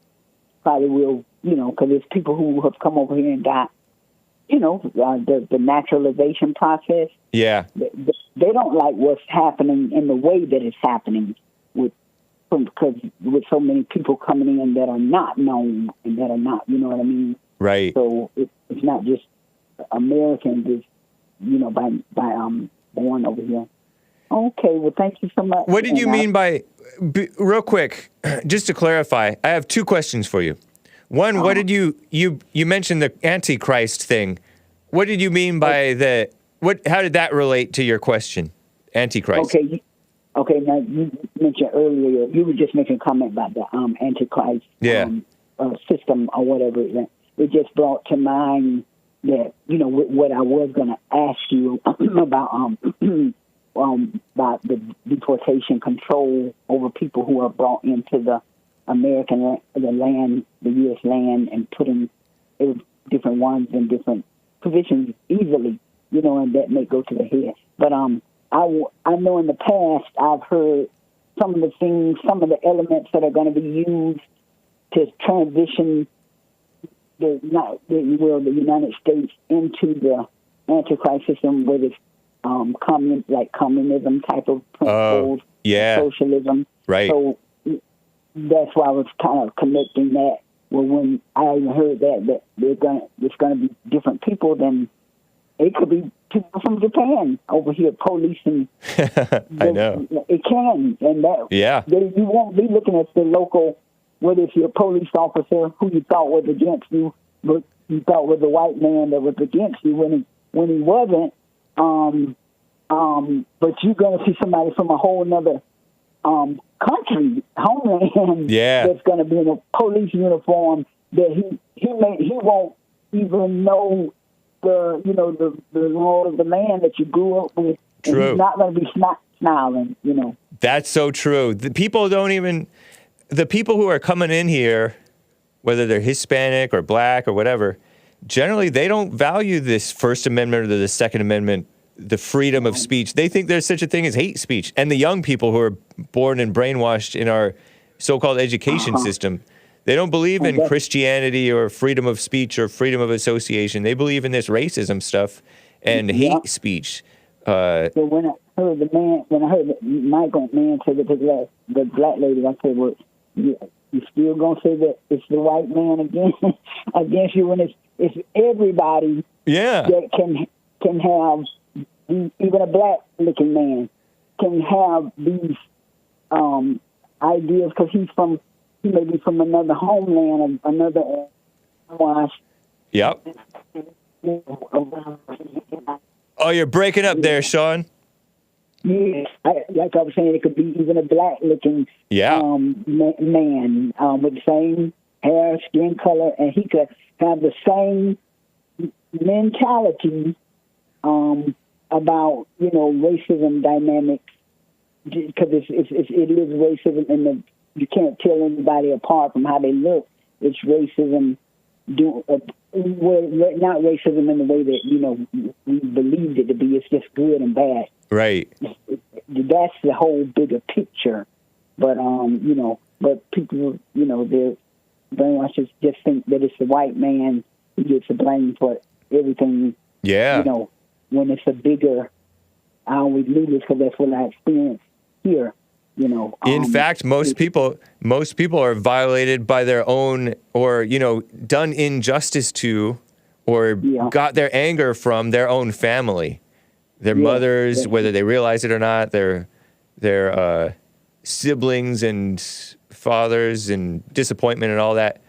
probably will, because there's people who have come over here and got, the naturalization process. Yeah. They don't like what's happening in the way that it's happening with because with so many people coming in that are not known and that are not, you know what I mean? Right. So it's not just Americans, it's, born over here. Okay, well, thank you so much. What did you mean by, real quick, just to clarify, I have two questions for you. One, what did you mentioned the Antichrist thing. What did you mean by how did that relate to your question, Antichrist? Okay, now you mentioned earlier, you were just making a comment about the Antichrist system or whatever. It just brought to mind that, what I was going to ask you about the deportation control over people who are brought into the American land, the U.S. land, and put in different ones in different positions easily, and that may go to the head. But I know in the past I've heard some of the things, some of the elements that are going to be used to transition the United States into the Antichrist system, whether it's communism type of principles, socialism. Right. So that's why I was kind of connecting that. Well, when I even heard that it's going to be different people, then it could be people from Japan over here policing. I know. It can, and that you won't be looking at the local, whether it's your police officer who you thought was against you, but you thought was a white man that was against you when he wasn't. But you're going to see somebody from a whole other country, homeland, that's going to be in a police uniform that he won't even know the law of the land that you grew up with. True. And he's not going to be smiling, That's so true. The people who are coming in here, whether they're Hispanic or black or whatever, generally they don't value this First Amendment or the Second Amendment, the freedom of speech. They think there's such a thing as hate speech. And the young people who are born and brainwashed in our so-called education system, they don't believe in Christianity or freedom of speech or freedom of association. They believe in this racism stuff and hate speech. So when I heard the Michael man say that the black lady, I said, well, you still gonna say that it's the white man against you when it's everybody that can have, even a black-looking man can have these ideas because he may be from another homeland, another wash. Yep. Oh, you're breaking up there, Sean. Yeah, like I was saying, it could be even a black-looking man with the same hair, skin color, and he could have the same mentality about racism dynamics, because it is racism, and you can't tell anybody apart from how they look. It's racism. Not racism in the way that we believed it to be. It's just good and bad. Right. That's the whole bigger picture. But but people, they're brainwashed just think that it's the white man who gets the blame for everything. Yeah. When it's a bigger, I always leave this because that's what I experienced here. In fact, most people are violated by their own, or done injustice to, or got their anger from their own family, their mothers, whether they realize it or not, their siblings and fathers, and disappointment and all that.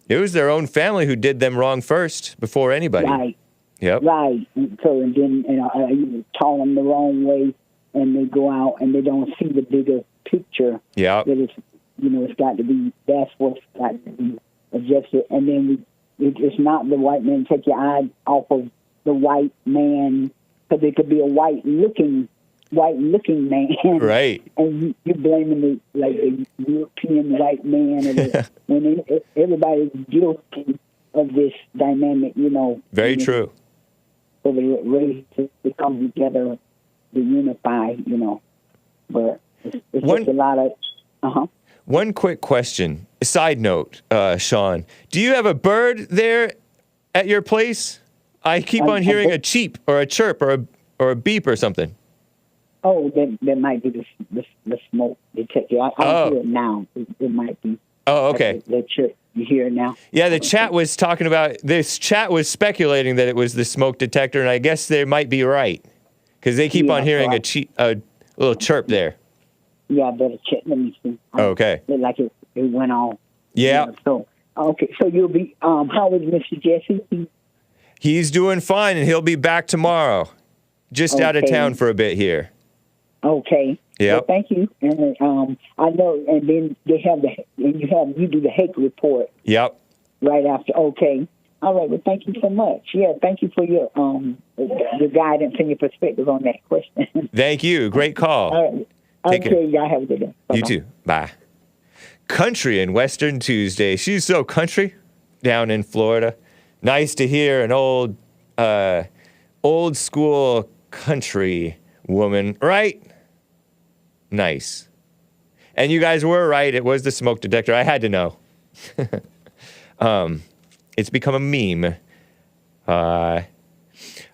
It was their own family who did them wrong first before anybody. Right. Yep. Right. So and then you taught them the wrong way, and they go out and they don't see the bigger picture. Yeah. That it's it's got to be. That's what's got to be adjusted. And then it's not the white man. Take your eye off of the white man, because it could be a white looking man. Right. And you're blaming the European white man, when everybody's guilty of this dynamic. Very true. So the race to come together to unify, but it's just a lot of, One quick question, a side note, Sean. Do you have a bird there at your place? I keep on hearing a cheep or a chirp or a beep or something. Oh, that might be the smoke detector. I don't hear it now. It might be. Oh, okay. You hear it now? Yeah, the chat was talking about this. Chat was speculating that it was the smoke detector, and I guess they might be right because they keep on hearing a little chirp there. Yeah, I better check. Let me see. Okay. Like it went on. Yeah. So okay. So you'll be. How is Mr. Jesse? He's doing fine, and he'll be back tomorrow. Just out of town for a bit here. Okay. Yeah. Well, thank you. And I know. And then they have you do the Hake report. Yep. Right after. Okay. All right. Well, thank you so much. Yeah. Thank you for your guidance and your perspective on that question. Thank you. Great call. All right. Take care. Y'all have a good day. Bye-bye. You too. Bye. Country and Western Tuesday. She's so country down in Florida. Nice to hear an old school country woman, right? Nice. And you guys were right. It was the smoke detector. I had to know. It's become a meme.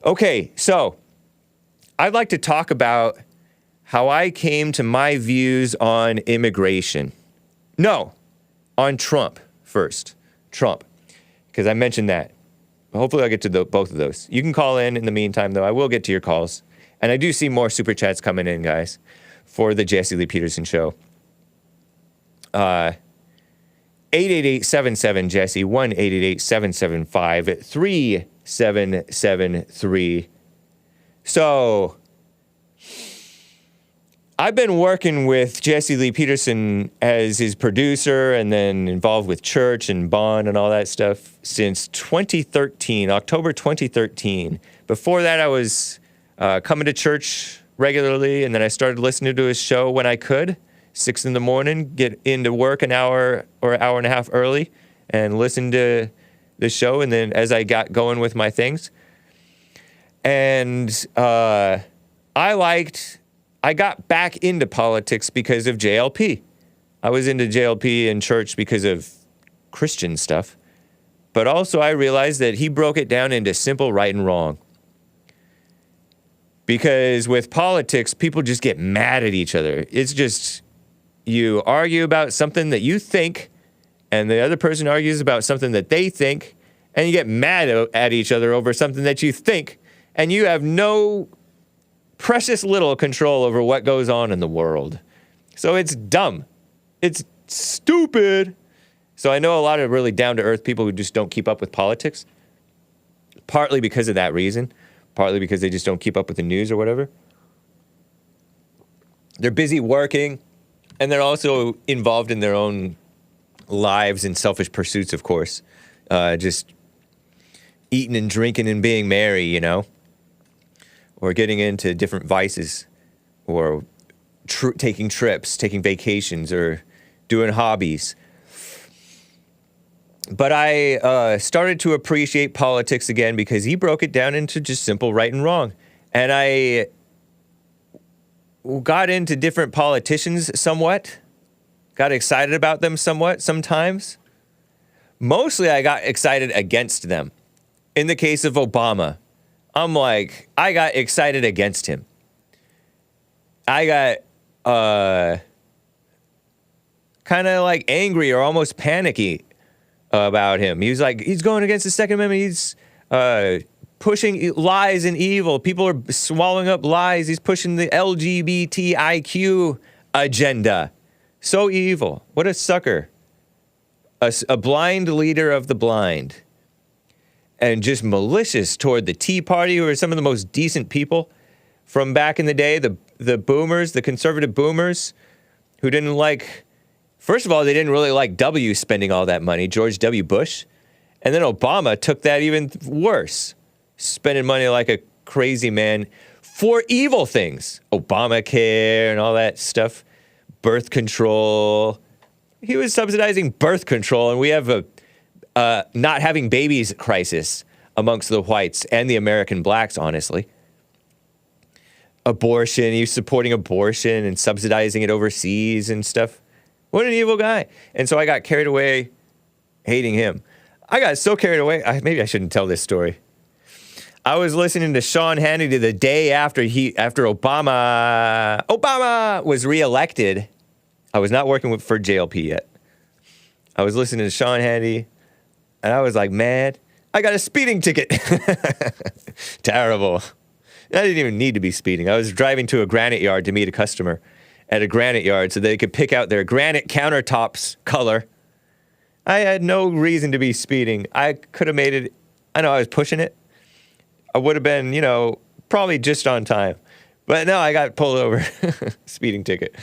Okay, so I'd like to talk about how I came to my views on immigration. No, on Trump first. Trump, because I mentioned that. Hopefully I'll get to both of those. You can call in the meantime, though. I will get to your calls. And I do see more super chats coming in, guys, for the Jesse Lee Peterson Show. 888-77-JESSE, 1-888-775-3773. So I've been working with Jesse Lee Peterson as his producer and then involved with church and bond and all that stuff since 2013, October 2013. Before that, I was coming to church regularly, and then I started listening to his show when I could, 6 in the morning, get into work an hour or hour and a half early and listen to the show, and then as I got going with my things. And I got back into politics because of JLP. I was into JLP in church because of Christian stuff. But also I realized that he broke it down into simple right and wrong. Because with politics, people just get mad at each other. It's just, you argue about something that you think, and the other person argues about something that they think, and you get mad at each other over something that you think, and you have no precious little control over what goes on in the world. So it's dumb. It's stupid. So I know a lot of really down-to-earth people who just don't keep up with politics, partly because of that reason, partly because they just don't keep up with the news or whatever. They're busy working, and they're also involved in their own lives and selfish pursuits, of course. Just eating and drinking and being merry, you know? Or getting into different vices, or taking trips, taking vacations, or doing hobbies. But I started to appreciate politics again because he broke it down into just simple right and wrong. And I got into different politicians somewhat, got excited about them somewhat sometimes. Mostly I got excited against them. In the case of Obama, I'm like, I got excited against him. I got kind of like angry or almost panicky about him. He was like, he's going against the Second Amendment. He's pushing lies and evil. People are swallowing up lies. He's pushing the LGBTIQ agenda. So evil. What a sucker. A blind leader of the blind. And just malicious toward the Tea Party, who are some of the most decent people from back in the day, the boomers, the conservative boomers, who didn't like, first of all, they didn't really like W spending all that money, George W. Bush. And then Obama took that even worse, spending money like a crazy man for evil things. Obamacare and all that stuff, birth control. He was subsidizing birth control, and we have a not having babies crisis amongst the whites and the American blacks, honestly. Abortion, he was supporting abortion and subsidizing it overseas and stuff. What an evil guy. And so I got carried away hating him. I got so carried away, maybe I shouldn't tell this story. I was listening to Sean Hannity the day after Obama was reelected. I was not working for JLP yet. I was listening to Sean Hannity, and I was like, man, I got a speeding ticket. Terrible. I didn't even need to be speeding. I was driving to a granite yard to meet a customer at a granite yard so they could pick out their granite countertops color. I had no reason to be speeding. I could have made it. I know I was pushing it. I would have been, probably just on time. But no, I got pulled over. Speeding ticket.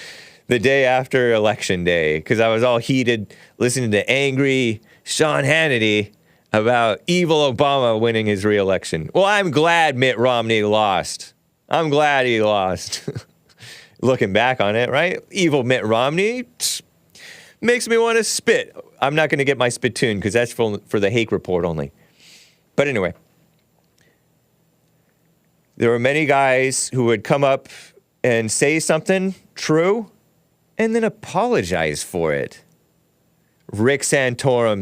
The day after Election Day, because I was all heated listening to angry Sean Hannity about evil Obama winning his reelection. Well, I'm glad Mitt Romney lost. I'm glad he lost. Looking back on it, right? Evil Mitt Romney makes me want to spit. I'm not going to get my spittoon because that's for the Hake report only. But anyway, there were many guys who would come up and say something true and then apologize for it. Rick Santorum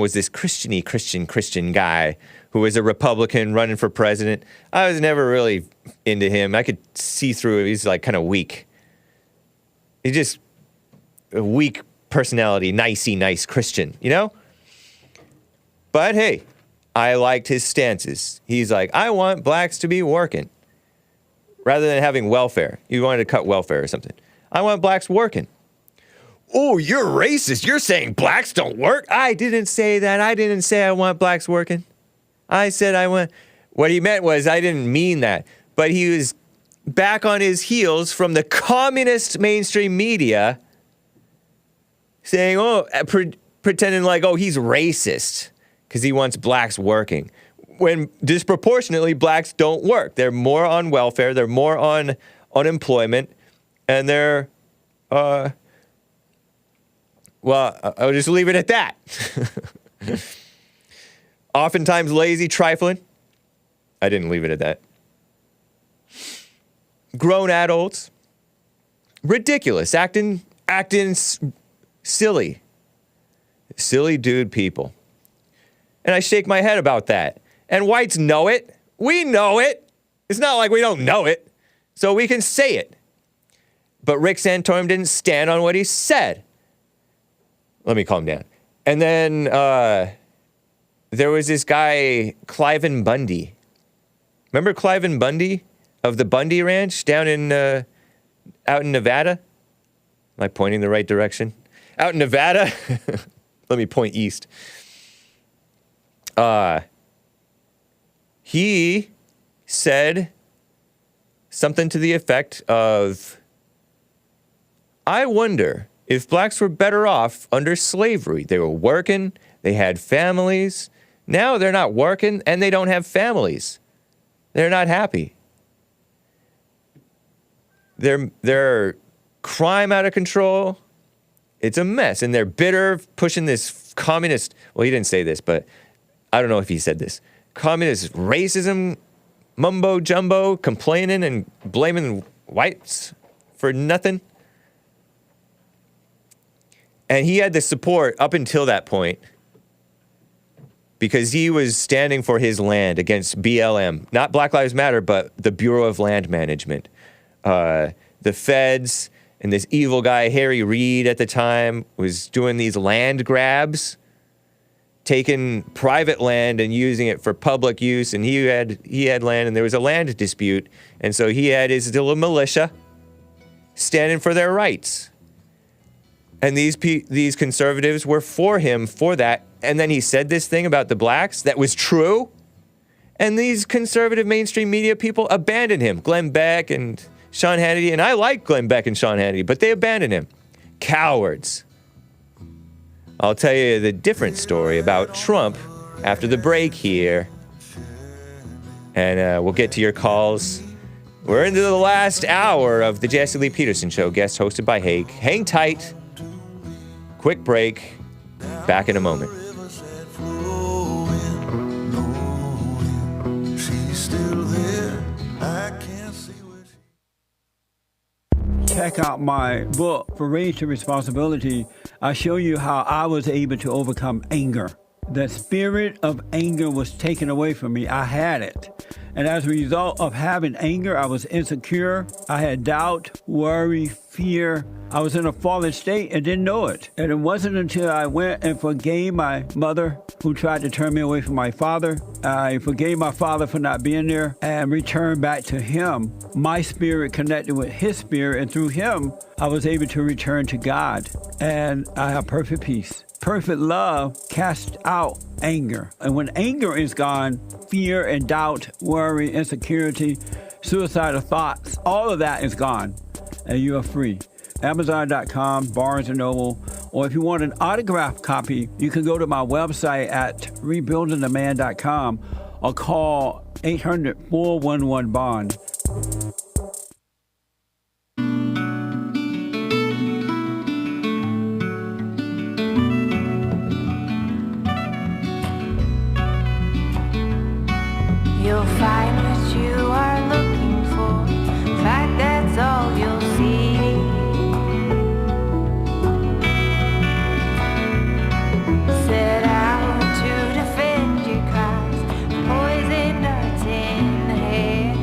was this Christian guy who was a Republican running for president. I was never really into him. I could see through it. He's like kind of weak. He's just a weak personality, nice Christian, But hey, I liked his stances. He's like, I want blacks to be working rather than having welfare. You wanted to cut welfare or something. I want blacks working. Oh, you're racist. You're saying blacks don't work? I didn't say that. I didn't say I want blacks working. I said I want... What he meant was I didn't mean that. But he was back on his heels from the communist mainstream media saying, pretending like, he's racist because he wants blacks working. When disproportionately blacks don't work. They're more on welfare. They're more on unemployment. And they're... Well, I'll just leave it at that. Oftentimes lazy, trifling. I didn't leave it at that. Grown adults. Ridiculous. Acting silly. Silly dude people. And I shake my head about that. And whites know it. We know it. It's not like we don't know it. So we can say it. But Rick Santorum didn't stand on what he said. Let me calm down. And then there was this guy, Cliven Bundy. Remember Cliven Bundy of the Bundy Ranch down in out in Nevada? Am I pointing the right direction? Out in Nevada? Let me point east. He said something to the effect of, I wonder if blacks were better off under slavery. They were working, they had families. Now they're not working and they don't have families. They're not happy. Their crime out of control. It's a mess. And they're bitter, pushing this communist, well, he didn't say this, but I don't know if he said this. Communist racism, mumbo jumbo, complaining and blaming whites for nothing. And he had the support up until that point because he was standing for his land against BLM. Not Black Lives Matter, but the Bureau of Land Management. The feds and this evil guy, Harry Reid at the time, was doing these land grabs, taking private land and using it for public use. And he had land and there was a land dispute. And so he had his little militia standing for their rights. And these conservatives were for him for that. And then he said this thing about the blacks that was true. And these conservative mainstream media people abandoned him. Glenn Beck and Sean Hannity. And I like Glenn Beck and Sean Hannity, but they abandoned him. Cowards. I'll tell you the different story about Trump after the break here. And we'll get to your calls. We're into the last hour of the Jesse Lee Peterson Show, guest hosted by Hake. Hang tight. Quick break. Back in a moment. Check out my book, For Race to Responsibility. I show you how I was able to overcome anger. the spirit of anger was taken away from me. I had it. And as a result of having anger, I was insecure. I had doubt, worry, fear. I was in a fallen state and didn't know it. And it wasn't until I went and forgave my mother, who tried to turn me away from my father. I forgave my father for not being there and returned back to him. My spirit connected with his spirit, and through him, I was able to return to God. And I have perfect peace. Perfect love casts out anger. And when anger is gone, fear and doubt, worry, insecurity, suicidal thoughts, all of that is gone. And you are free. Amazon.com, Barnes & Noble, or if you want an autographed copy, you can go to my website at rebuildingtheman.com or call 800-411-BOND. You'll find what you are looking for. In fact, that's all you'll see. Set out to defend your cause. Poison darts in the head.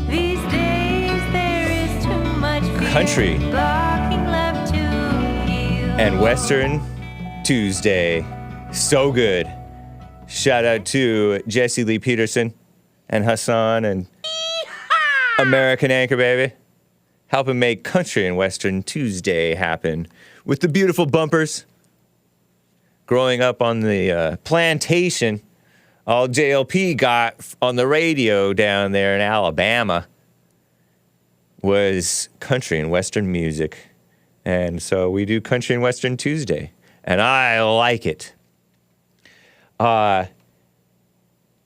These days there is too much fear. Country Blocking love to heal. and Western Tuesday. So good. Shout out to Jesse Lee Peterson and Hassan and American Anchor Baby, helping make Country and Western Tuesday happen with the beautiful bumpers. Growing up on the plantation, all JLP got on the radio down there in Alabama was country and Western music. And so we do Country and Western Tuesday, and I like it.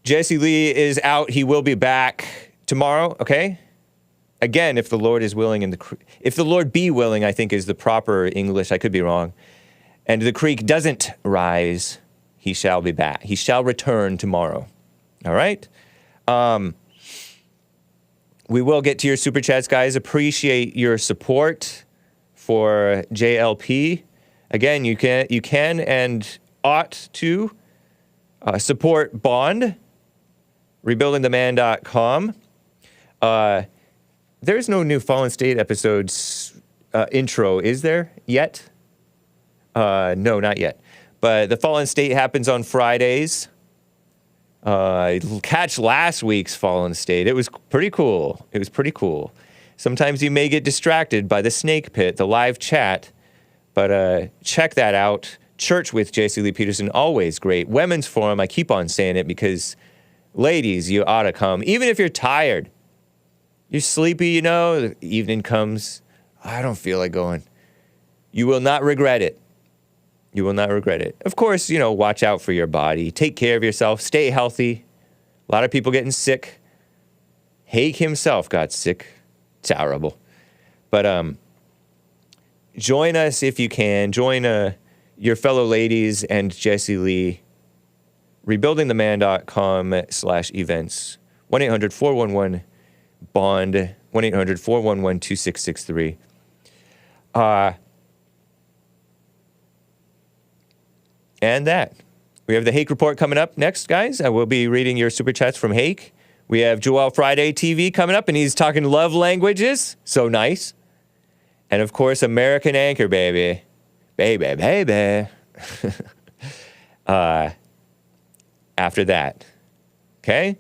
Jesse Lee is out. He will be back tomorrow, okay? Again, if the Lord is willing, if the Lord be willing, I think is the proper English. I could be wrong. And the creek doesn't rise, he shall be back. He shall return tomorrow. All right? We will get to your super chats, guys. Appreciate your support for JLP. Again, you can and ought to support Bond, rebuildingtheman.com. There's no new Fallen State episodes intro, is there, yet? No, not yet. But the Fallen State happens on Fridays. Catch last week's Fallen State. It was pretty cool. Sometimes you may get distracted by the snake pit, the live chat, but check that out. Church with J.C. Lee Peterson, always great. Women's Forum, I keep on saying it because, ladies, you ought to come. Even if you're tired, you're sleepy, the evening comes, I don't feel like going. You will not regret it. You will not regret it. Of course, watch out for your body. Take care of yourself. Stay healthy. A lot of people getting sick. Hake himself got sick. Terrible. But join us if you can. Join your fellow ladies and Jesse Lee. Rebuildingtheman.com/events. 1-800-411-BOND. 1-800-411-2663. And that. We have the Hake Report coming up next, guys. I will be reading your super chats from Hake. We have Joel Friday TV coming up, and he's talking love languages. So nice. And, of course, American Anchor, baby. Baby. After that. Okay?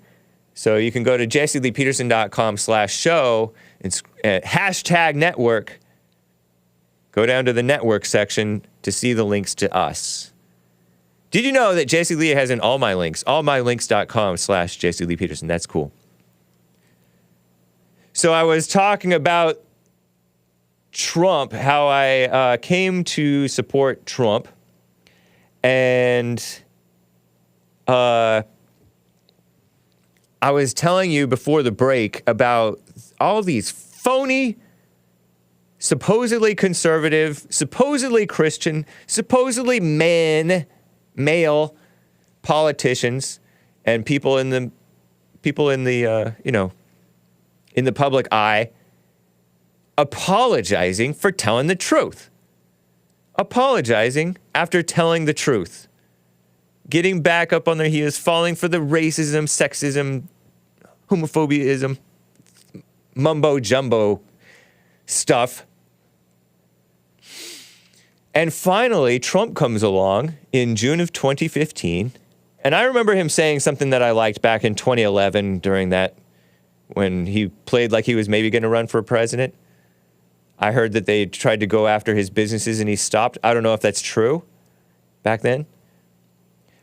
So you can go to jesseleepeterson.com/show and hashtag network. Go down to the network section to see the links to us. Did you know that Jesse Lee has in all my links, allmylinks.com/Jesse Lee Peterson? That's cool. So I was talking about Trump, how I came to support Trump, and I was telling you before the break about all these phony, supposedly conservative, supposedly Christian, supposedly male politicians and people in the in the public eye apologizing for telling the truth. apologizing after telling the truth. Getting back up on their heels, falling for the racism, sexism, homophobiaism, mumbo jumbo stuff. And finally, Trump comes along in June of 2015. And I remember him saying something that I liked back in 2011 during that, when he played like he was maybe going to run for president. I heard that they tried to go after his businesses and he stopped. I don't know if that's true back then.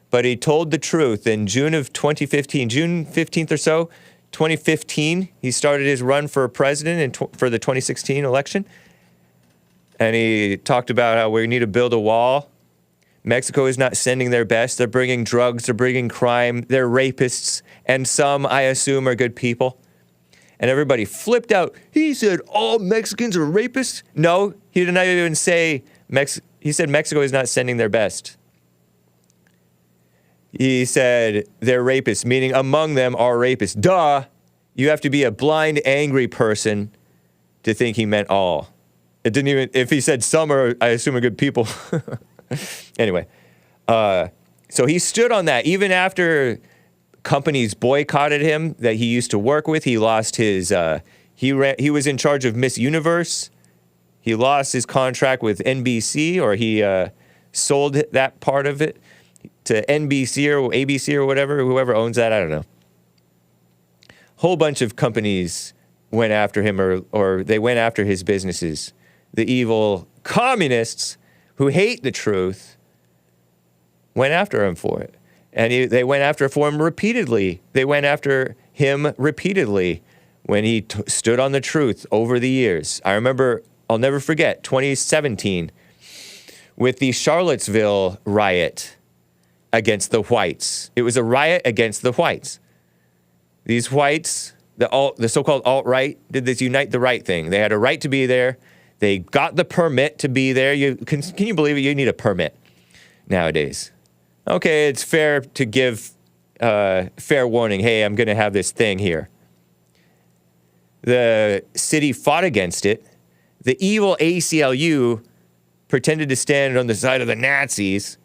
But he told the truth in June of 2015, June 15th or so, 2015, he started his run for president for the 2016 election. And he talked about how we need to build a wall. Mexico is not sending their best. They're bringing drugs, they're bringing crime, they're rapists, and some, I assume, are good people. And everybody flipped out. He said all Mexicans are rapists? No, he did not even say, he said Mexico is not sending their best. He said they're rapists, meaning among them are rapists. Duh, you have to be a blind, angry person to think he meant all. It didn't even, if he said some are, I assume, are good people. Anyway, so he stood on that. Even after companies boycotted him that he used to work with, he lost his, he was in charge of Miss Universe. He lost his contract with NBC, or he sold that part of it to NBC or ABC or whatever, whoever owns that, I don't know. Whole bunch of companies went after him, or they went after his businesses. The evil communists who hate the truth went after him for it. And they went after him repeatedly. They went after him repeatedly when he stood on the truth over the years. I remember, I'll never forget, 2017, with the Charlottesville riot against the whites. It was a riot against the whites. These whites, the so-called alt-right, did this unite the right thing. They had a right to be there. They got the permit to be there. Can you believe it? You need a permit nowadays. Okay, it's fair to give fair warning. Hey, I'm going to have this thing here. The city fought against it. The evil ACLU pretended to stand on the side of the Nazis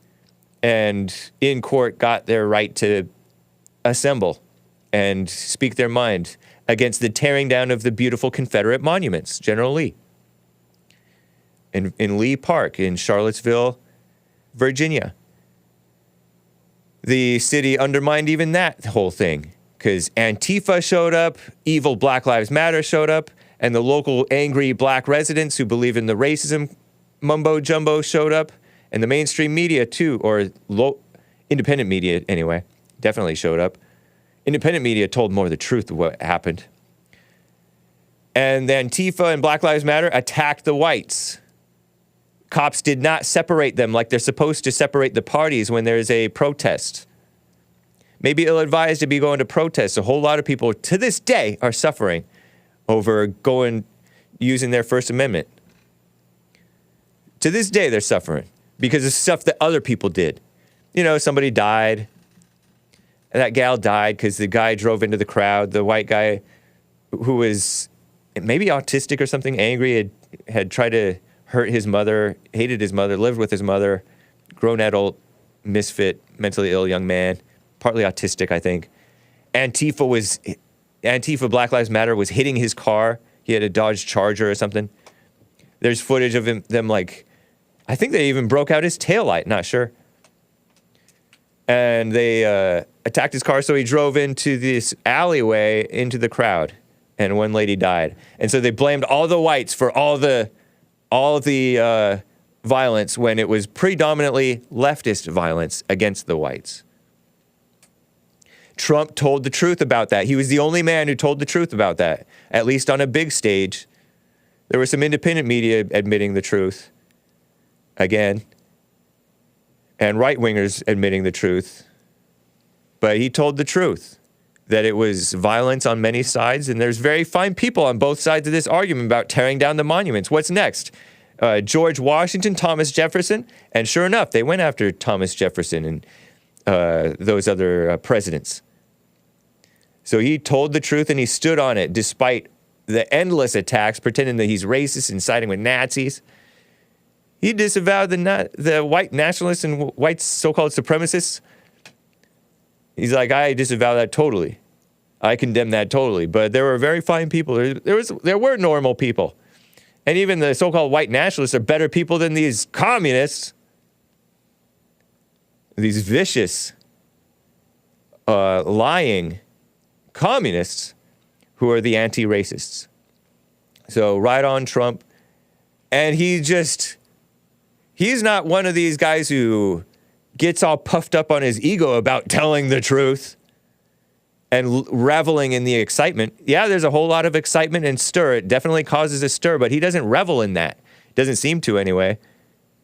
and in court got their right to assemble and speak their mind against the tearing down of the beautiful Confederate monuments, General Lee. In Lee Park in Charlottesville, Virginia. The city undermined even that whole thing because Antifa showed up, evil Black Lives Matter showed up, and the local angry black residents who believe in the racism mumbo jumbo showed up, and the mainstream media too, or independent media anyway, definitely showed up. Independent media told more of the truth of what happened. And the Antifa and Black Lives Matter attacked the whites. Cops did not separate them like they're supposed to separate the parties when there's a protest. Maybe ill-advised to be going to protests. A whole lot of people to this day are suffering over using their First Amendment. To this day, they're suffering because of stuff that other people did. You know, somebody died. And that gal died because the guy drove into the crowd. The white guy who was maybe autistic or something, angry, had tried to hurt his mother, hated his mother, lived with his mother, grown adult, misfit, mentally ill young man, partly autistic, I think. Antifa, Black Lives Matter, was hitting his car. He had a Dodge Charger or something. There's footage of them like, I think they even broke out his taillight, not sure. And they attacked his car, so he drove into this alleyway into the crowd, and one lady died. And so they blamed all the whites for all the violence when it was predominantly leftist violence against the whites. Trump told the truth about that. He was the only man who told the truth about that, at least on a big stage. There was some independent media admitting the truth again, and right-wingers admitting the truth. But he told the truth, that it was violence on many sides, and there's very fine people on both sides of this argument about tearing down the monuments. What's next? George Washington, Thomas Jefferson, and sure enough, they went after Thomas Jefferson and those other presidents. So he told the truth and he stood on it despite the endless attacks, pretending that he's racist and siding with Nazis. He disavowed the white nationalists and white so-called supremacists. He's like, I disavow that totally. I condemn that totally. But there were very fine people. There were normal people. And even the so-called white nationalists are better people than these communists. These vicious, lying communists who are the anti-racists. So right on Trump. And he's not one of these guys who gets all puffed up on his ego about telling the truth and reveling in the excitement. Yeah, there's a whole lot of excitement and stir. It definitely causes a stir, but he doesn't revel in that. Doesn't seem to anyway.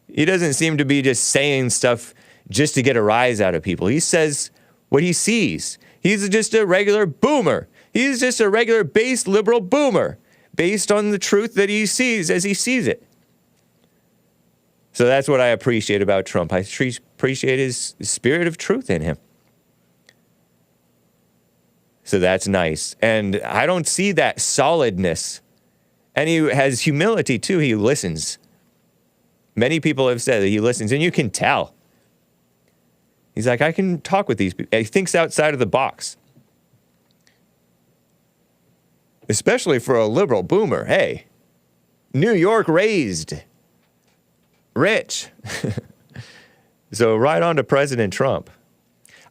He doesn't seem to be just saying stuff just to get a rise out of people. He says what he sees. He's just a regular boomer. He's just a regular base liberal boomer based on the truth that he sees as he sees it. So that's what I appreciate about Trump. I appreciate his spirit of truth in him. So that's nice. And I don't see that solidness. And he has humility too. He listens. Many people have said that he listens, and you can tell. He's like, I can talk with these people. He thinks outside of the box. Especially for a liberal boomer. Hey, New York raised. Rich. So right on to President Trump.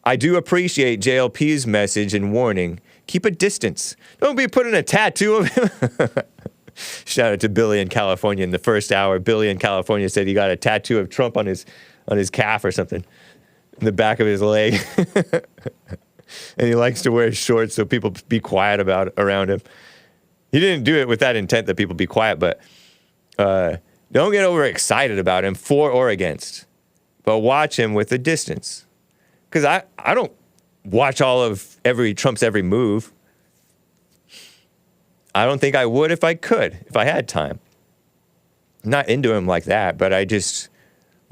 I do appreciate JLP's message and warning. Keep a distance. Don't be putting a tattoo of him. Shout out to Billy in California in the first hour. Billy in California said he got a tattoo of Trump on his calf or something. In the back of his leg. And he likes to wear shorts so people be quiet around him. He didn't do it with that intent that people be quiet, but don't get overexcited about him for or against. But watch him with a distance. Because I don't watch all of Trump's every move. I don't think I would if I could, if I had time. I'm not into him like that, but I just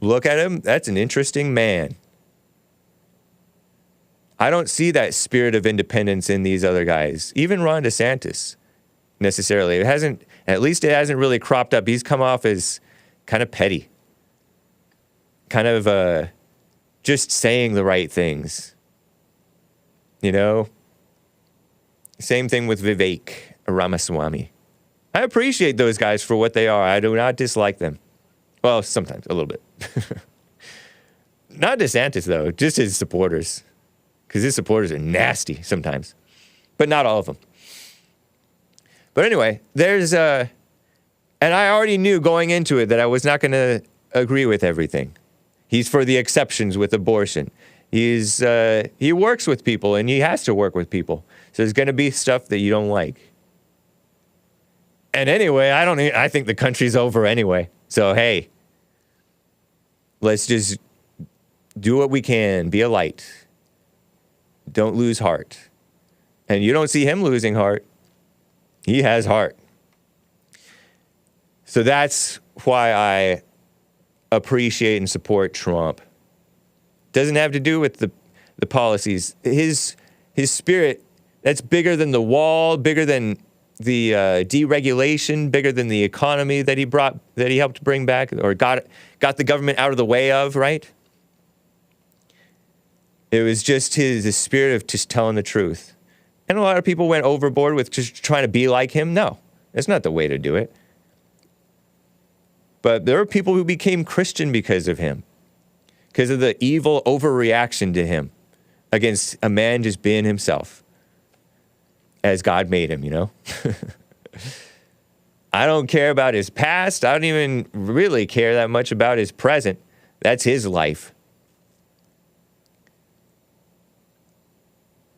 look at him. That's an interesting man. I don't see that spirit of independence in these other guys. Even Ron DeSantis, necessarily. At least it hasn't really cropped up. He's come off as kind of petty. Kind of just saying the right things. You know? Same thing with Vivek Ramaswamy. I appreciate those guys for what they are. I do not dislike them. Well, sometimes, a little bit. Not DeSantis, though. Just his supporters. Because his supporters are nasty sometimes. But not all of them. But anyway, there's and I already knew going into it that I was not going to agree with everything. He's for the exceptions with abortion. He works with people, and he has to work with people. So there's going to be stuff that you don't like. And anyway, I think the country's over anyway. So hey, let's just do what we can. Be a light. Don't lose heart. And you don't see him losing heart. He has heart. So that's why I appreciate and support Trump. Doesn't have to do with the policies. His spirit, that's bigger than the wall, bigger than the deregulation, bigger than the economy that he helped bring back, or got the government out of the way of, right? It was just his spirit of just telling the truth. And a lot of people went overboard with just trying to be like him. No, that's not the way to do it. But there are people who became Christian because of him. Because of the evil overreaction to him against a man just being himself. As God made him, you know? I don't care about his past. I don't even really care that much about his present. That's his life.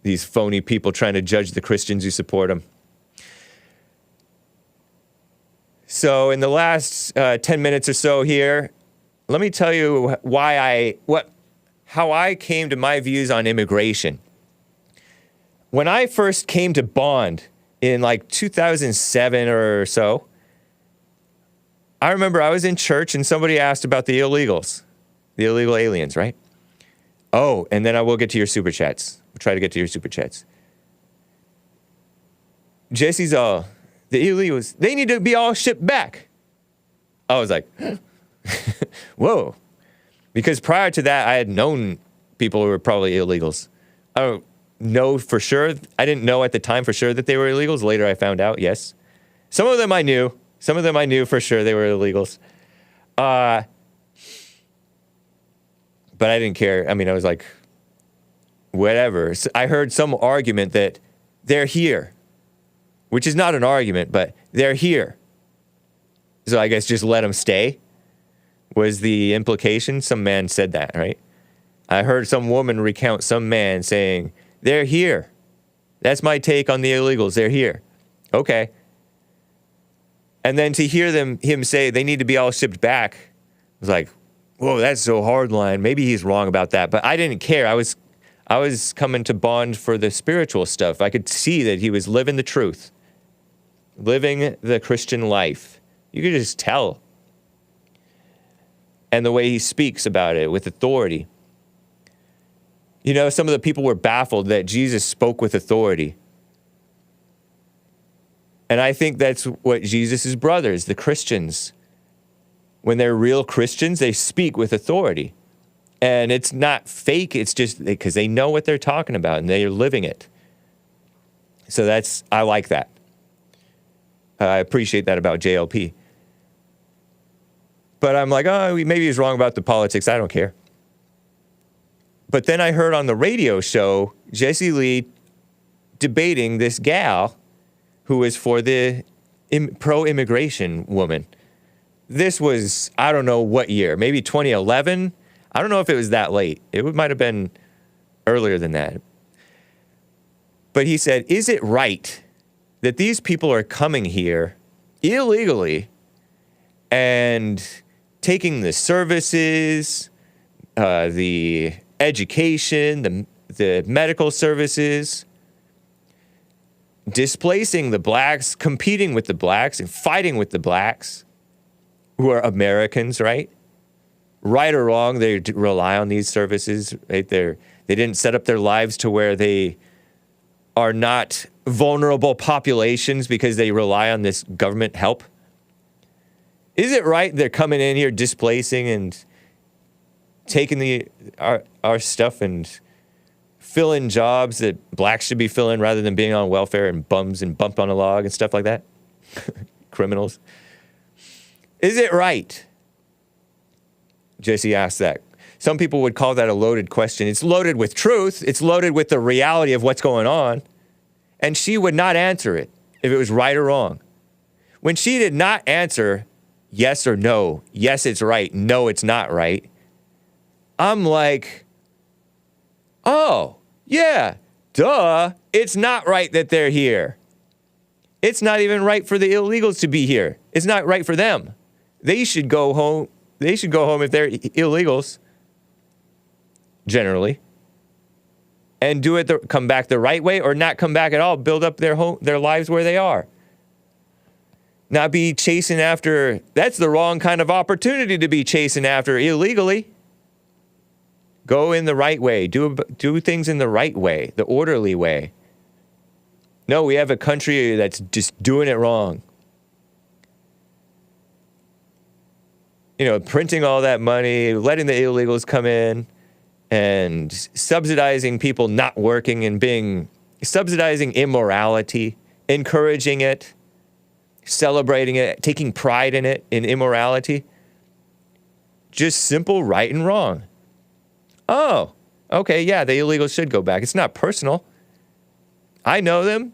These phony people trying to judge the Christians who support him. So in the last 10 minutes or so here, let me tell you how I came to my views on immigration. When I first came to Bond in like 2007 or so, I remember I was in church and somebody asked about the illegals, the illegal aliens, right? Oh, and then I will get to your super chats. We'll try to get to your super chats. Jesse's all, the illegals, they need to be all shipped back. I was like, whoa. Because prior to that, I had known people who were probably illegals. I don't know for sure. I didn't know at the time for sure that they were illegals. Later I found out, yes. Some of them I knew. Some of them I knew for sure they were illegals. But I didn't care. I mean, I was like, whatever. So I heard some argument that they're here, which is not an argument, but they're here. So I guess just let them stay was the implication. Some man said that, right? I heard some woman recount some man saying, they're here. That's my take on the illegals. They're here. Okay. And then to hear him say they need to be all shipped back, I was like, whoa, that's so hardline. Maybe he's wrong about that. But I didn't care. I was coming to bond for the spiritual stuff. I could see that he was living the truth, living the Christian life. You could just tell. And the way he speaks about it with authority. You know, some of the people were baffled that Jesus spoke with authority. And I think that's what Jesus' brothers, the Christians, when they're real Christians, they speak with authority. And it's not fake, it's just because they know what they're talking about and they're living it. So I like that. I appreciate that about JLP. But I'm like, oh, maybe he's wrong about the politics. I don't care. But then I heard on the radio show, Jesse Lee debating this gal who was for the pro-immigration woman. This was, I don't know what year, maybe 2011. I don't know if it was that late. It might have been earlier than that. But he said, is it right that these people are coming here illegally and taking the services, the education, the medical services, displacing the blacks, competing with the blacks, and fighting with the blacks, who are Americans, right? Right or wrong, they rely on these services. Right? They didn't set up their lives to where they are not vulnerable populations because they rely on this government help. Is it right they're coming in here displacing and taking our stuff and filling jobs that blacks should be filling rather than being on welfare and bums and bumped on a log and stuff like that? Criminals. Is it right? Jesse asked that. Some people would call that a loaded question. It's loaded with truth. It's loaded with the reality of what's going on. And she would not answer it if it was right or wrong. When she did not answer yes or no, yes, it's right, no, it's not right, I'm like, oh, yeah, duh, it's not right that they're here. It's not even right for the illegals to be here. It's not right for them. They should go home. They should go home if they're illegals, generally, and do it, come back the right way or not come back at all, build up their lives where they are. Not be chasing after, that's the wrong kind of opportunity to be chasing after illegally. Go in the right way. Do things in the right way, the orderly way. No, we have a country that's just doing it wrong. You know, printing all that money, letting the illegals come in, and subsidizing people not working and subsidizing immorality, encouraging it, celebrating it, taking pride in it, in immorality. Just simple right and wrong. Oh, okay, yeah, the illegals should go back. It's not personal. I know them.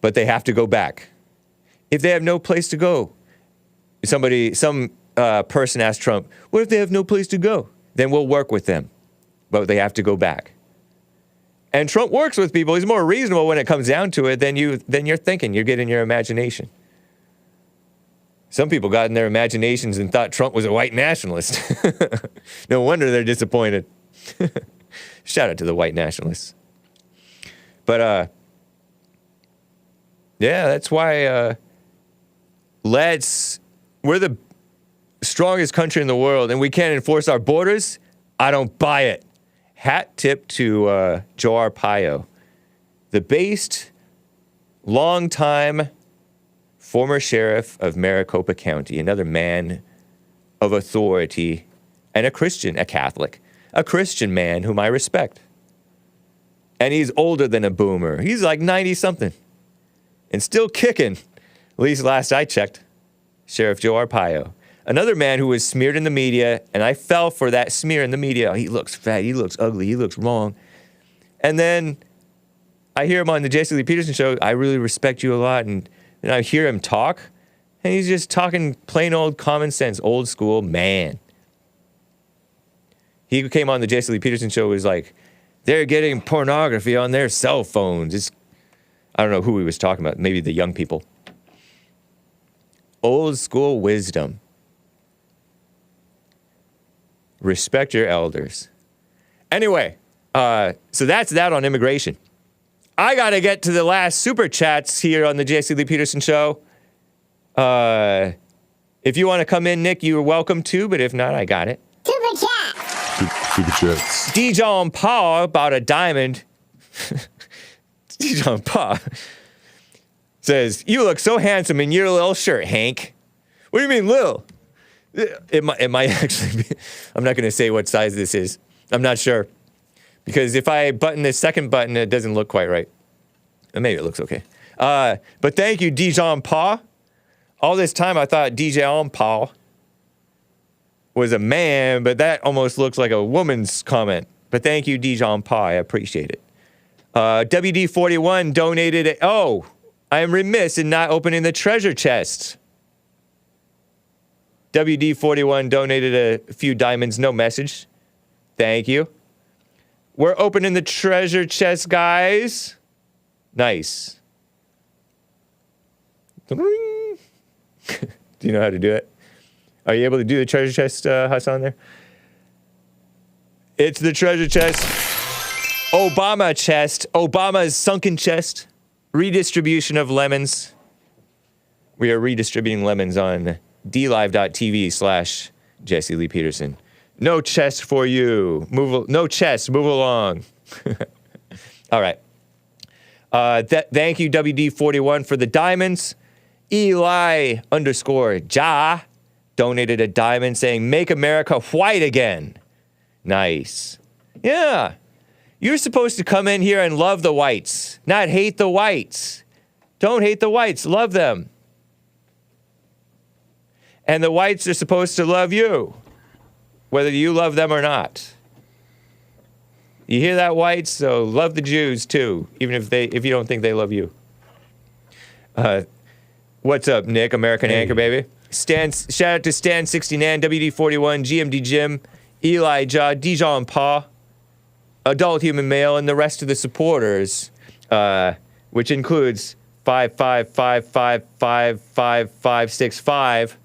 But they have to go back. If they have no place to go, some person asked Trump, what if they have no place to go? Then we'll work with them. But they have to go back. And Trump works with people. He's more reasonable when it comes down to it than you're thinking. You're getting your imagination. Some people got in their imaginations and thought Trump was a white nationalist. No wonder they're disappointed. Shout out to the white nationalists. But, yeah, that's why we're the strongest country in the world and we can't enforce our borders. I don't buy it. Hat tip to Joe Arpaio, the based, long-time former sheriff of Maricopa County, another man of authority, and a Christian, a Catholic, a Christian man whom I respect. And he's older than a boomer. He's like 90-something and still kicking, at least last I checked. Sheriff Joe Arpaio. Another man who was smeared in the media, and I fell for that smear in the media. Oh, he looks fat, he looks ugly, he looks wrong. And then I hear him on the Jesse Lee Peterson show. I really respect you a lot. And I hear him talk, and he's just talking plain old common sense, old school man. He came on the Jesse Lee Peterson show, was like, they're getting pornography on their cell phones. I don't know who he was talking about, maybe the young people. Old school wisdom. Respect your elders. Anyway, so that's that on immigration. I got to get to the last super chats here on the J.C. Lee Peterson show. If you want to come in, Nick, you're welcome to, but if not, I got it. Super chat. Super chats. Dijon Paul about a diamond. Dijon Paul says, you look so handsome in your little shirt, Hank. What do you mean, Lil? It might actually be. I'm not going to say what size this is. I'm not sure. Because if I button the second button, it doesn't look quite right. Maybe it looks okay. But thank you, Dijon Pa. All this time I thought Dijon Pa was a man, but that almost looks like a woman's comment. But thank you, Dijon Pa. I appreciate it. WD41 donated. Oh, I am remiss in not opening the treasure chest. WD41 donated a few diamonds, no message. Thank you. We're opening the treasure chest, guys. Nice. Do you know how to do it? Are you able to do the treasure chest, Hassan, there? It's the treasure chest. Obama chest. Obama's sunken chest. Redistribution of lemons. We are redistributing lemons on dlive.tv/Jesse Lee Peterson. No chest for you. No chest. Move along. All right. Thank you, WD41, for the diamonds. Eli_Ja donated a diamond saying, make America white again. Nice. Yeah. You're supposed to come in here and love the whites, not hate the whites. Don't hate the whites. Love them. And the whites are supposed to love you, whether you love them or not. You hear that, whites? So love the Jews too, even if you don't think they love you. What's up, Nick? American Anchor, baby. Shout out to Stan69, WD41, GMD Jim, Elijah, Dijon Pa, Adult Human Male, and the rest of the supporters, which includes 555555565.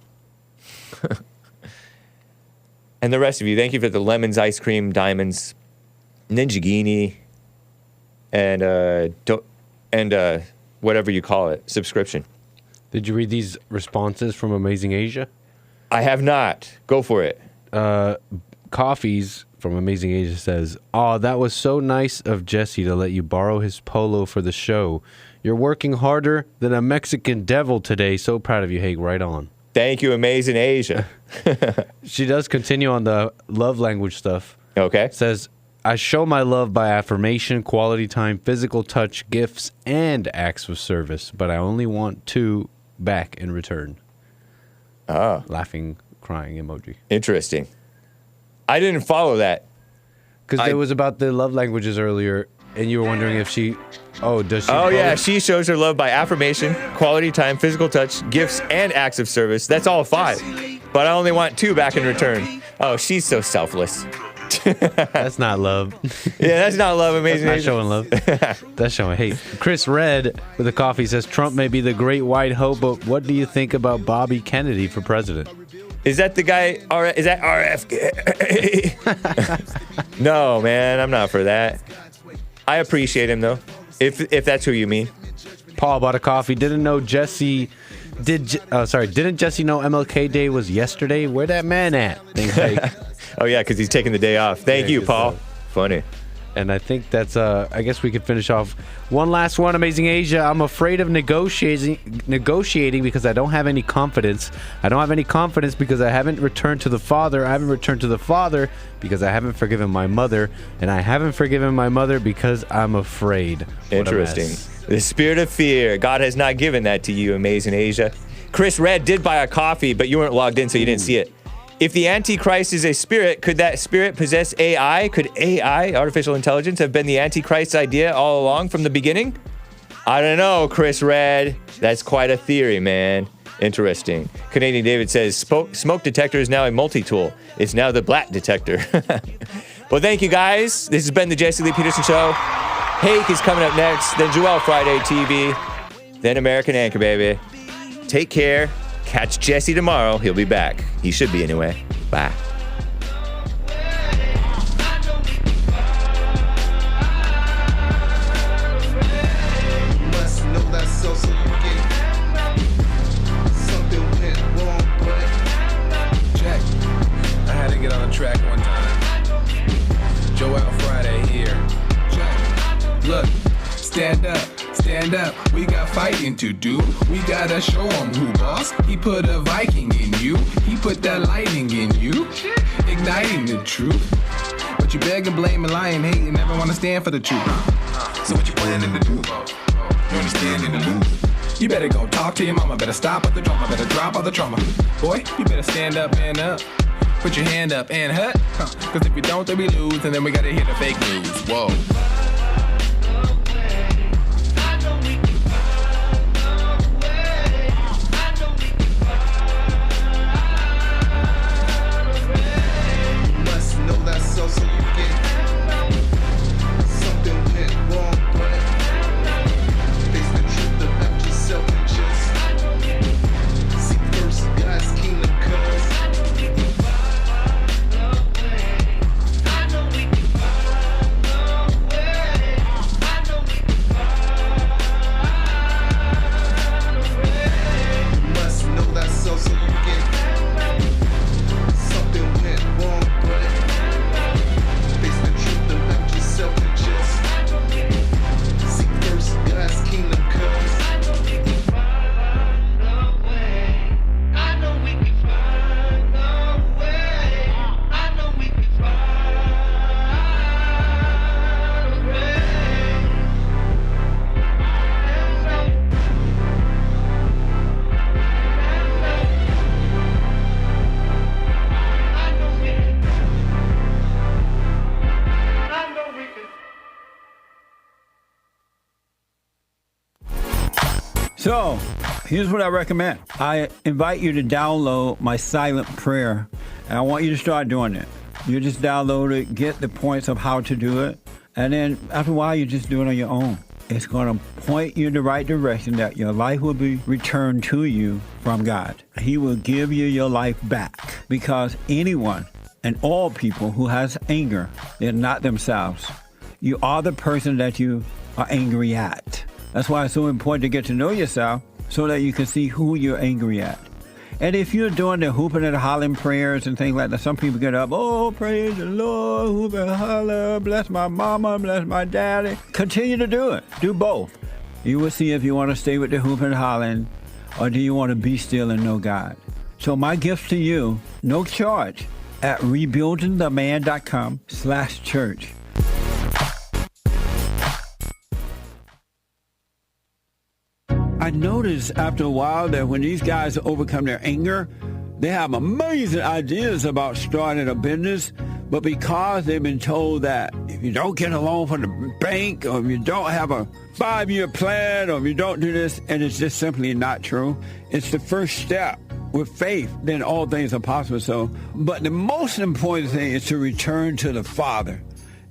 And the rest of you, thank you for the lemons, ice cream, diamonds, Ninjagini, and whatever you call it, subscription. Did you read these responses from Amazing Asia? I have not. Go for it. Coffees from Amazing Asia says, "Oh, that was so nice of Jesse to let you borrow his polo for the show. You're working harder than a Mexican devil today. So proud of you, Hake. Right on." Thank you, Amazing Asia. She does continue on the love language stuff. Okay. Says, I show my love by affirmation, quality time, physical touch, gifts, and acts of service, but I only want 2 back in return. Ah. Laughing, crying emoji. Interesting. I didn't follow that. Because it was about the love languages earlier, and you were wondering if she... Oh, does she... Oh, yeah. She shows her love by affirmation, quality time, physical touch, gifts, and acts of service. That's all 5. But I only want 2 back in return. Oh, she's so selfless. That's not love. Yeah, that's not love. Amazing. That's not showing love. That's showing hate. Chris Red with a coffee says, Trump may be the great white hope, but what do you think about Bobby Kennedy for president? Is that the guy? Is that RFK? No, man, I'm not for that. I appreciate him, though, if that's who you mean. Paul bought a coffee. Didn't know Jesse... Didn't Jesse know MLK Day was yesterday? Where that man at? Thanks, Hake. Oh, yeah, because he's taking the day off. Thank you, Paul. Funny. And I think that's, I guess we could finish off one last one. Amazing Asia. I'm afraid of negotiating because I don't have any confidence. I don't have any confidence because I haven't returned to the Father. I haven't returned to the Father because I haven't forgiven my mother. And I haven't forgiven my mother because I'm afraid. Interesting. The spirit of fear. God has not given that to you, Amazing Asia. Chris Red did buy a coffee, but you weren't logged in, so you didn't see it. If the Antichrist is a spirit, could that spirit possess AI? Could AI, artificial intelligence, have been the Antichrist's idea all along from the beginning? I don't know, Chris Red. That's quite a theory, man. Interesting. Canadian David says, smoke detector is now a multi-tool. It's now the black detector. Well, thank you, guys. This has been the Jesse Lee Peterson Show. Hake is coming up next, then Joel Friday TV, then American Anchor, baby. Take care. Catch Jesse tomorrow. He'll be back. He should be anyway. Bye. Check. I had to get on the track one time. Joel Friday here. Check. Look, stand up. Stand up, we got fighting to do. We gotta show him who boss. He put a Viking in you. He put that lightning in you. Igniting the truth. But you beg and blame and lie and hate and never wanna stand for the truth. So what you planning to do? You understand in the loop. You better go talk to your mama. Better stop with the drama. Better drop all the trauma. Boy, you better stand up and up. Put your hand up and hut. Cause if you don't, then we lose. And then we gotta hear the fake news. Whoa. So you get something went wrong, but face the truth about yourself and just seek first God's kingdom, cause you must know that so you get something went wrong, but face the truth about yourself and just seek first God's kingdom, cause I know we can find a way. I know we can find a way. So, here's what I recommend. I invite you to download my silent prayer, and I want you to start doing it. You just download it, get the points of how to do it, and then after a while, you just do it on your own. It's going to point you in the right direction that your life will be returned to you from God. He will give you your life back, because anyone and all people who has anger, they're not themselves. You are the person that you are angry at. That's why it's so important to get to know yourself so that you can see who you're angry at. And if you're doing the hooping and hollering prayers and things like that, some people get up, oh, praise the Lord, hoop and holler, bless my mama, bless my daddy. Continue to do it. Do both. You will see if you want to stay with the hooping and hollering or do you want to be still and know God. So my gift to you, no charge, at rebuildingtheman.com/church. I noticed after a while that when these guys overcome their anger, they have amazing ideas about starting a business, but because they've been told that if you don't get a loan from the bank, or if you don't have a 5-year plan, or if you don't do this, and it's just simply not true, it's the first step. With faith, then all things are possible. So, but the most important thing is to return to the Father.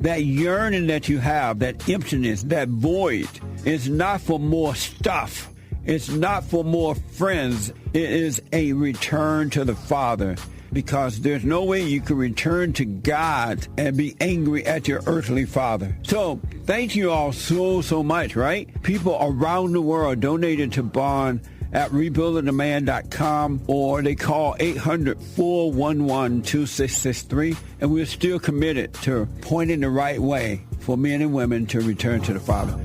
That yearning that you have, that emptiness, that void, is not for more stuff. It's not for more friends. It is a return to the Father, because there's no way you can return to God and be angry at your earthly father. So thank you all so much, right? People around the world donated to Bond, at rebuildingtheman.com, or they call 800-411-2663, and we're still committed to pointing the right way for men and women to return to the Father.